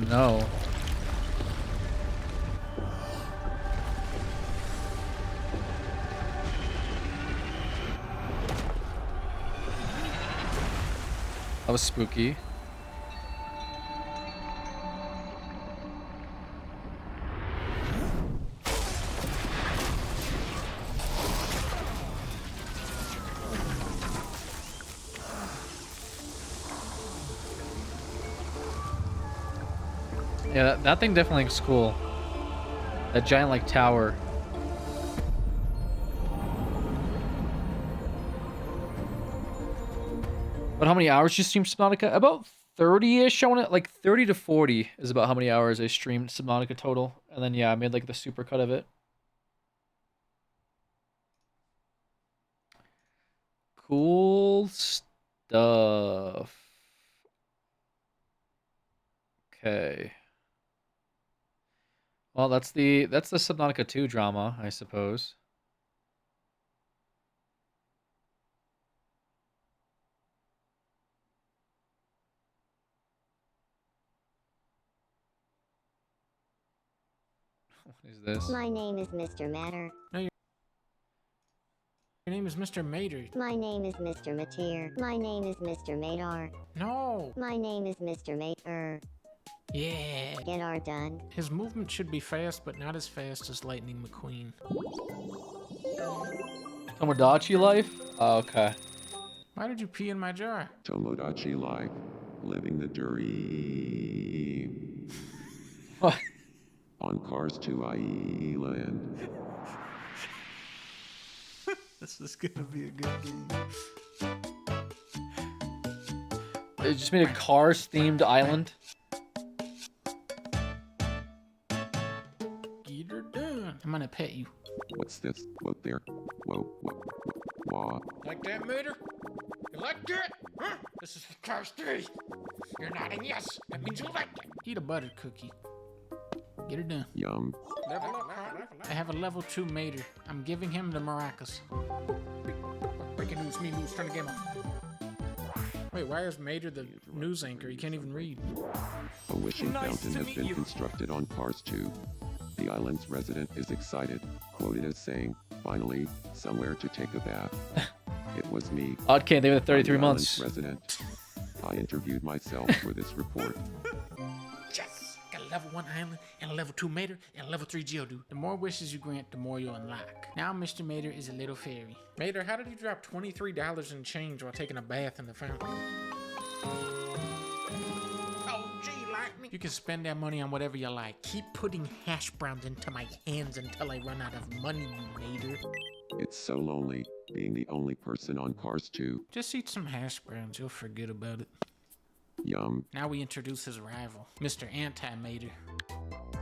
no. That was spooky. Yeah, that thing definitely looks cool. That giant, like, tower. But how many hours you streamed Subnautica? About 30-ish. I want to, like, 30 to 40 is about how many hours I streamed Subnautica total. And then, yeah, I made, like, the super cut of it. Cool stuff. Okay. Well, that's the Subnautica 2 drama, I suppose. What is this? My name is Mr. Matter. No, your name is Mr. Mater. My name is Mr. Mater. My name is Mr. Mater. No. My name is Mr. Mater. Yeah. Get our done. His movement should be fast, but not as fast as Lightning McQueen. Tomodachi life? Oh, okay. Why did you pee in my jar? Tomodachi life, living the dream. What? On Cars 2 Island. This is gonna be a good game. They just made a Cars-themed island. Get her done. I'm gonna pet you. What's this? What there? Whoa, whoa. Like that, Mater? You like that? Huh? This is for Cars 3. You're nodding yes. That means you like it. Eat a butter cookie. Get her done. Yum. Level up, I have a level 2 Mater. I'm giving him the maracas. Breaking news, me news, turn the game on. Wait, why is Mater the news anchor? He can't even read. A wishing fountain has been constructed on Cars 2. The island's resident is excited, quoted as saying, "Finally, somewhere to take a bath." It was me. Oddcan, they were 33 I'm the months. island's resident. I interviewed myself for this report. Yes! Got a level 1 island, and a level 2 Mater, and a level 3 Geodude. The more wishes you grant, the more you'll unlock. Now Mr. Mater is a little fairy. Mater, how did you drop $23 in change while taking a bath in the fountain? Oh, gee, Lightning. You can spend that money on whatever you like. Keep putting hash browns into my hands until I run out of money, Mater. It's so lonely, being the only person on Cars 2. Just eat some hash browns, you'll forget about it. Yum. Now we introduce his rival, Mr. Anti-Mater.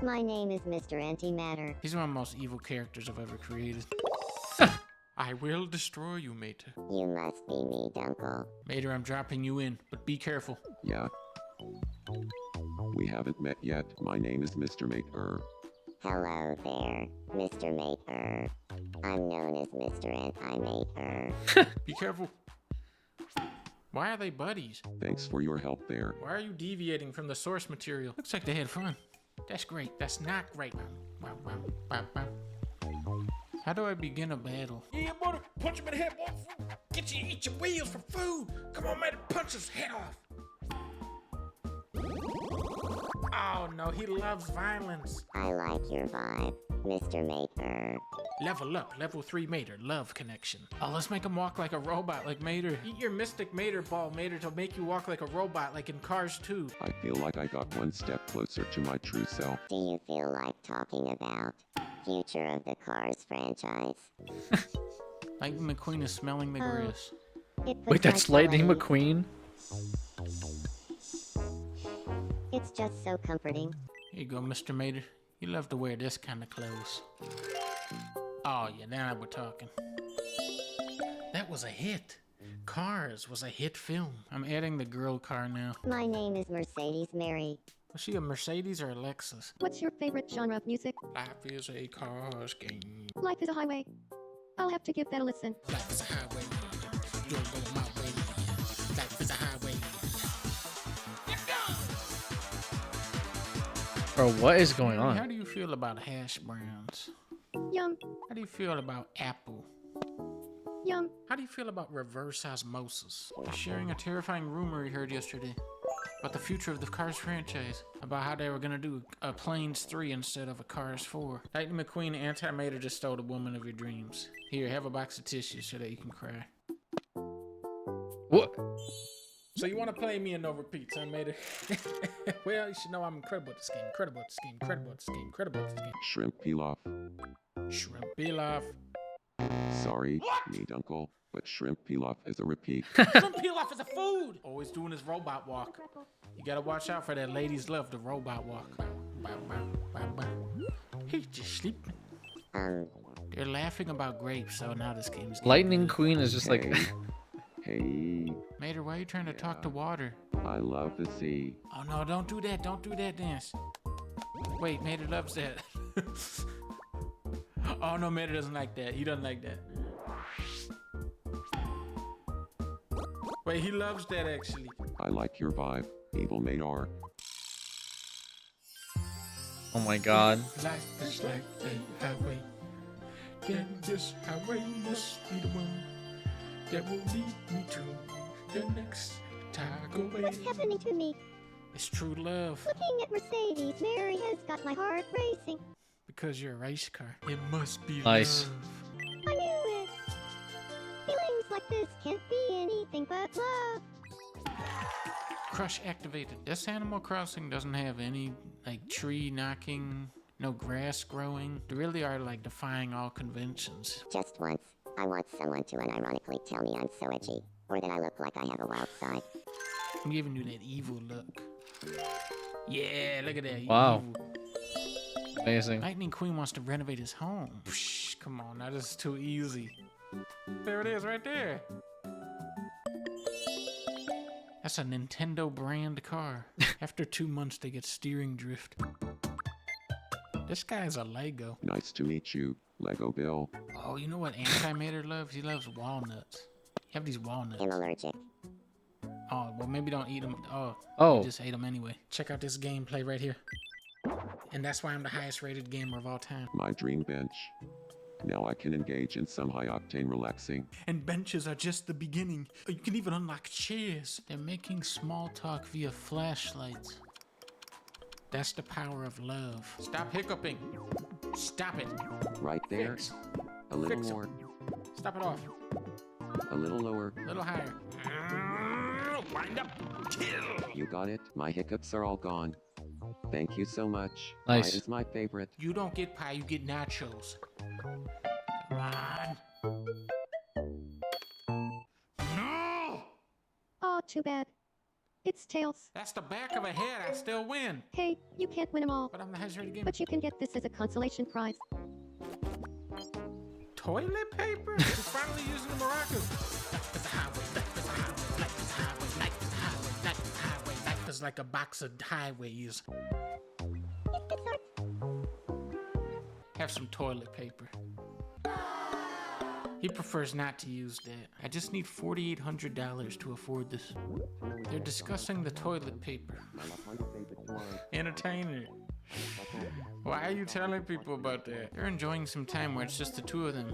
My name is Mr. Antimatter. He's one of the most evil characters I've ever created. I will destroy you, Mater. You must be me, Dunkle. Mater, I'm dropping you in, but be careful. Yeah. We haven't met yet. My name is Mr. Mater. Hello there, Mr. Mater. I'm known as Mr. Anti-Mater. Be careful. Why are they buddies? Thanks for your help there. Why are you deviating from the source material? Looks like they had fun. That's great. That's not great. How do I begin a battle? Yeah, brother. Punch him in the head, boy. Get you eat your wheels for food. Come on, man. Punch his head off. Oh, no. He loves violence. I like your vibe, Mr. Mater. Level up. Level 3 Mater. Love connection. Oh, let's make him walk like a robot like Mater. Eat your Mystic Mater ball, Mater, to make you walk like a robot like in Cars 2. I feel like I got one step closer to my true self. Do you feel like talking about future of the Cars franchise? Lightning McQueen is smelling the grass. Wait, that's Lightning McQueen? It's just so comforting. Here you go, Mr. Mater. You love to wear this kind of clothes. Oh, yeah, now we're talking. That was a hit. Cars was a hit film. I'm adding the girl car now. My name is Mercedes Mary. Was she a Mercedes or a Lexus? What's your favorite genre of music? Life is a Cars game. Life is a highway. I'll have to give that a listen. Life is a highway. You're going my way. Life is a highway. Bro, what is going How on? do you feel about hash browns? Yum. How do you feel about apple? Yum. How do you feel about reverse osmosis? Sharing a terrifying rumor we heard yesterday about the future of the Cars franchise, about how they were gonna do a Planes 3 instead of a Cars 4. Lightning McQueen Anti-Mater just stole the woman of your dreams. Here, have a box of tissues so that you can cry. What? So you want to play me and no repeats, huh, Mater? Well, you should know I'm incredible at this game, incredible at this game, incredible at this game, incredible at this game. Shrimp pilaf. Shrimp pilaf. Sorry, meat uncle, but shrimp pilaf is a repeat. Shrimp pilaf is a food! Always doing his robot walk. You gotta watch out for that ladies love the robot walk. Bow, bow, bow, bow. He's just sleeping. They're laughing about grapes, so now this game's Lightning Queen is just like... Hey, Mater, why are you trying to talk to water? I love the sea. Oh no, don't do that. Don't do that dance. Wait, Mater loves that. Oh no, Mater doesn't like that. He doesn't like that. Wait, he loves that actually. I like your vibe, evil Madar. Oh my god. Life is like a highway. Then this highway must be the one that will lead me to the next takeaway. What's happening to me? It's true love. Looking at Mercedes, Mary has got my heart racing. Because you're a race car. It must be Nice. love. I knew it. Feelings like this can't be anything but love. Crush activated. This Animal Crossing doesn't have any like tree knocking, no grass growing. They really are like defying all conventions. Just once, I want someone to unironically tell me I'm so edgy, or that I look like I have a wild side. I'm giving you that evil look. Yeah, look at that. Wow. Evil. Amazing. Lightning Queen wants to renovate his home. Psh, come on, now this is too easy. There it is, right there. That's a Nintendo brand car. After 2 months, they get steering drift. This guy's a Lego. Nice to meet you, Lego Bill. Oh, you know what Anti-Mater loves? He loves walnuts. You have these walnuts. I'm allergic. Oh, well, maybe don't eat them. Oh, Oh. you just ate them anyway. Check out this gameplay right here. And that's why I'm the highest rated gamer of all time. My dream bench. Now I can engage in some high-octane relaxing. And benches are just the beginning. You can even unlock chairs. They're making small talk via flashlights. That's the power of love. Stop hiccuping. Stop it. Right there. Fix. A little Fix 'em. more. Stop it off. A little lower. A little higher. Wind up. Kill. You got it. My hiccups are all gone. Thank you so much. Nice. Pie is my favorite. You don't get pie, you get nachos. Come on. No! Oh, too bad. It's Tails. That's the back of a head. I still win. Hey, you can't win them all. But I'm the highest rated gamer. But you can get this as a consolation prize. Toilet paper? We're finally using the maracas. Life is a highway, life is a highway, life is a highway, life is a highway, life is a highway, life is like a box of highways. Have some toilet paper. He prefers not to use that. I just need $4,800 to afford this. They're discussing the toilet paper. Entertainer. Why are you telling people about that? They're enjoying some time where it's just the two of them.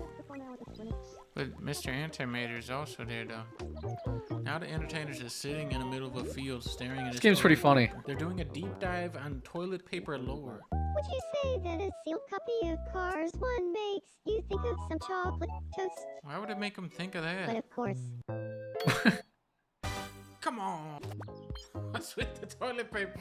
But Mr. Antimater is also there though. Now the entertainers are sitting in the middle of a field staring at This game's pretty funny. They're doing a deep dive on toilet paper lore. Would you say that a sealed copy of Cars 1 makes you think of some chocolate toast? Why would it make them think of But that? of course. Come on! What's with the toilet paper?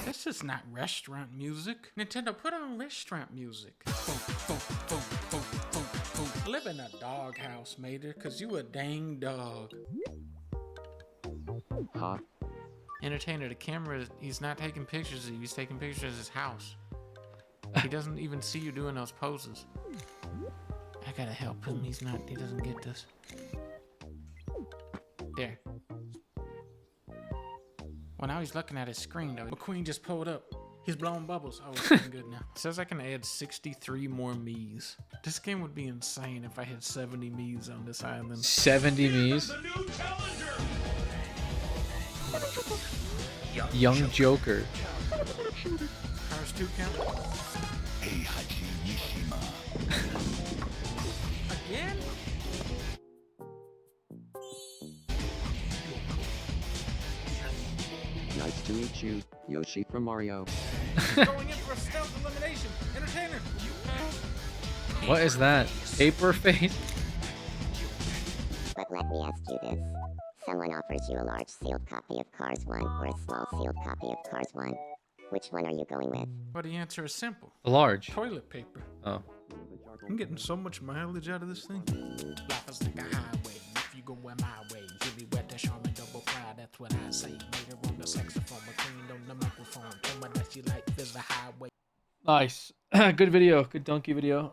This is not restaurant music. Nintendo, put on restaurant music. Boom, boom, boom, boom, boom, boom. Live in a doghouse, Mater, cause you a dang dog. Huh? Entertainer, the camera, he's not taking pictures of you, he's taking pictures of his house. He doesn't even see you doing those poses. I gotta help him, he doesn't get this. There. Well, now he's looking at his screen though. McQueen just pulled up. He's blowing bubbles. Oh, it's looking good now. It says I can add 63 more Miis. This game would be insane if I had 70 Miis on this island. 70 Miis? Young Joker. Cars 2 count? Again? Nice to meet you, Yoshi from Mario. Going in for a stealth elimination. Entertainer. What is that? Paper face? But let me ask you this. Someone offers you a large sealed copy of Cars 1 or a small sealed copy of Cars 1. Which one are you going with? Well, the answer is simple. The large. Toilet paper. Oh. I'm getting so much mileage out of this thing. Life is like a highway. If you go my way, you'll be wet, Charmin, double fry. That's what I say. Later on the saxophone, McQueen on the microphone. Tell me that you like is the highway. Nice. Good video. Good donkey video.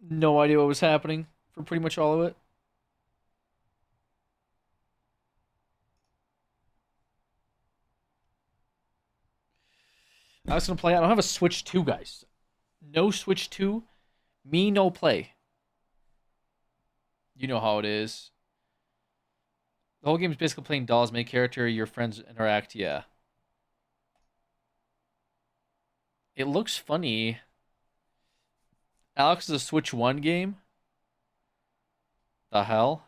No idea what was happening for pretty much all of it. I was going to play. I don't have a Switch 2, guys. No Switch 2. Me, no play. You know how it is. The whole game is basically playing dolls, make character, your friends interact, yeah. It looks funny. Alex is a Switch 1 game? The hell?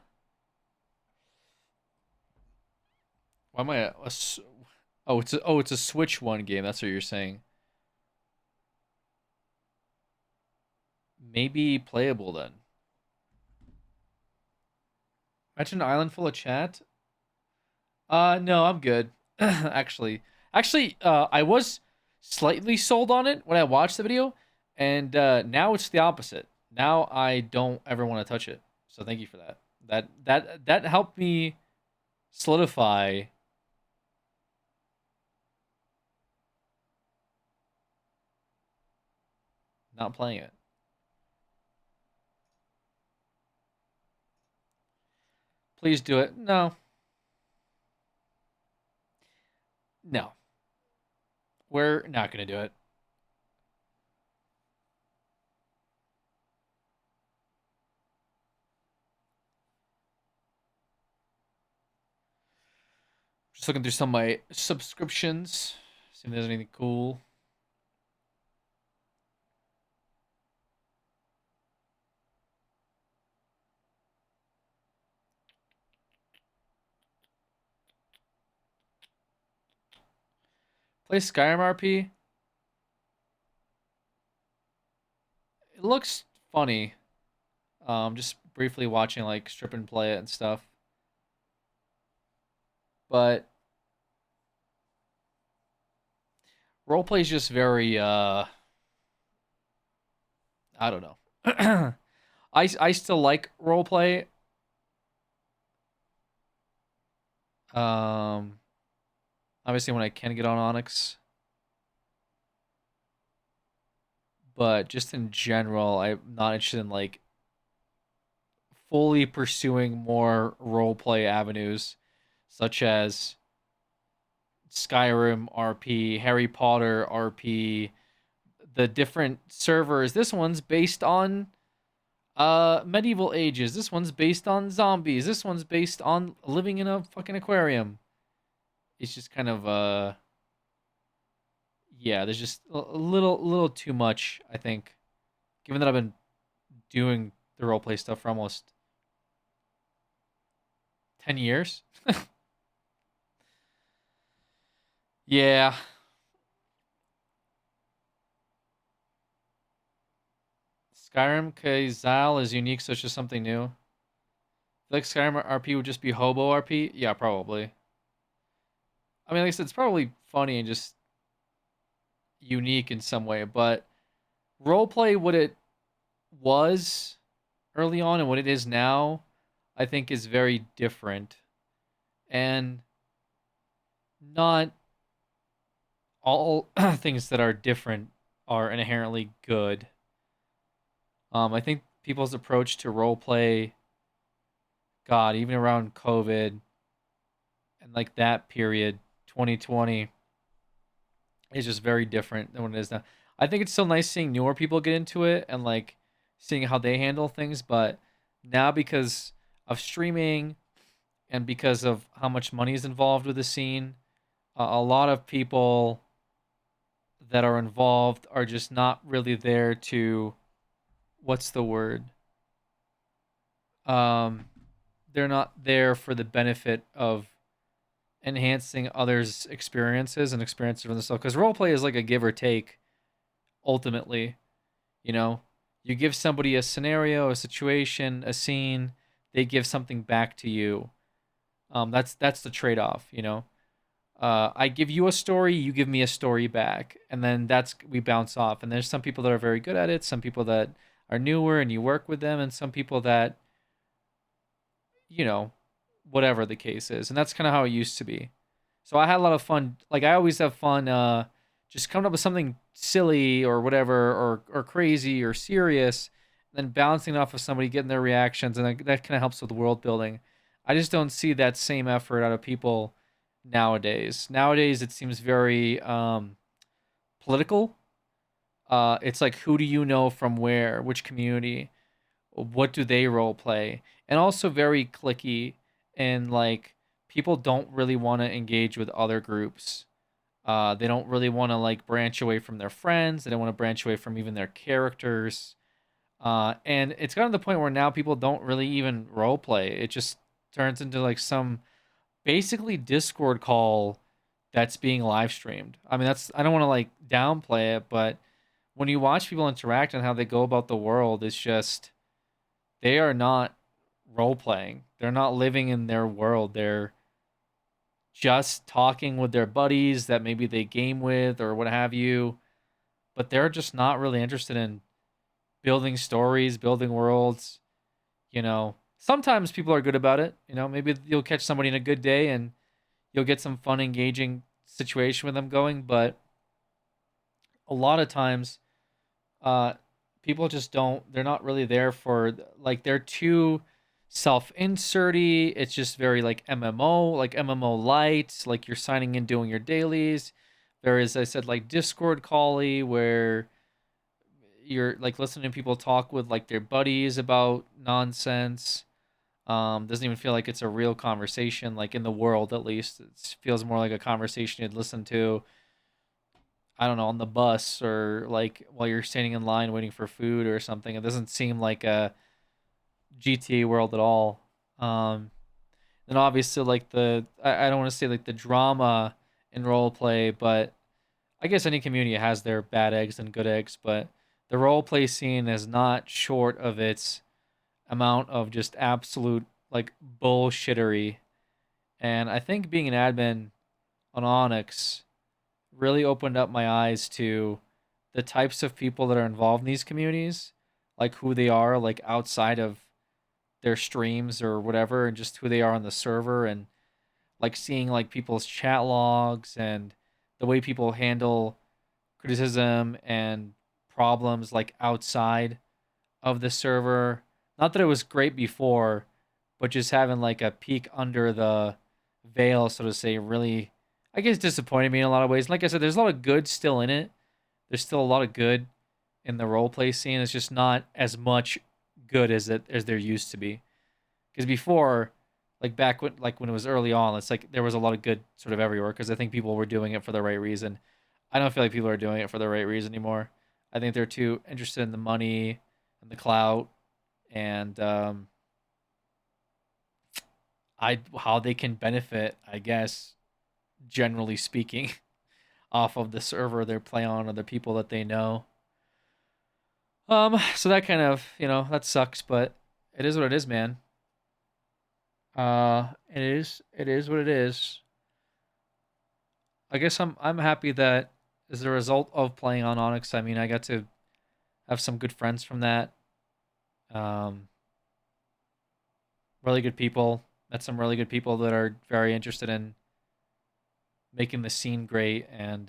Why am I it's a Switch 1 game, that's what you're saying. Maybe playable then. Imagine an island full of chat. No, I'm good. Actually, I was slightly sold on it when I watched the video, and now it's the opposite. Now I don't ever want to touch it. So thank you for that. That helped me solidify not playing it. Please do it. No. No. We're not going to do it. Just looking through some of my subscriptions. See if there's anything cool. Play Skyrim RP. It looks funny. Just briefly watching like Strip and play it and stuff. But roleplay is just very I don't know. I still like roleplay. Obviously when I can get on Onyx. But just in general, I'm not interested in like fully pursuing more roleplay avenues such as Skyrim RP, Harry Potter RP, the different servers. This one's based on medieval ages. This one's based on zombies. This one's based on living in a fucking aquarium. It's just kind of yeah, there's just a little too much, I think, given that I've been doing the roleplay stuff for almost 10 years. Yeah. Skyrim Kazal is unique, so it's just something new. I feel like Skyrim RP would just be hobo RP? Yeah, probably. I mean, like I said, it's probably funny and just unique in some way, but roleplay, what it was early on and what it is now, I think is very different. And not all things that are different are inherently good. I think people's approach to roleplay, God, even around COVID and like that period, 2020, is just very different than what it is now. I think it's still nice seeing newer people get into it and like seeing how they handle things, but now because of streaming and because of how much money is involved with the scene, A lot of people that are involved are just not really there to, what's the word? They're not there for the benefit of enhancing others' experiences and experiences for themselves. Because roleplay is like a give or take, ultimately. You know, you give somebody a scenario, a situation, a scene, they give something back to you. That's the trade-off, you know. I give you a story, you give me a story back, and then we bounce off. And there's some people that are very good at it, some people that are newer and you work with them, and some people that, you know, whatever the case is. And that's kind of how it used to be. So I had a lot of fun. Like, I always have fun just coming up with something silly or whatever, or crazy or serious, then bouncing off of somebody, getting their reactions, and that kind of helps with world building. I just don't see that same effort out of people nowadays. Nowadays, it seems very political. It's like, who do you know from where, which community, what do they role play, and also very clicky, and like people don't really want to engage with other groups. They don't really want to like branch away from their friends. They don't want to branch away from even their characters. And it's gotten to the point where now people don't really even role play. It just turns into like some basically Discord call that's being live streamed. I mean, I don't want to like downplay it, but when you watch people interact and how they go about the world, it's just they are not role playing. They're not living in their world. They're just talking with their buddies that maybe they game with or what have you, but they're just not really interested in building stories, building worlds. You know, sometimes people are good about it. You know, maybe you'll catch somebody in a good day and you'll get some fun, engaging situation with them going, but a lot of times, people just they're not really there for, like, they're too self-inserty. It's just very like MMO, like MMO light, like you're signing in, doing your dailies. There is, I said, like Discord call-y, where you're like listening to people talk with like their buddies about nonsense. Doesn't even feel like it's a real conversation, like in the world at least. It feels more like a conversation you'd listen to, I don't know, on the bus, or like while you're standing in line waiting for food or something. It doesn't seem like a GTA world at all. And obviously, like I don't want to say like the drama in role play, but I guess any community has their bad eggs and good eggs, but the role play scene is not short of its amount of just absolute like bullshittery. And I think being an admin on Onyx really opened up my eyes to the types of people that are involved in these communities, like who they are, like outside of their streams or whatever, and just who they are on the server, and like seeing like people's chat logs and the way people handle criticism and problems like outside of the server. Not that it was great before, but just having like a peek under the veil, so to say, really, I guess, disappointed me in a lot of ways. Like I said, there's a lot of good still in it. There's still a lot of good in the roleplay scene. It's just not as much good as there used to be. Because before, like back when it was early on, it's like there was a lot of good sort of everywhere. Because I think people were doing it for the right reason. I don't feel like people are doing it for the right reason anymore. I think they're too interested in the money and the clout, and how they can benefit, I guess, generally speaking, off of the server they play on or the people that they know. So that kind of, that sucks, but it is what it is, man. It is what it is. I guess I'm happy that as a result of playing on Onyx, I mean, I got to have some good friends from that. Really good people. Met some really good people that are very interested in making the scene great, and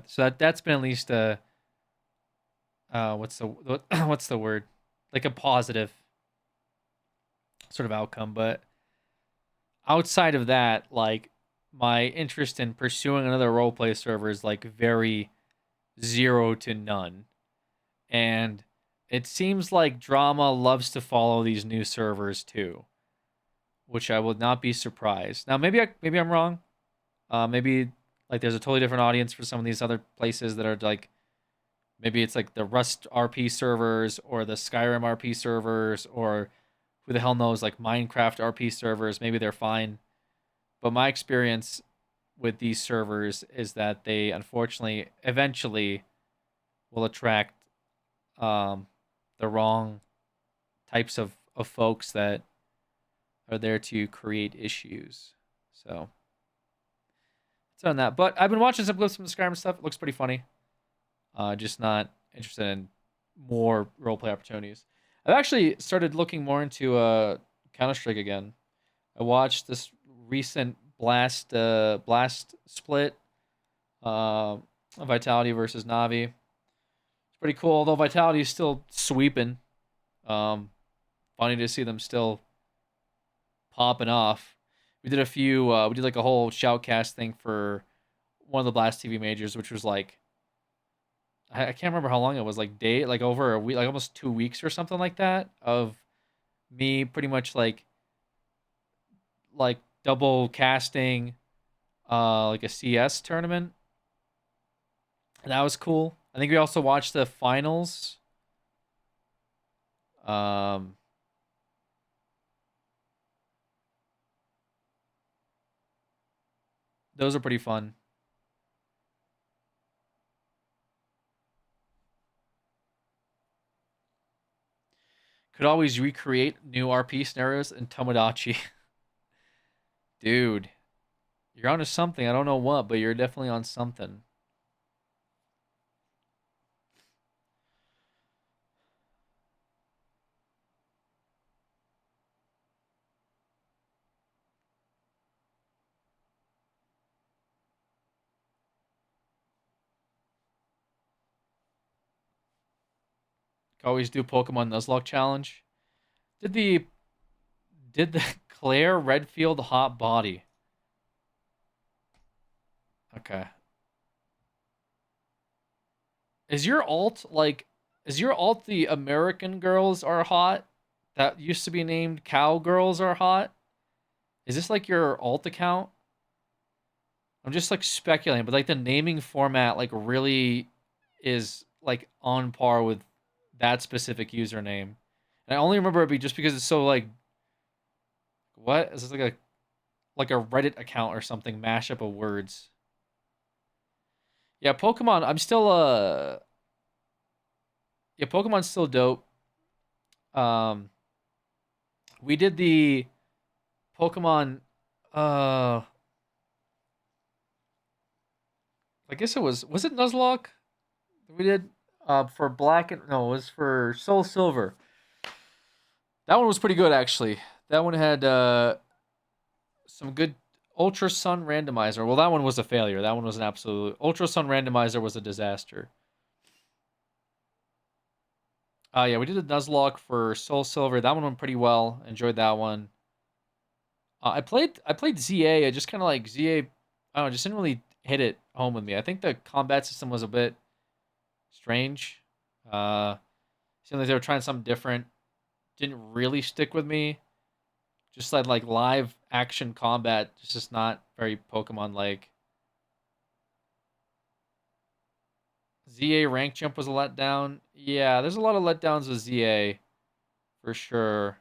so that's been at least a what's the word, like a positive sort of outcome. But outside of that, like, my interest in pursuing another roleplay server is like very 0 to none, and it seems like drama loves to follow these new servers too, which I would not be surprised. Now maybe I'm wrong. Maybe Like there's a totally different audience for some of these other places that are like, maybe it's like the Rust RP servers or the Skyrim RP servers, or who the hell knows, like Minecraft RP servers. Maybe they're fine. But my experience with these servers is that they unfortunately eventually will attract the wrong types of folks that are there to create issues. So it's on that. But I've been watching some clips from the Skyrim stuff. It looks pretty funny. Just not interested in more roleplay opportunities. I've actually started looking more into Counter-Strike again. I watched this recent Blast split, Vitality versus Navi. It's pretty cool, although Vitality is still sweeping. Funny to see them still popping off. We did we did like a whole shoutcast thing for one of the Blast TV majors, which was like, I can't remember how long it was, like over a week, like almost 2 weeks or something like that, of me pretty much like double casting like a CS tournament. And that was cool. I think we also watched the finals. Those are pretty fun. Could always recreate new RP scenarios in Tomodachi. Dude, you're onto something. I don't know what, but you're definitely on something. Could always do Pokemon Nuzlocke challenge. Did the Claire Redfield hot body? Okay. Is your alt the American girls are hot? That used to be named Cowgirls are hot? Is this like your alt account? I'm just like speculating, but like the naming format like really is like on par with that specific username. And I only remember it just because it's so like, what? Is this like a Reddit account or something, mashup of words? Yeah, Pokemon, I'm still yeah, Pokemon's still dope. We did the Pokemon I guess it was it Nuzlocke? We did for Black and no, it was for Soul Silver. That one was pretty good actually. That one had some good Ultra Sun Randomizer. Well, that one was a failure. That one was an absolute Ultra Sun Randomizer was a disaster. Yeah, we did a Nuzlocke for Soul Silver. That one went pretty well. Enjoyed that one. I played ZA. I just kind of like ZA. I don't know, just didn't really hit it home with me. I think the combat system was a bit strange. Seemed like they were trying something different. Didn't really stick with me. Just like live action combat, it's just not very Pokemon like. ZA rank jump was a letdown. Yeah, there's a lot of letdowns with ZA, for sure.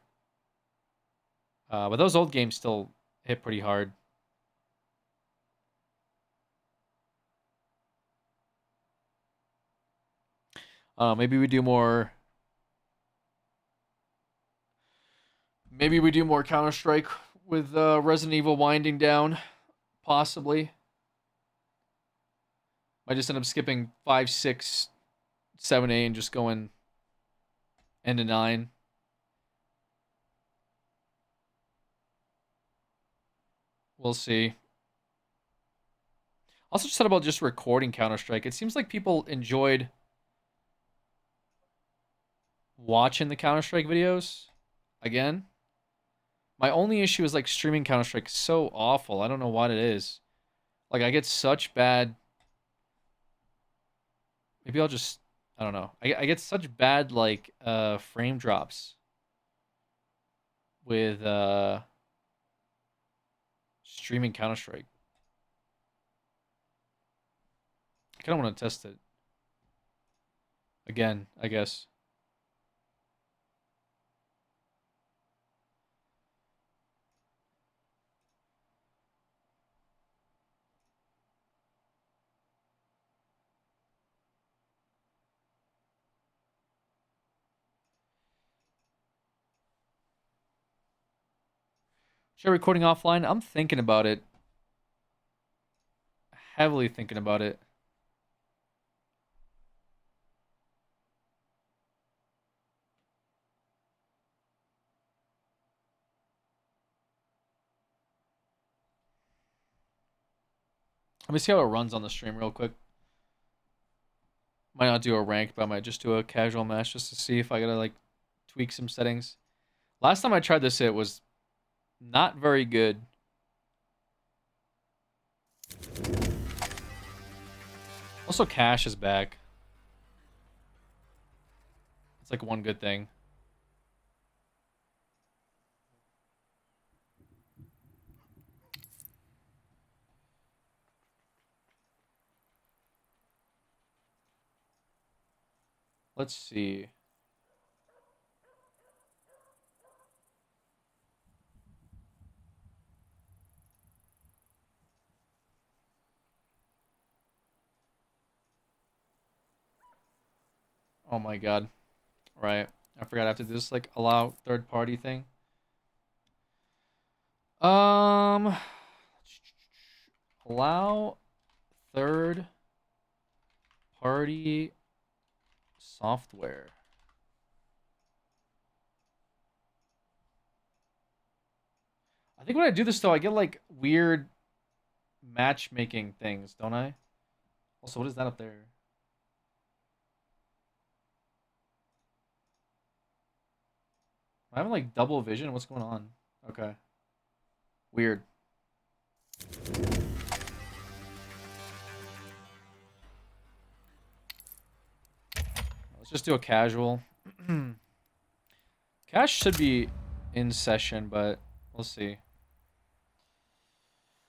But those old games still hit pretty hard. Maybe we do more. Maybe we do more Counter-Strike with Resident Evil winding down, possibly. Might just end up skipping 5, 6, 7, 8 and just going end to 9. We'll see. Also just thought about just recording Counter-Strike. It seems like people enjoyed watching the Counter-Strike videos again. My only issue is like streaming Counter-Strike is so awful. I don't know what it is. Like I get such bad. Maybe I'll just, I don't know. I get such bad like frame drops with streaming Counter-Strike. kind of want to test it. Again, I guess. Should I recording offline? I'm thinking about it. Heavily thinking about it. Let me see how it runs on the stream real quick. Might not do a rank, but I might just do a casual match just to see if I gotta like tweak some settings. Last time I tried this, it was not very good. Also, Cash is back. It's like one good thing. Let's see. Oh my god. Right. I forgot I have to do this like allow third party thing. Allow third party software. I think when I do this though, I get like weird matchmaking things, don't I? Also, what is that up there? Am I having like double vision? What's going on? Okay. Weird. Let's just do a casual. Cash should be in session, but we'll see.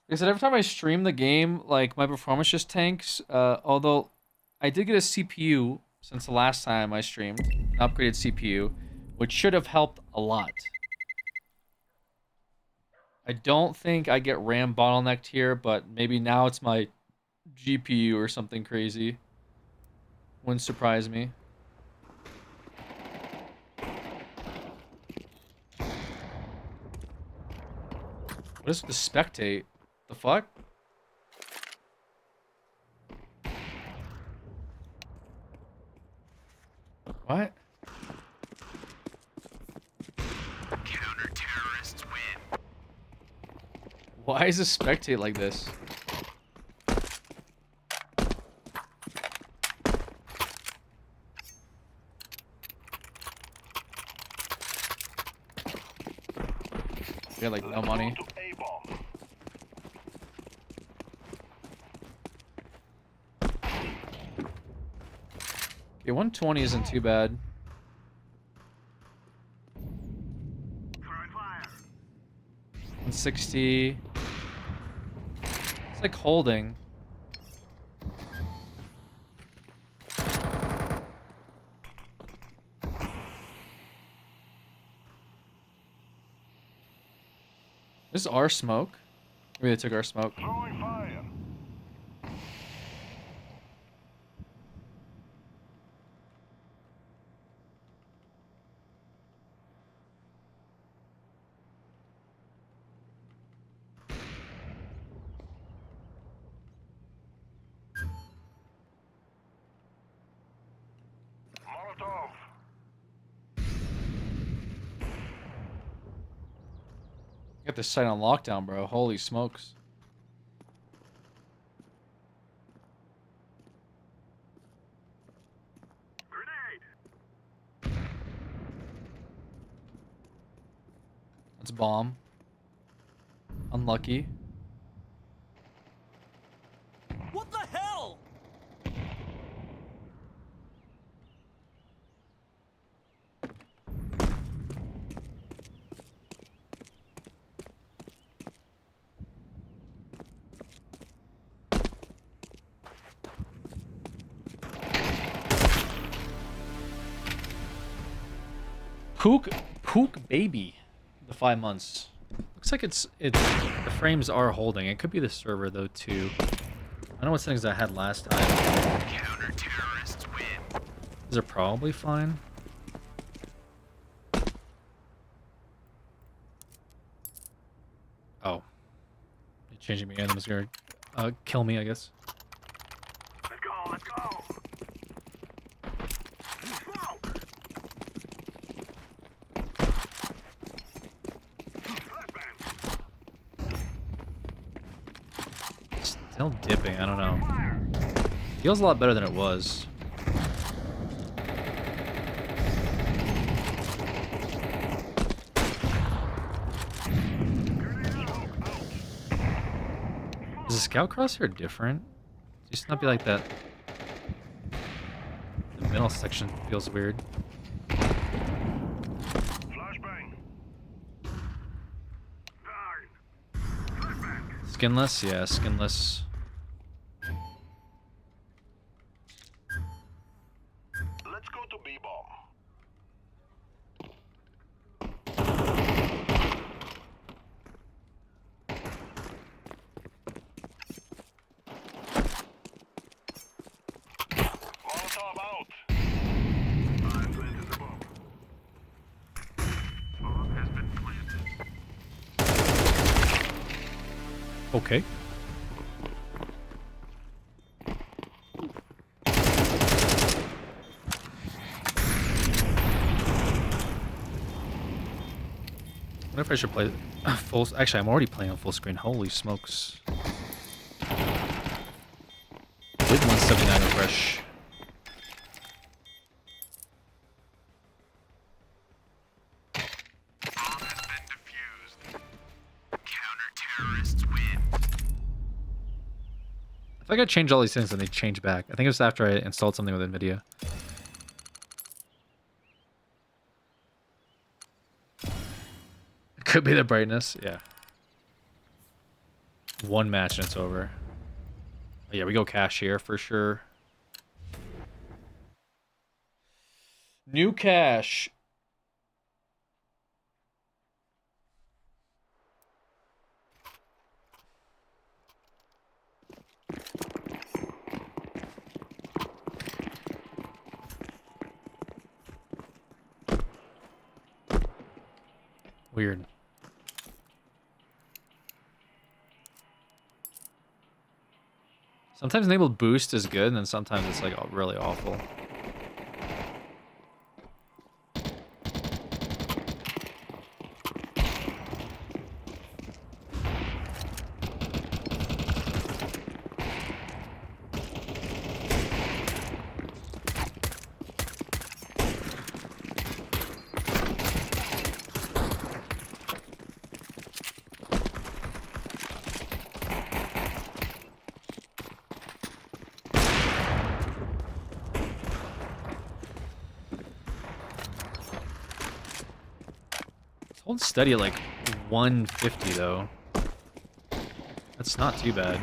Like I said, every time I stream the game, like my performance just tanks. Although I did get a CPU since the last time I streamed, an upgraded CPU, which should have helped a lot. I don't think I get RAM bottlenecked here, but maybe now it's my GPU or something crazy. Wouldn't surprise me. What is the spectate? The fuck? What? Counter-terrorists win. Why is this spectate like this? We got like no money. Okay, 120 isn't too bad. Fire. 160. It's like holding. This is our smoke. Maybe they took our smoke. Throwing fire. Molotov. Got this site on lockdown, bro. Holy smokes. Grenade. That's bomb. Unlucky. What the hell? Pook baby. The 5 months. Looks like it's the frames are holding. It could be the server though too. I know what settings I had last time. Counter-terrorists win. These are probably fine. Oh. Changing my items is gonna kill me, I guess. Let's go, let's go. Still dipping, I don't know. Feels a lot better than it was. Is the scout crosshair different? It used to not be like that. The middle section feels weird. Skinless? Yeah, skinless. Let's go to B-bomb. Molotov out. I planted the bomb. Bomb has been planted. Okay. I wonder if I should play full... Actually, I'm already playing on full screen. Holy smokes. With 179 refresh. Bomb has been defused. Counter-terrorists win. If I could change all these things, then they change back. I think it was after I installed something with NVIDIA. Could be the brightness, yeah. One match and it's over. Oh, yeah, we go cash here for sure. New cash. Weird. Sometimes enabled boost is good, and then sometimes it's like really awful. Hold steady at like 150 though. That's not too bad.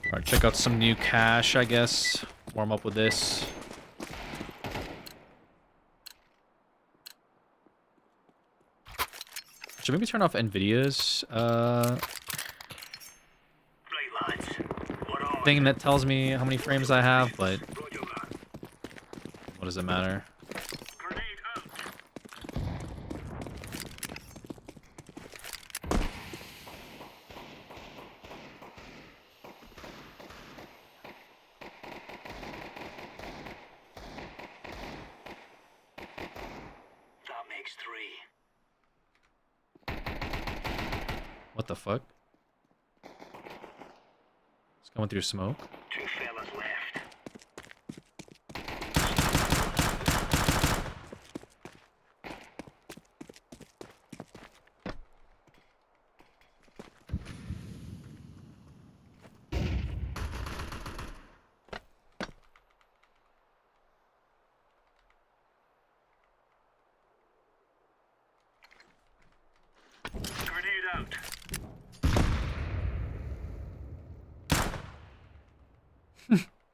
Alright, check out some new cash, I guess. Warm up with this. Should maybe turn off NVIDIA's thing that tells me how many frames I have, but what does it matter? What the fuck? It's going through smoke. Two fellas left.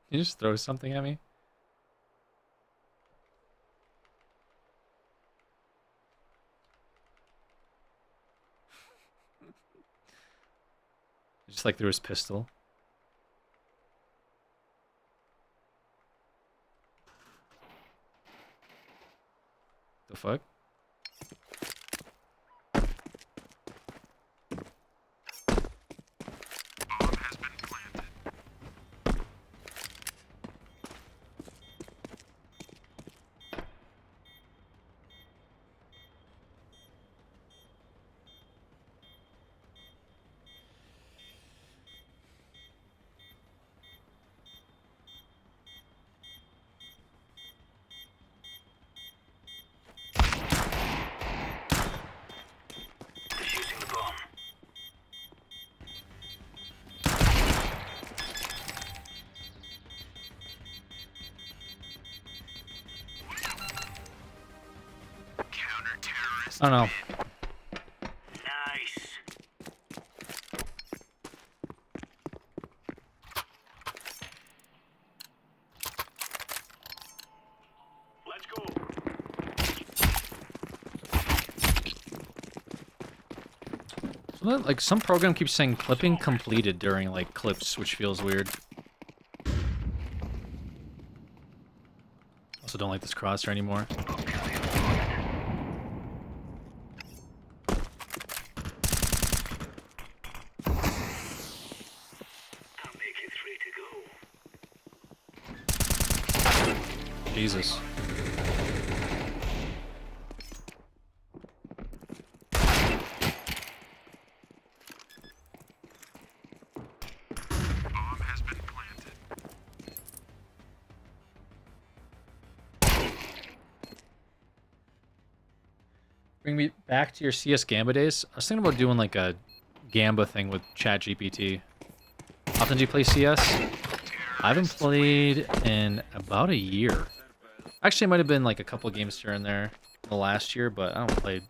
You just throw something at me? Just like threw his pistol. The fuck? Oh no. Nice. Let's go. Like some program keeps saying clipping completed during like clips, which feels weird. Also don't like this crosshair anymore. Jesus. Bring me back to your CS Gamba days. I was thinking about doing like a Gamba thing with ChatGPT. Often do you play CS? I haven't played in about a year. Actually, it might have been like a couple of games here and there in the last year, but I don't play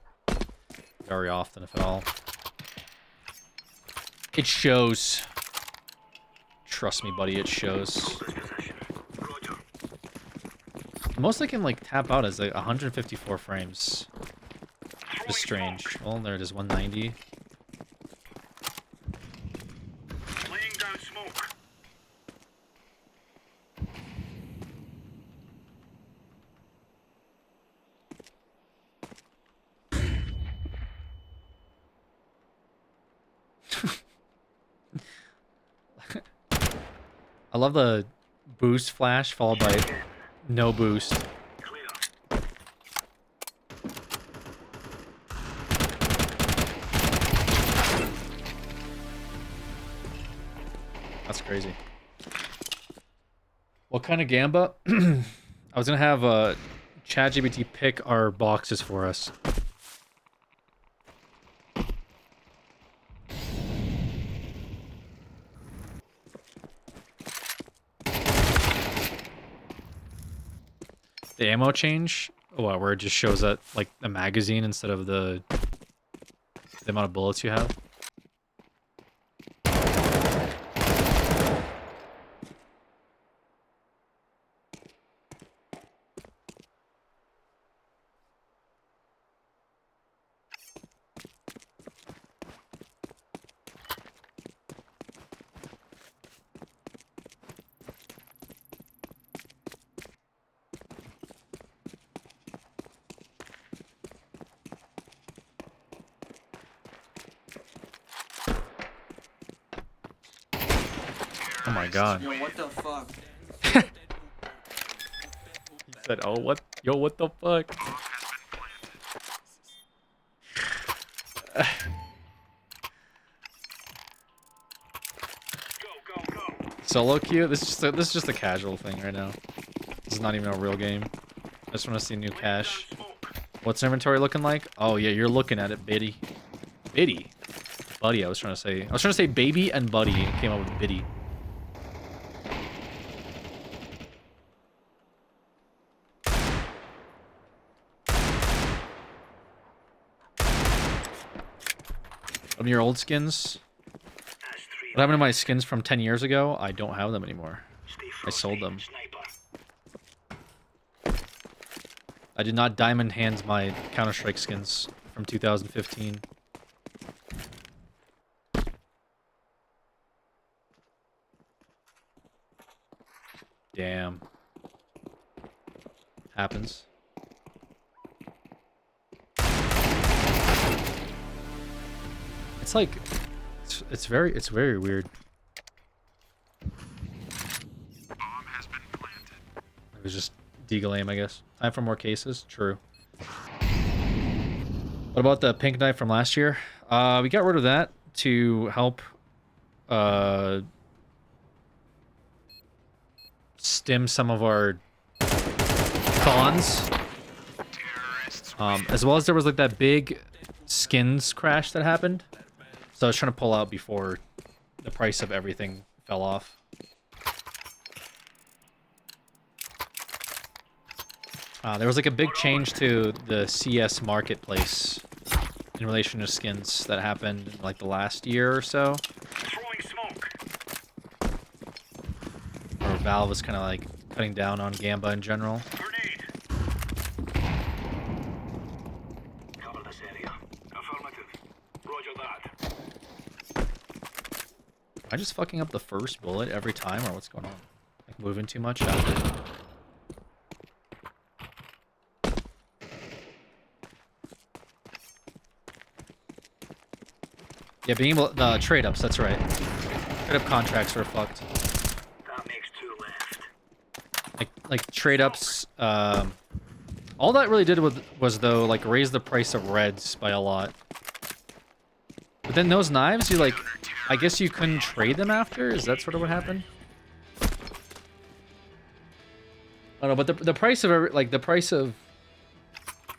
very often, if at all. It shows. Trust me, buddy, it shows. The most I can like tap out is like 154 frames. Which is strange. Well, there it is, 190. Laying down smoke. I love the boost flash followed by no boost. That's crazy. What kind of Gamba? I was gonna have ChatGPT pick our boxes for us. The ammo change? Oh, where it just shows that like a magazine instead of the amount of bullets you have. Oh my god. Yo, what the fuck? He said, oh, what? Yo, what the fuck? Solo queue? This is just a casual thing right now. This is not even a real game. I just want to see new cash. What's inventory looking like? Oh yeah, you're looking at it, Biddy. Biddy? Buddy, I was trying to say. I was trying to say baby and buddy. It came up with Biddy. Some of your old skins. What happened to my skins from 10 years ago? I don't have them anymore. I sold them. I did not diamond hands my Counter-Strike skins from 2015. Damn. Happens. It's like it's very weird. It was just deagle aim, I guess. Time for more cases. True. What about the pink knife from last year? We got rid of that to help stem some of our thawns. As well as there was like that big skins crash that happened. So I was trying to pull out before the price of everything fell off. There was like a big change to the CS marketplace in relation to skins that happened in like the last year or so. Or Valve was kind of like cutting down on Gamba in general. Cover this area. Affirmative. Roger that. Am I just fucking up the first bullet every time, or what's going on? Like moving too much after? Yeah, being able the trade ups, that's right. Trade up contracts are fucked. That makes 2 left. Like trade ups, all that really did was though like raise the price of reds by a lot. But then those knives, you like, I guess you couldn't trade them after. Is that sort of what happened? I don't know, but the price of the price of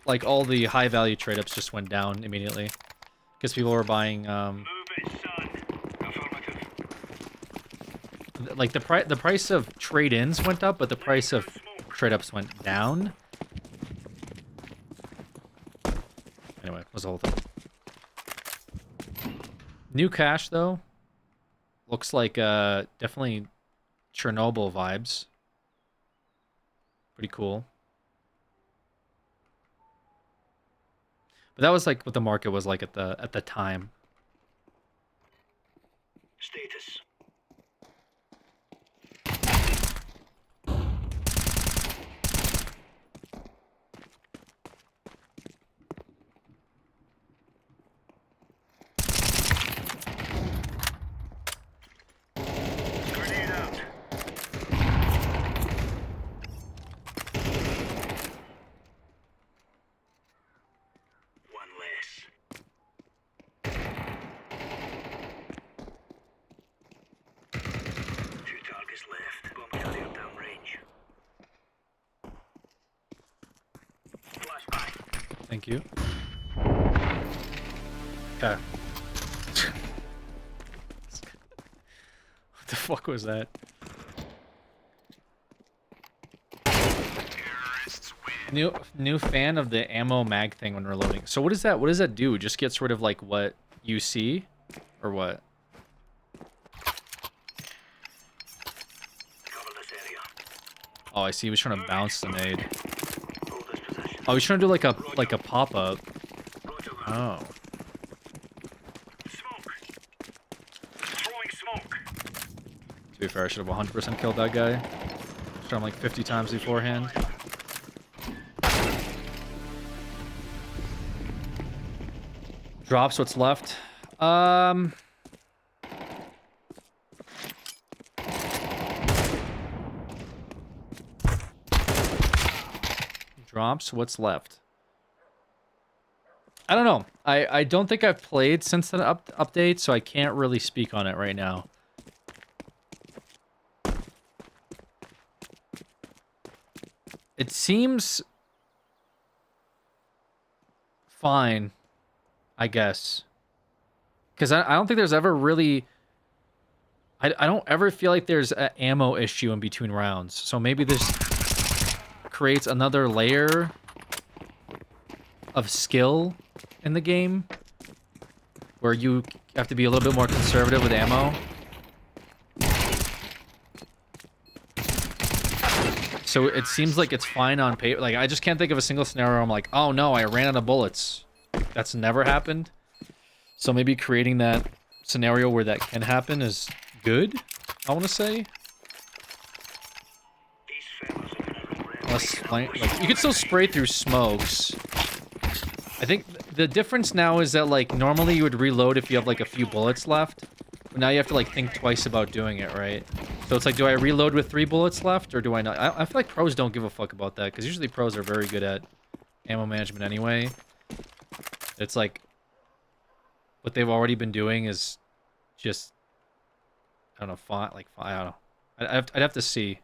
like all the high value trade ups just went down immediately. Because people were buying, like the price of trade-ins went up, but the price of trade-ups went down. Anyway, was the whole thing. New cache though, looks like definitely Chernobyl vibes. Pretty cool. But that was like what the market was like at the time. Status. Grenade out. Left. Bomb carrier downrange. Flashbang. Thank you. Okay. What the fuck was that? New fan of the ammo mag thing when reloading. So what is that? What does that do? Just gets rid of like what you see, or what? Oh, I see. He was trying to bounce the nade. Oh, he's trying to do like a pop-up. Oh. To be fair, I should have 100% killed that guy. Shot him like 50 times beforehand. Drops what's left. Drops what's left. I don't know. I don't think I've played since the update, so I can't really speak on it right now. It seems fine, I guess. Because I don't think there's ever really... I don't ever feel like there's an ammo issue in between rounds. So maybe this creates another layer of skill in the game. where you have to be a little bit more conservative with ammo. So it seems like it's fine on paper. Like, I just can't think of a single scenario I'm like, oh no, I ran out of bullets. That's never happened. So maybe creating that scenario where that can happen is good, I want to say. Like, you can still spray through smokes. I think the difference now is that, like, normally you would reload if you have, like, a few bullets left. But now you have to, like, think twice about doing it, right? So it's like, do I reload with 3 bullets left, or do I not? I feel like pros don't give a fuck about that, because usually pros are very good at ammo management anyway. It's like, what they've already been doing is just, I don't know, I don't know. I'd have to see.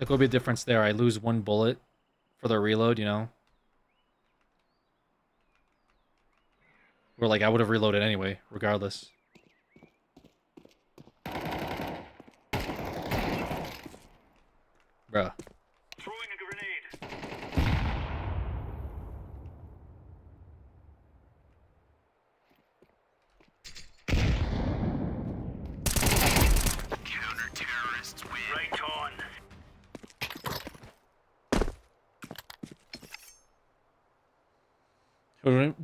Like, what would be the difference there? I lose 1 bullet for the reload, you know? Or, like, I would have reloaded anyway, regardless. Bruh. Throwing a grenade. Counter-terrorists win. Right on.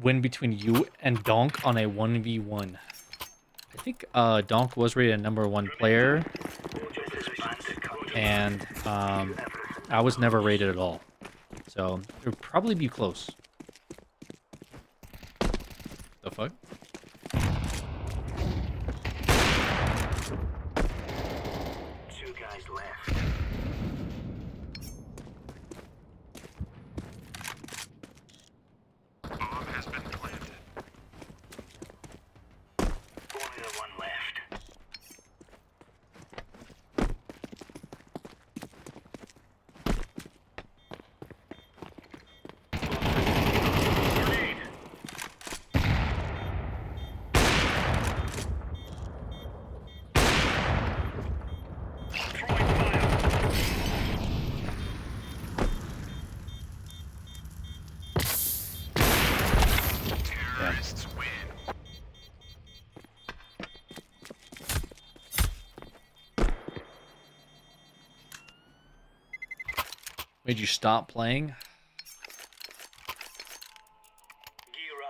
Win between you and Donk on a 1v1. I think Donk was rated a #1 player, and I was never rated at all. So it would probably be close. The fuck? Two guys left. Bomb has been planted. Only the one left. Made you stop playing?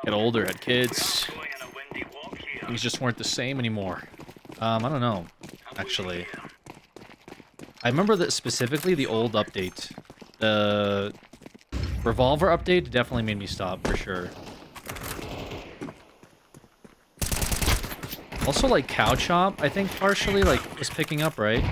Get older, had kids. Things just weren't the same anymore. I don't know, actually. I remember that specifically the old update. The Revolver update definitely made me stop, for sure. Also, like, Cow Chop, I think, partially, like, was picking up, right?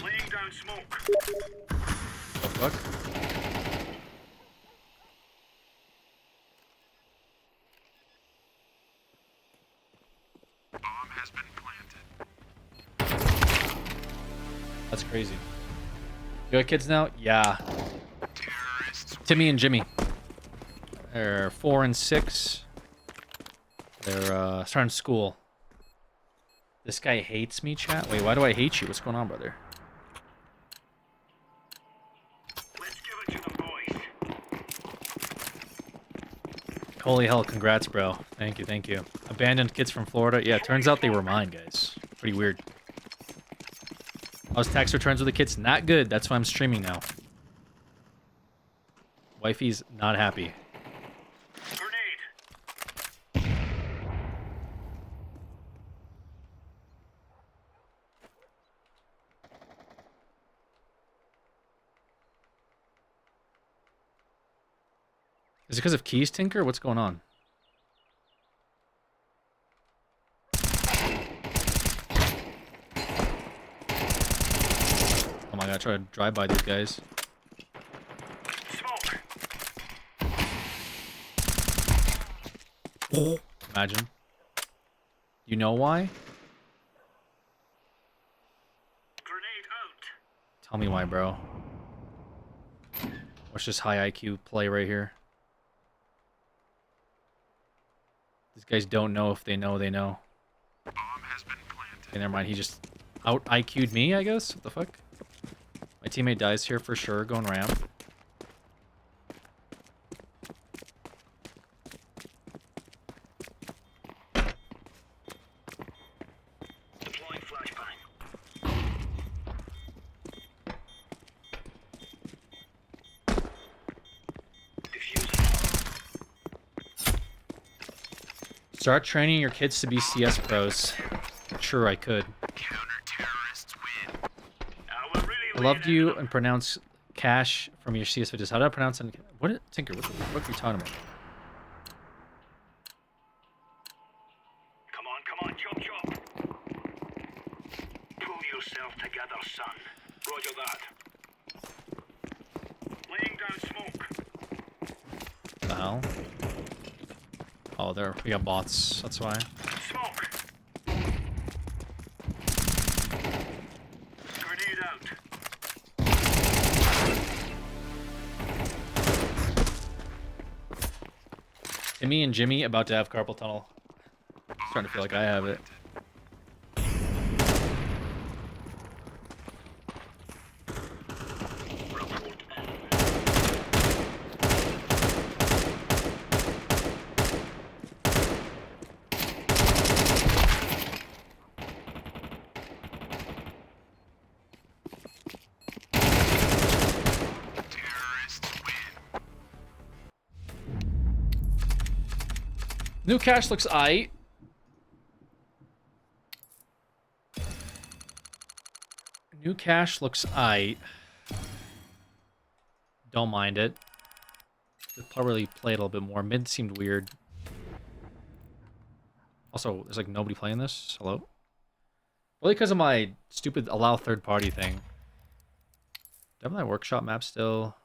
Laying down smoke. The fuck? Bomb has been planted. That's crazy. You got kids now? Yeah. Timmy and Jimmy. They're 4 and 6. They're starting school. This guy hates me, chat. Wait, why do I hate you? What's going on, brother? Let's give it to them, boys. Holy hell, congrats, bro. Thank you, thank you. Abandoned kids from Florida. Yeah, turns out they were mine, guys. Pretty weird. How's tax returns with the kids? Not good. That's why I'm streaming now. Wifey's not happy. Is it because of keys, Tinker? What's going on? Oh my god, I try to drive by these guys. Imagine. You know why? Grenade out. Tell me why, bro. What's this high IQ play right here? These guys don't know if they know they know. Bomb has been planted. Okay, never mind. He just out IQ'd me, I guess? What the fuck? My teammate dies here for sure, going ramp. Deploying flashbang. Start training your kids to be CS pros. Sure, I could. Counter-terrorists win. I loved you and pronounce cash from your CS videos. How do I pronounce it? What, Tinker, what are you talking about? Come on, chop chop. Pull yourself together, son. Roger that. Laying down smoke. What the hell? Oh, there, we got bots, that's why. Smoke. Grenade out. Timmy and Jimmy about to have carpal tunnel. Starting to feel like I have it. New cache looks aight. New cache looks aight. Don't mind it. Could probably play it a little bit more. Mid seemed weird. Also, there's like nobody playing this. Hello? Really because of my stupid allow third party thing. Do I have my workshop map still?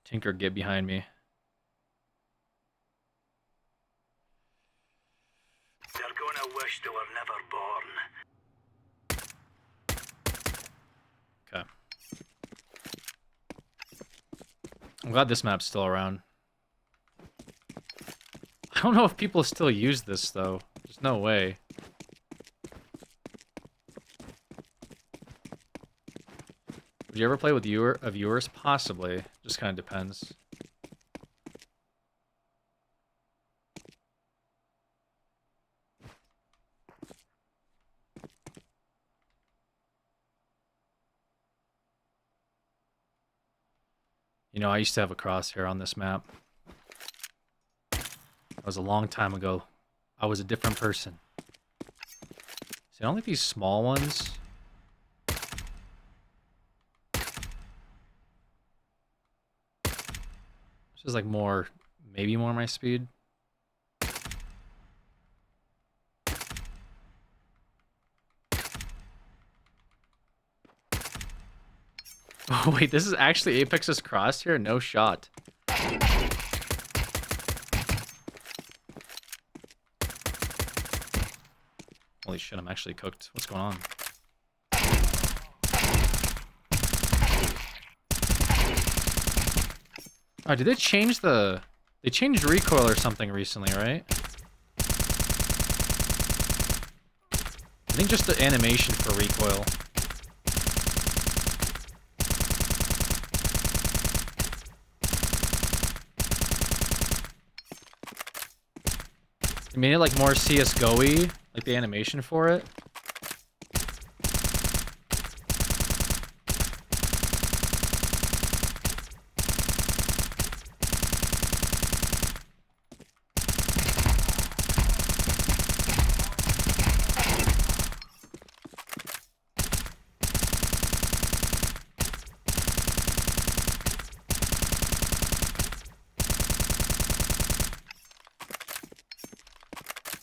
Tinker, get behind me. They're gonna wish they were never born. Okay. I'm glad this map's still around. I don't know if people still use this, though. There's no way. Would you ever play with viewers? Possibly. Just kind of depends. You know, I used to have a crosshair on this map. That was a long time ago. I was a different person. See, I don't like these small ones. This is like more, maybe more my speed. Oh wait, this is actually Apex's crosshair? No shot. Holy shit, I'm actually cooked. What's going on? Oh, did they change the... They changed recoil or something recently, right? I think just the animation for recoil. They made it like more CSGO-y, like the animation for it.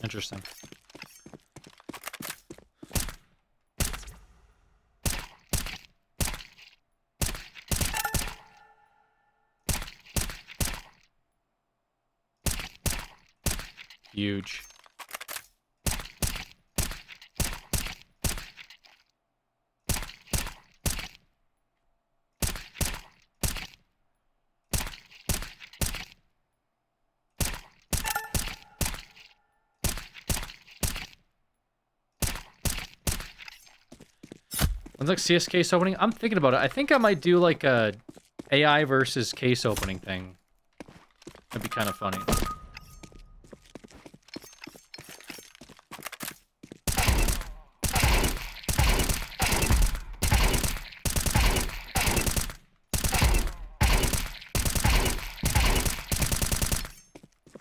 Interesting. huge. When's like CS case opening? I'm thinking about it. I think I might do like a AI versus case opening thing. That'd be kind of funny.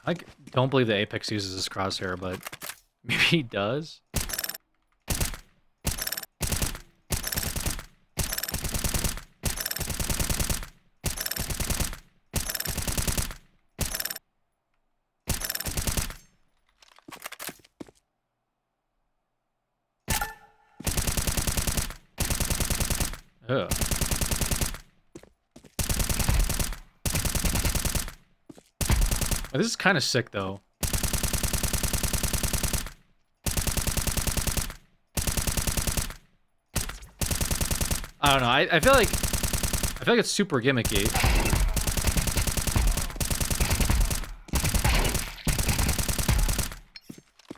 I don't believe that Apex uses this crosshair, but maybe he does. Ugh. This is kind of sick, though. I don't know. I feel like it's super gimmicky.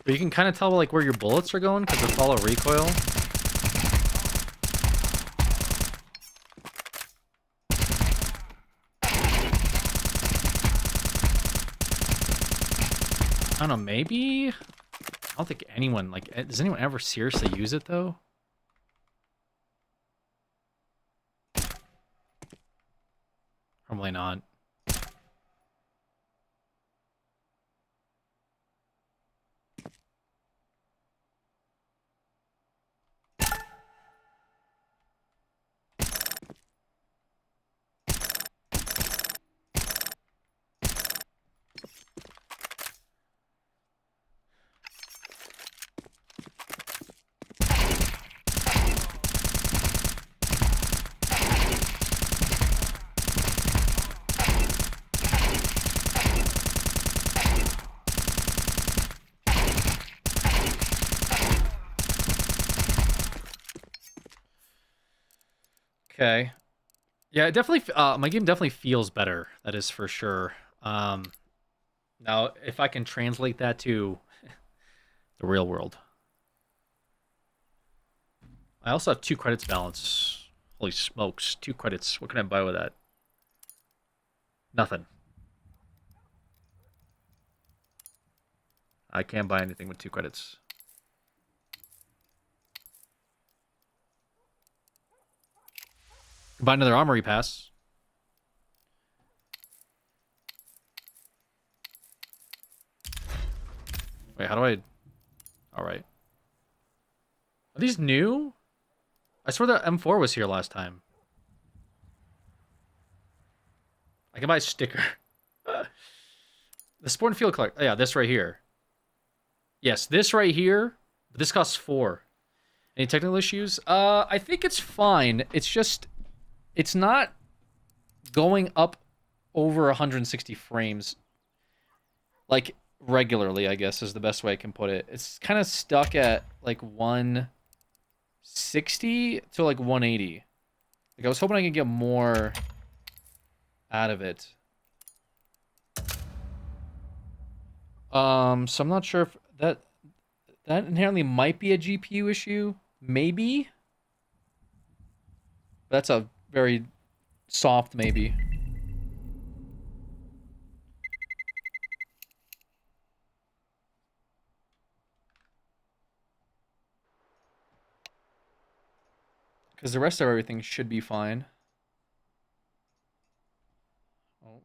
But you can kind of tell like where your bullets are going because they follow recoil. I don't know, maybe? I don't think anyone, like, does anyone ever seriously use it, though? Probably not. Okay. Yeah, it definitely, my game definitely feels better. That is for sure. Now, if I can translate that to the real world. I also have 2 credits balance. Holy smokes, 2 credits. What can I buy with that? Nothing. I can't buy anything with 2 credits. Buy another armory pass. Wait, how do I... Alright. Are these new? I swear that M4 was here last time. I can buy a sticker. The Sport and Field color. Oh, yeah, this right here. Yes, this right here. But this costs 4. Any technical issues? I think it's fine. It's just... It's not going up over 160 frames. Like, regularly, I guess, is the best way I can put it. It's kind of stuck at, like, 160 to, like, 180. Like, I was hoping I could get more out of it. So I'm not sure if that inherently might be a GPU issue. Maybe. That's a very soft maybe. Because the rest of everything should be fine. Oh.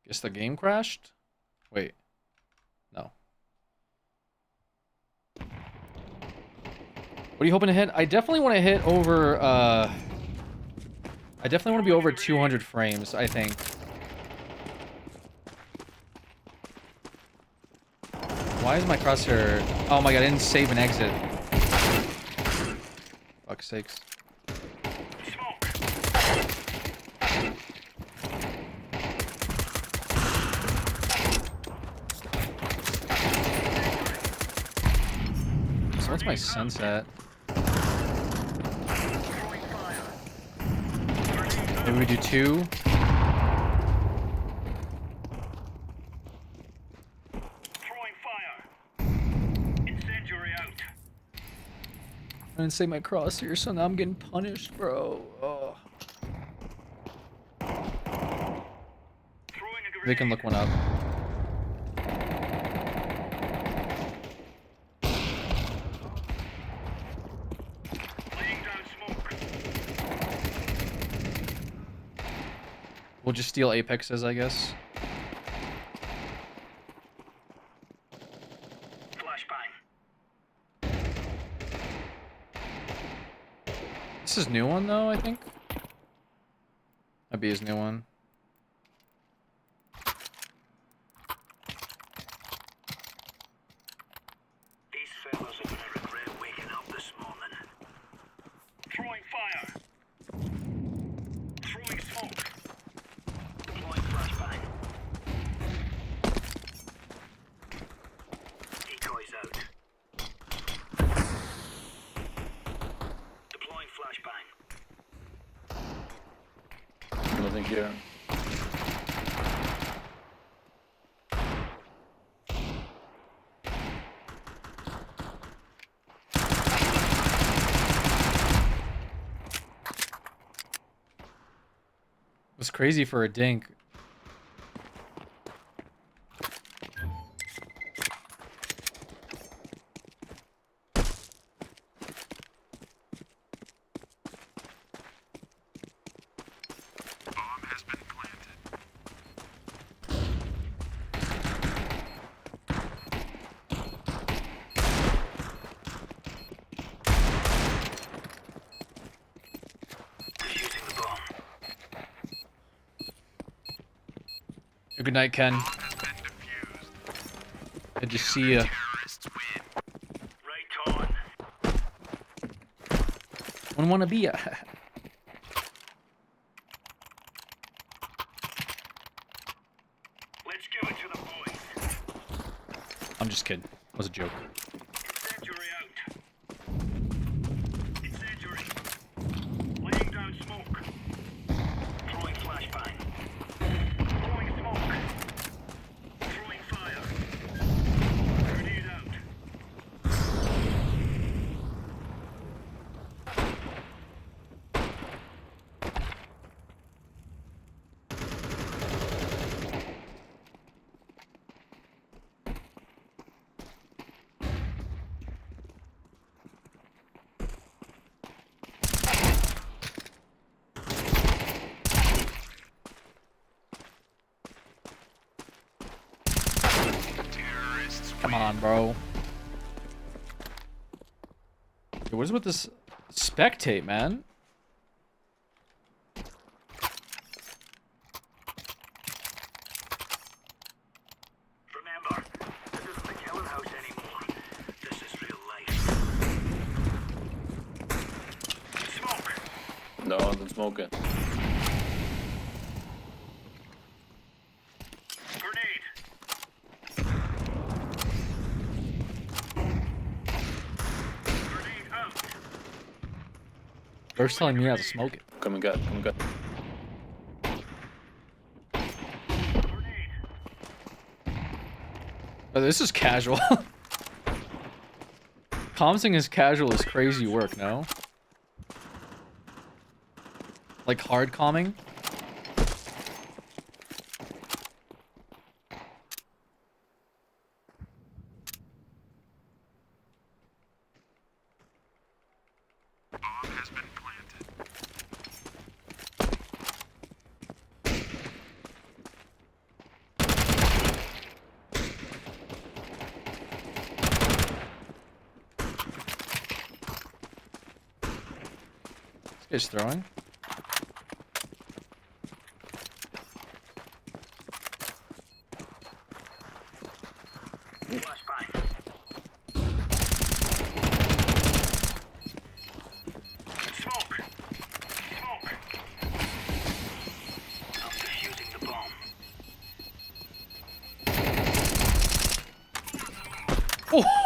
Guess the game crashed? Wait. No. What are you hoping to hit? I definitely want to hit over, I definitely want to be over 200 frames, I think. Why is my crosshair... Oh my god, I didn't save and exit. Fuck's sakes. what's my sense at? Maybe we do 2. I didn't say my crosshair, so now I'm getting punished, bro. Oh. They can look one up. We'll just steal Apexes, I guess. This is new one though, I think. Might be his new one. These fellas are gonna regret waking up this morning. Throwing fire. Throwing smoke. Deploying flashbang. Decoys out. Flashbang. Nothing here. It was crazy for a dink. Good night, Ken. Good to see ya. Wouldn't want to be ya. Let's give it to the boys. I'm just kidding. It was a joke. Incendiary out. Incendiary. Laying down smoke. Throwing flashbang. Throwing smoke. Throwing fire. Grenade out. Come on, bro. Hey, what is with this spectate, man? Remember, this isn't the killing house anymore. This is real life. Smoke. No, I'm smoking. First telling me how to smoke it. Come and get, come and get. Oh, this is casual. Comsing as casual is crazy work, no? Like hard calming? This guy's throwing.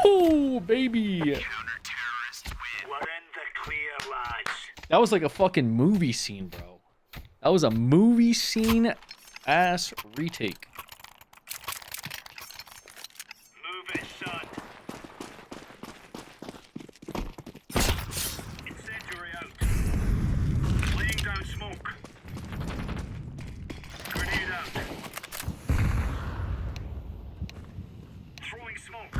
Oh, baby! That was like a fucking movie scene, bro. That was a movie scene ass retake. Move it, son. Incendiary out. Laying down smoke. Grenade out. Throwing smoke.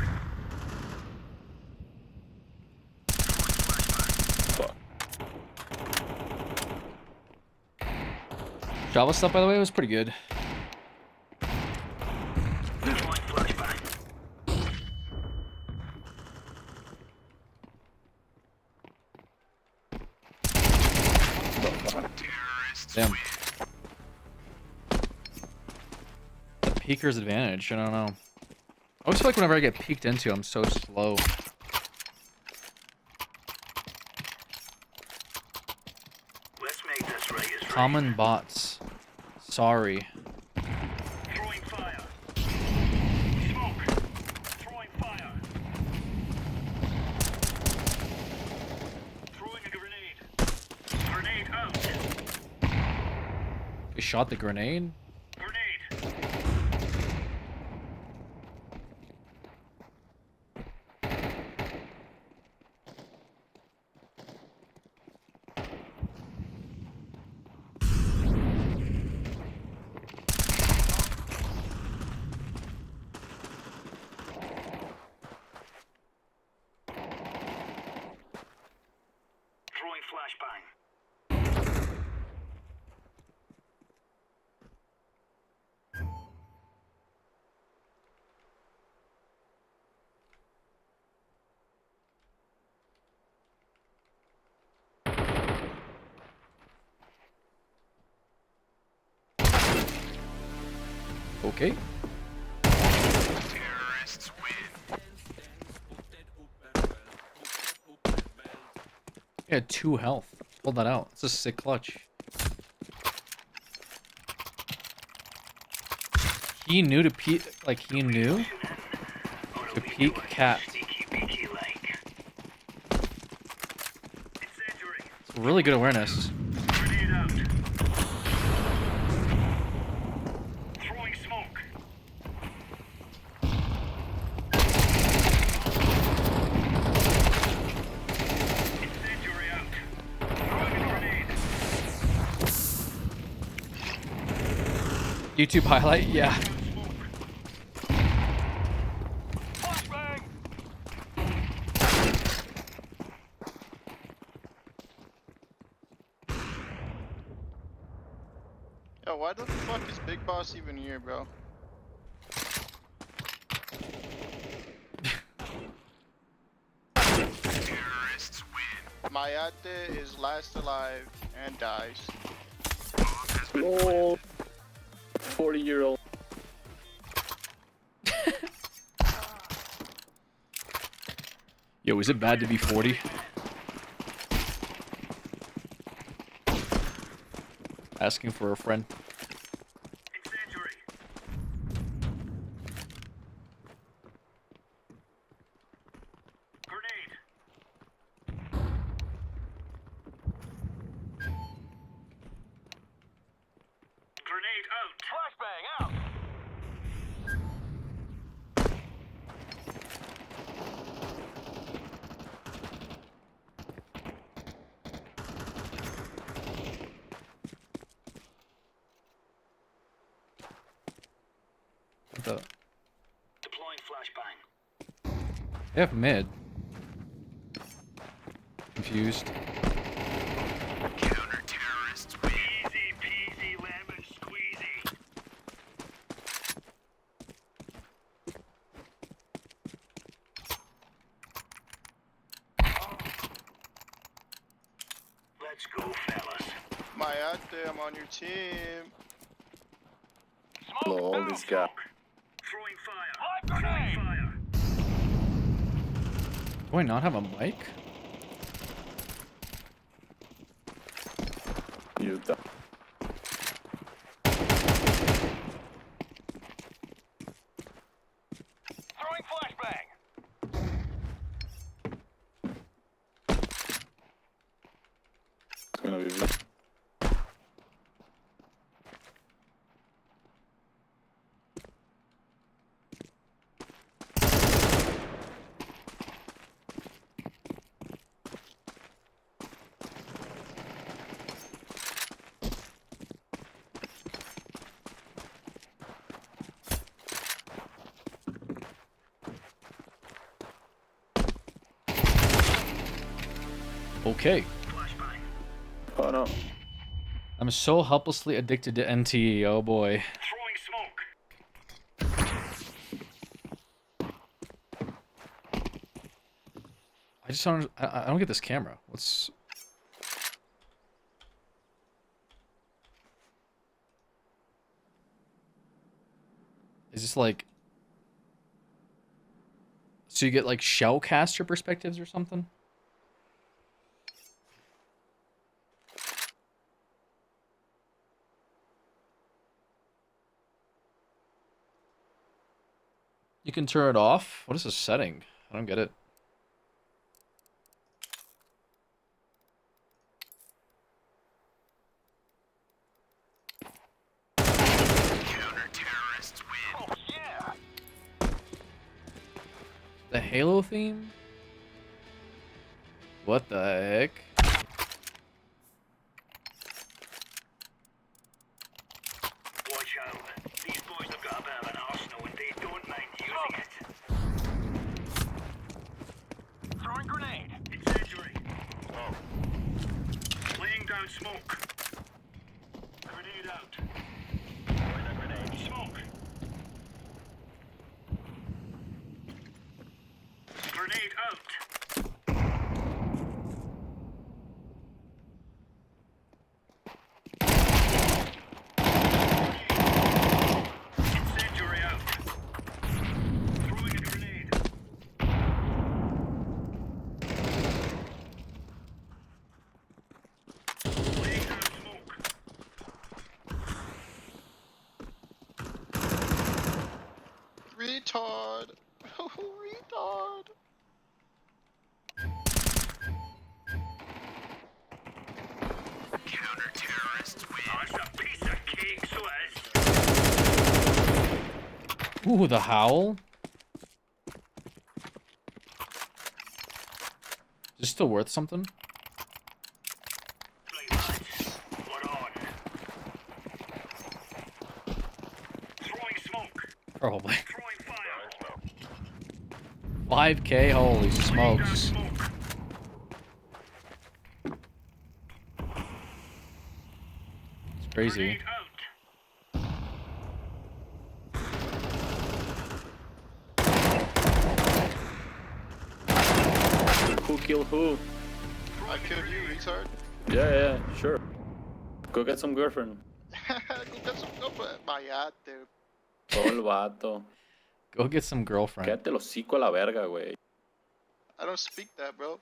Java stuff, by the way, was pretty good. Deploying flashbang. Damn. The peeker's advantage, I don't know. I always feel like whenever I get peeked into, I'm so slow. Let's make this right as Common bots. Sorry. Throwing fire. Smoke. Throwing fire. Throwing a grenade. Grenade out. You shot the grenade? Grenade. Throwing flashbang. Okay. Terrorists win. He had 2 health. Hold that out. It's a sick clutch. He knew to peek, like he knew to peek cat. It's really good awareness. Grenade out. Throwing smoke. Incendiary out. Throwing a grenade. YouTube highlight, yeah. Flashbang. Yo, why the fuck is Big Boss even here, bro? Terrorists win. Mayate is last alive and dies. Lol. 40-year-old. Yo, is it bad to be 40? Asking for a friend. Incendiary. Grenade. Grenade out. Flashbang out. What the? Deploying flashbang. They have mid. Confused. Counter terrorists win. Easy peasy lemon squeezy. Let's go, fellas. Mayate, I'm on your team. Lol, this guy. Throwing fire. Throwing fire. Do I not have a mic? You die. Throwing flashbang. gonna be me. Okay. Oh no. I'm so helplessly addicted to NTE. Oh boy. I just don't. I don't get this camera. What's? Is this like? So you get like shellcaster perspectives or something? You can turn it off. What is this setting? I don't get it. Counter-terrorists win. Oh, yeah. The Halo theme? What the heck? Watch out. These boys have got a bit of an arsenal and they don't mind using it. Throwing grenade. Incendiary. Oh. Laying down smoke. Grenade out. Throwing a grenade. Smoke. Grenade out. Incendiary out. Throwing a grenade. Laying down smoke. Retard. Retard. Counter-terrorists win. Oh, it's a piece of cake, so it is. Ooh, the howl. Is this still worth something? Throwing smoke. Probably. Throwing fire. 5K. Holy smokes. It's crazy. Who killed who? I killed you, retard. Yeah, sure. Go get some girlfriend. Go get some girlfriend. Mayate. Oh, el vato. Go get some girlfriend. Quédate el hocico a la verga, güey. I don't speak that, bro.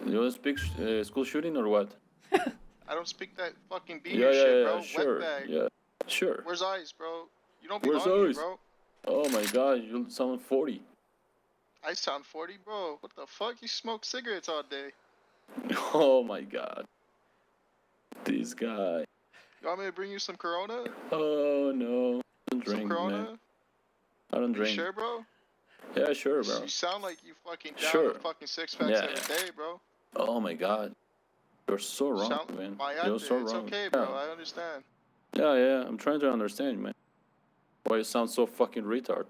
You don't speak school shooting or what? I don't speak that fucking beater shit, bro. Sure. Wetbag. Yeah, sure. Where's Ice, bro? You don't Where's belong here, Ice? bro. Oh my god, you sound 40. I sound 40, bro. What the fuck? You smoke cigarettes all day. Oh my god. This guy. You want me to bring you some Corona? Oh no. I don't drink, Some Corona? man. I don't You drink. sure, bro? Yeah, sure, bro. You sound like you fucking down Sure. with fucking six packs Yeah, every day, bro. Oh my god. You're so wrong, Sound man. Mayate. You're so It's wrong. okay, bro. I understand. Yeah, I'm trying to understand, man. Why you sound so fucking retard?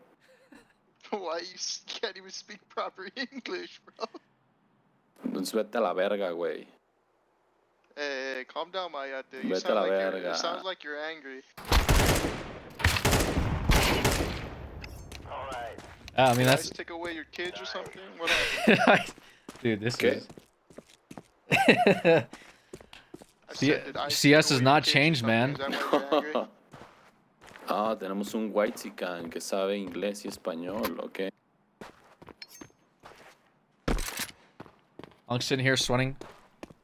Why you can't even speak proper English, bro? Entonces vete a la verga, güey. Hey, calm down, Mayate. You Vete a sound la like verga. it sounds like you're angry. Alright. I mean, Did that's. Ice take away your kids or something? What happened? Dude, this Okay. is. I said, did Ice CS take has away not your kids or changed, something? man. Is that why you're angry? Ah, tenemos un whitezican que sabe inglés y español, ¿ok? I'm sitting here sweating.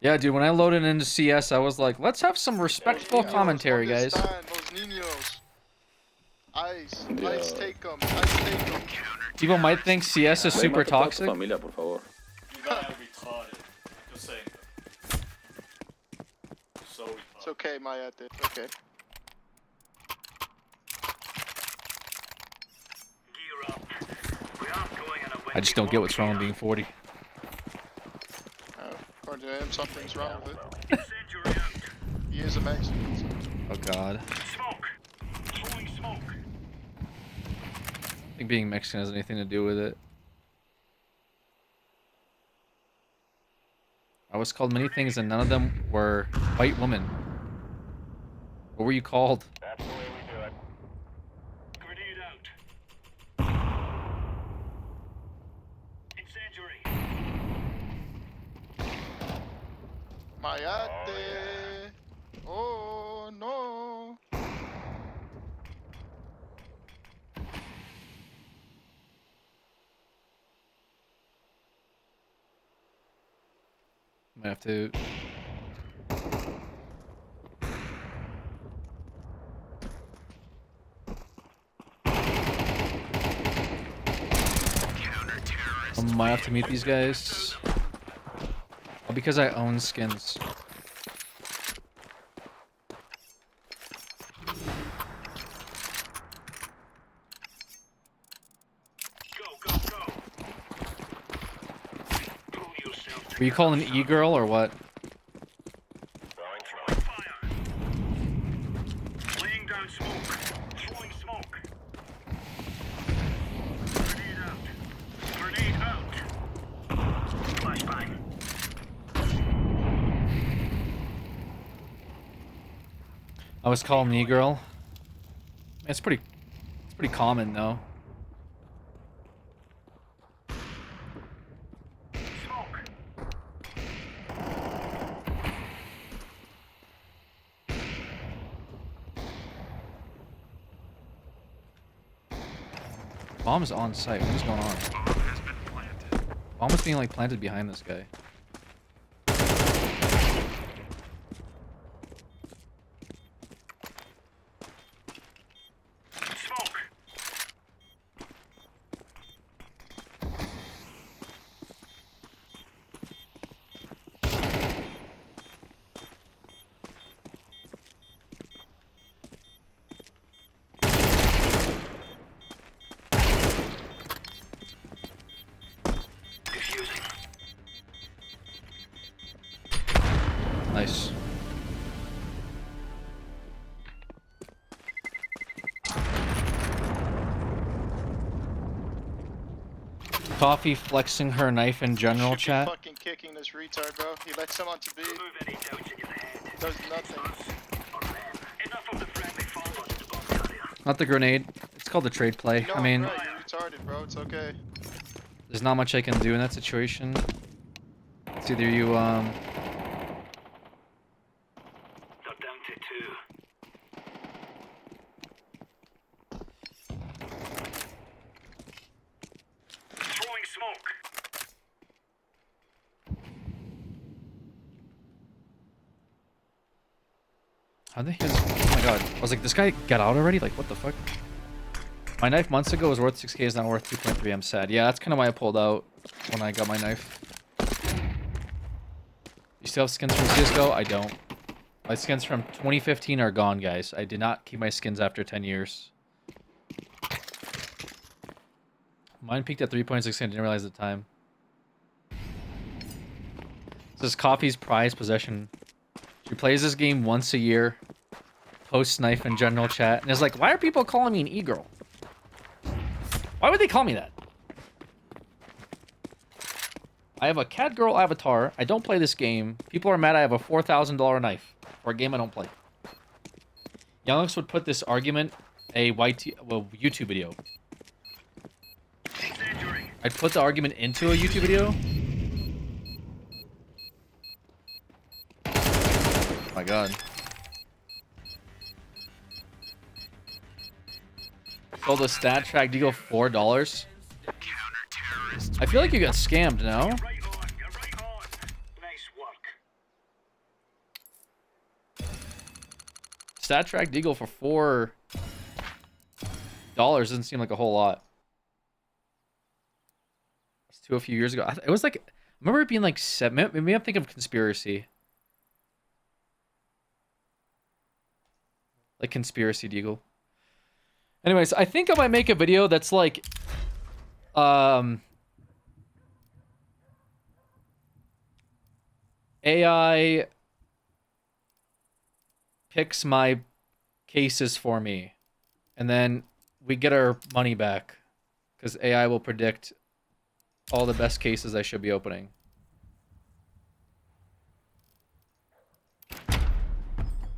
Yeah, dude, when I loaded into CS, I was like, let's have some respectful commentary, guys. Los niños. Ice take them. Ice take them. People might think CS is super toxic. Familia, por favor. You guys are retarded. Just saying. It's okay, Mayate. Okay. I just don't get what's wrong with being 40. According to him, something's wrong with it. He is a Mexican. So. Oh god. I think being Mexican has anything to do with it. I was called many things and none of them were white women. What were you called? That's the way we do it. Grenade out. Incendiary. Mayate. Oh no. Might have to. I might have to meet these guys. Well, because I own skins. Were you calling an e-girl or what? Laying down smoke. Throwing smoke. Grenade out. Grenade out. Flashbang. I was calling an e-girl. It's pretty common though. Bomb is on site. What is going on? Bomb is being like planted behind this guy. Nice. Coffee flexing her knife in general chat. Fucking kicking this retard, bro. He lets someone to be. Does nothing. Not the grenade. It's called the trade play. No, I mean, bro, you're retarded, bro. It's okay. there's not much I can do in that situation. It's either you How the heck is... Oh my god. I was like, this guy got out already? Like, what the fuck? My knife months ago was worth 6k, is now worth 2.3. I'm sad. Yeah, that's kind of why I pulled out when I got my knife. You still have skins from CSGO? I don't. My skins from 2015 are gone, guys. I did not keep my skins after 10 years. Mine peaked at 3.6. I didn't realize the time. This is Coffee's prized possession. She plays this game once a year. Posts knife in general chat. And is like, why are people calling me an e-girl? Why would they call me that? I have a cat girl avatar. I don't play this game. People are mad I have a $4,000 knife for a game I don't play. Youngix would put this argument YouTube video. I'd put the argument into a YouTube video. Oh my god. Sold a stat track deal $4. I feel like you got scammed, no? Stat track deagle for $4 doesn't seem like a whole lot. It's a few years ago. It was like, I remember it being like 7. Maybe I'm thinking of conspiracy. Like conspiracy deagle. Anyways, I think I might make a video that's like, AI picks my cases for me, and then we get our money back, because AI will predict all the best cases I should be opening.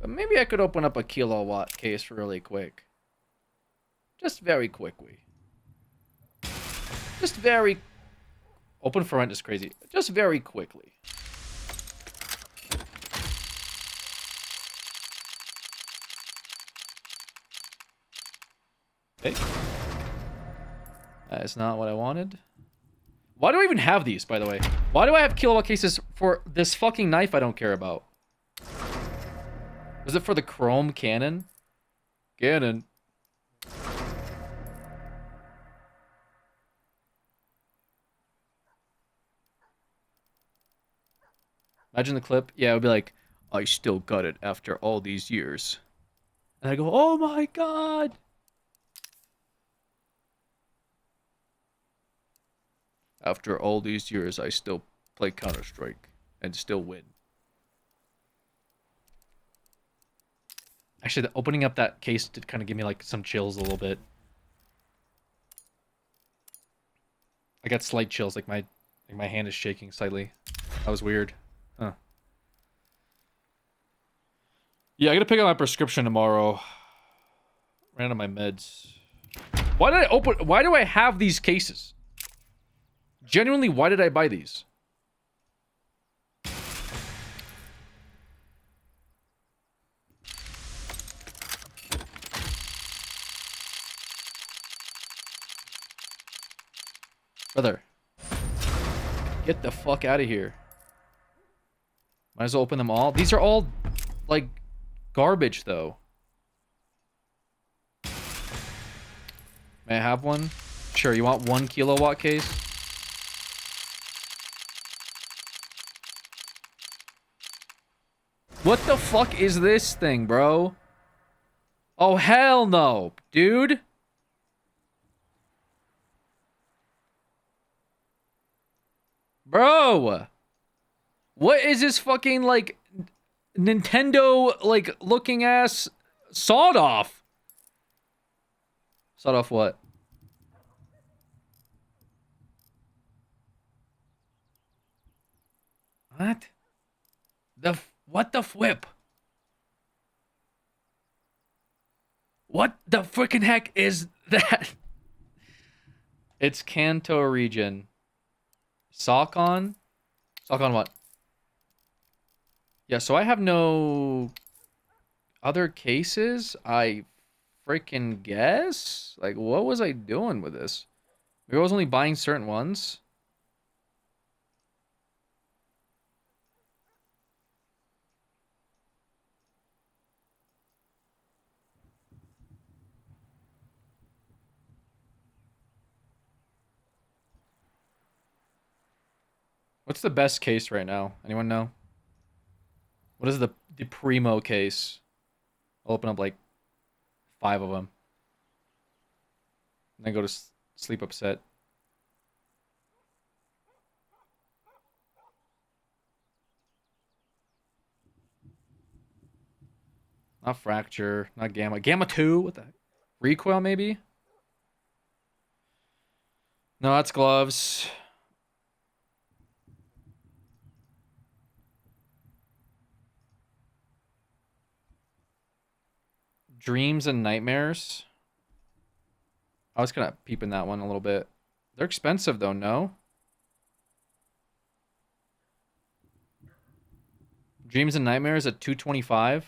But maybe I could open up a kilowatt case really quick. Just very quickly. Just very... Open for rent is crazy. Just very quickly. Okay. That is not what I wanted. Why do I even have these, by the way? Why do I have kilowatt cases for this fucking knife I don't care about? Was it for the chrome cannon? Cannon. Imagine the clip. Yeah, it would be like, I still got it after all these years. And I go, oh my god! After all these years, I still play Counter-Strike and still win. Actually, opening up that case did kind of give me like some chills a little bit. I got slight chills, like my hand is shaking slightly. That was weird. Huh. Yeah, I gotta pick up my prescription tomorrow. Ran out of my meds. Why did I open? Why do I have these cases? Genuinely, why did I buy these? Brother. Get the fuck out of here. Might as well open them all. These are all, like, garbage, though. May I have one? Sure, you want 1 kilowatt case? What the fuck is this thing, bro? Oh, hell no, dude. Bro. What is this fucking, like, Nintendo, like, looking ass sawed off? Sawed off what? What? What the flip? What the freaking heck is that? It's Kanto region. Sock on? Sock on what? Yeah, so I have no other cases, I freaking guess? Like, what was I doing with this? Maybe I was only buying certain ones. What's the best case right now? Anyone know? What is the primo case? I'll open up like 5 of them. And then go to sleep upset. Not fracture, not gamma. Gamma 2? What the heck? Recoil maybe? No, that's gloves. Dreams and nightmares. I was kind of peeping that one a little bit. They're expensive though, no? Dreams and nightmares at $225.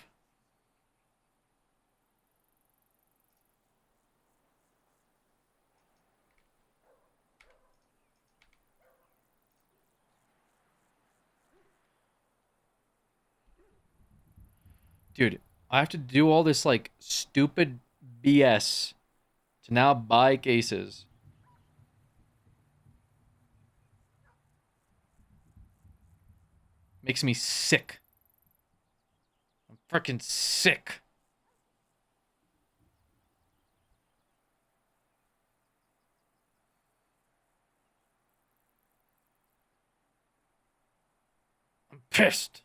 Dude, I have to do all this like stupid BS to now buy cases. Makes me sick. I'm freaking sick. Pissed.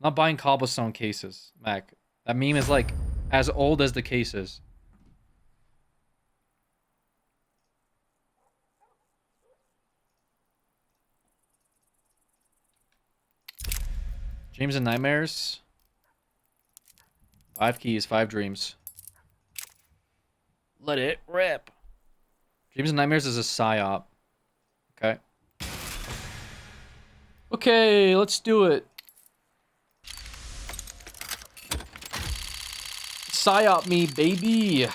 Not buying cobblestone cases, Mac. That meme is like as old as the cases. Dreams and nightmares. 5 keys, 5 dreams. Let it rip. Dreams and nightmares is a psyop. Okay. Okay, let's do it. Psyop me, baby.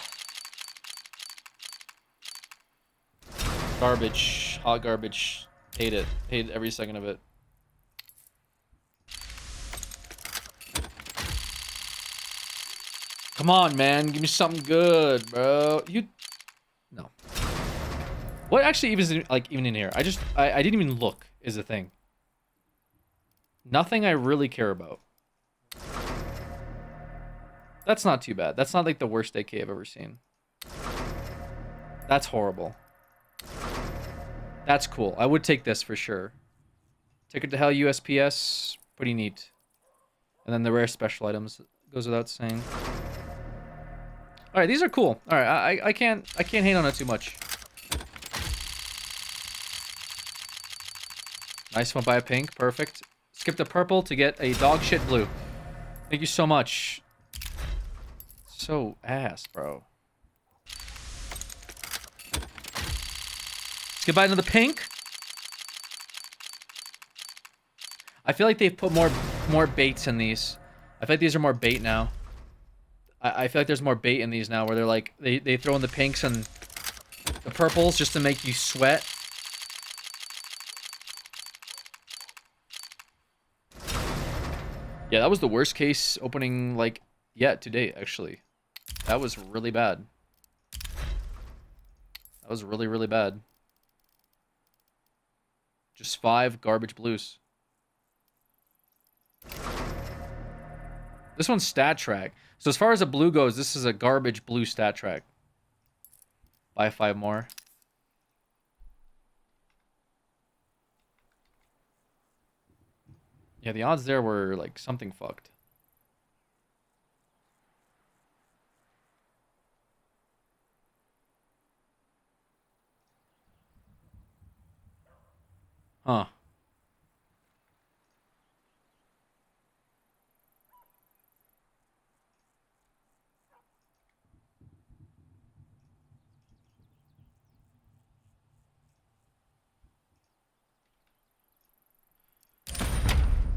Garbage. Hot garbage. Hate it. Hate every second of it. Come on, man. Give me something good, bro. No. What actually even in here? I didn't even look is the thing. Nothing I really care about. That's not too bad. That's not like the worst AK I've ever seen. That's horrible. That's cool. I would take this for sure. Ticket to Hell USPS. Pretty neat. And then the rare special items. Goes without saying. Alright, these are cool. Alright, I can't hate on it too much. Nice one by a pink. Perfect. Skip the purple to get a dog shit blue. Thank you so much. So ass, bro. Let's get by another pink. I feel like they've put more baits in these. I feel like these are more bait now. I feel like there's more bait in these now where they're like they throw in the pinks and the purples just to make you sweat. Yeah, that was the worst case opening like yet to date, actually. That was really bad. That was really, really bad. Just 5 garbage blues. This one's stat track. So as far as a blue goes, this is a garbage blue stat track. Buy 5 more. Yeah, the odds there were like something fucked. Huh.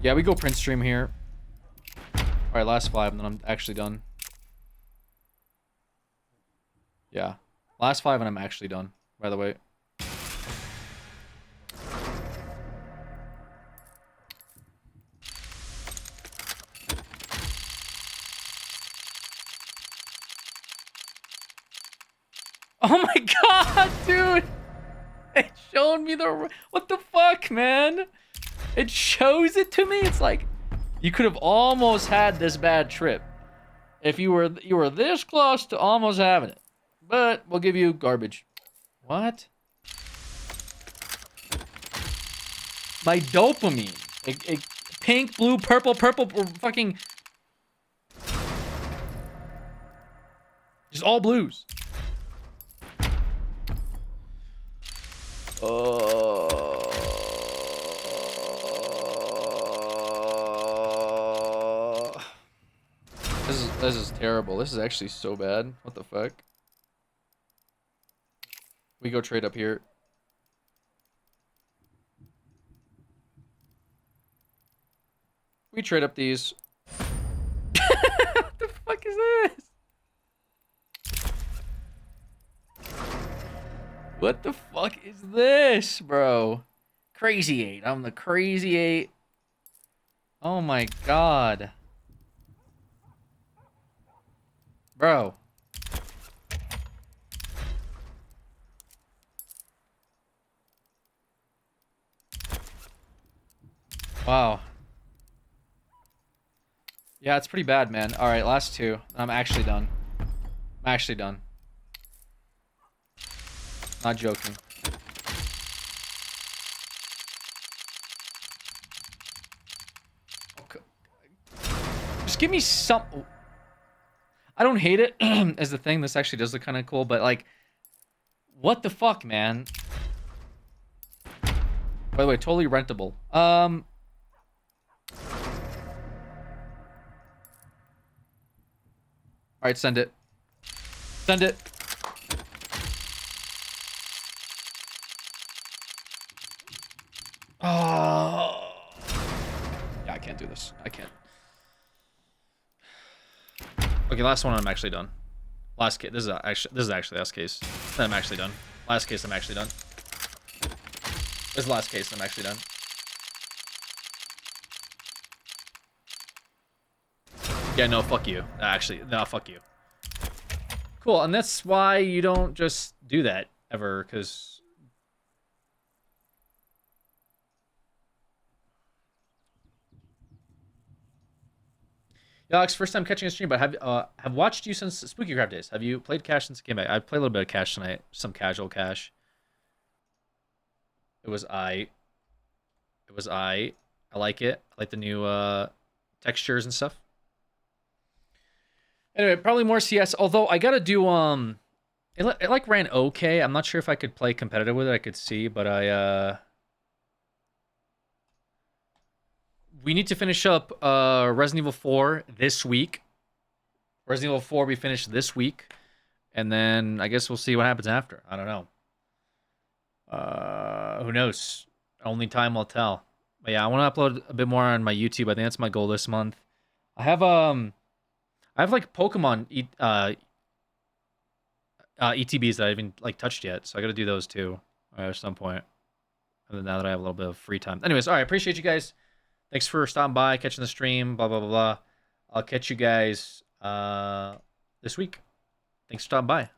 Yeah, we go print stream here. Alright, last 5, and then I'm actually done. Yeah. Last 5, and I'm actually done, by the way. Oh my god, dude! It showed me the... What the fuck, man? It shows it to me? It's like... You could have almost had this bad trip. If you were this close to almost having it. But we'll give you garbage. What? My dopamine. Pink, blue, purple, fucking... Just all blues. This is terrible. This is actually so bad. What the fuck? We go trade up here. We trade up these. What the fuck is this? What the fuck is this, bro? Crazy 8. I'm the crazy 8. Oh my god. Bro. Wow. Yeah, it's pretty bad, man. Alright, last 2. I'm actually done. I'm actually done. Not joking. Just give me some... I don't hate it as the thing. This actually does look kind of cool, but like, what the fuck, man? By the way, totally rentable. All right, send it. Send it. Oh. Yeah, I can't do this. I can't. Okay, last one. I'm actually done. Last case. This is actually last case. Then I'm actually done. Last case. I'm actually done. This is the last case. I'm actually done. Yeah, no, fuck you. Actually, no, fuck you. Cool, and that's why you don't just do that ever, because... Alex, first time catching a stream, but have watched you since Spooky Crab days. Have you played Cash since it came back? I played a little bit of Cash tonight, some casual Cash. It was I like it. I like the new textures and stuff. Anyway, probably more CS. Although I gotta do it like ran okay. I'm not sure if I could play competitive with it. I could see, but we need to finish up Resident Evil 4 this week. Resident Evil 4 we finished this week, and then I guess we'll see what happens after. I don't know. Who knows? Only time will tell. But yeah, I want to upload a bit more on my YouTube. I think that's my goal this month. I have like Pokemon ETBs that I haven't like touched yet, so I got to do those too at some point. And then now that I have a little bit of free time. Anyways, all right, appreciate you guys. Thanks for stopping by, catching the stream, blah blah blah blah. I'll catch you guys this week. Thanks for stopping by.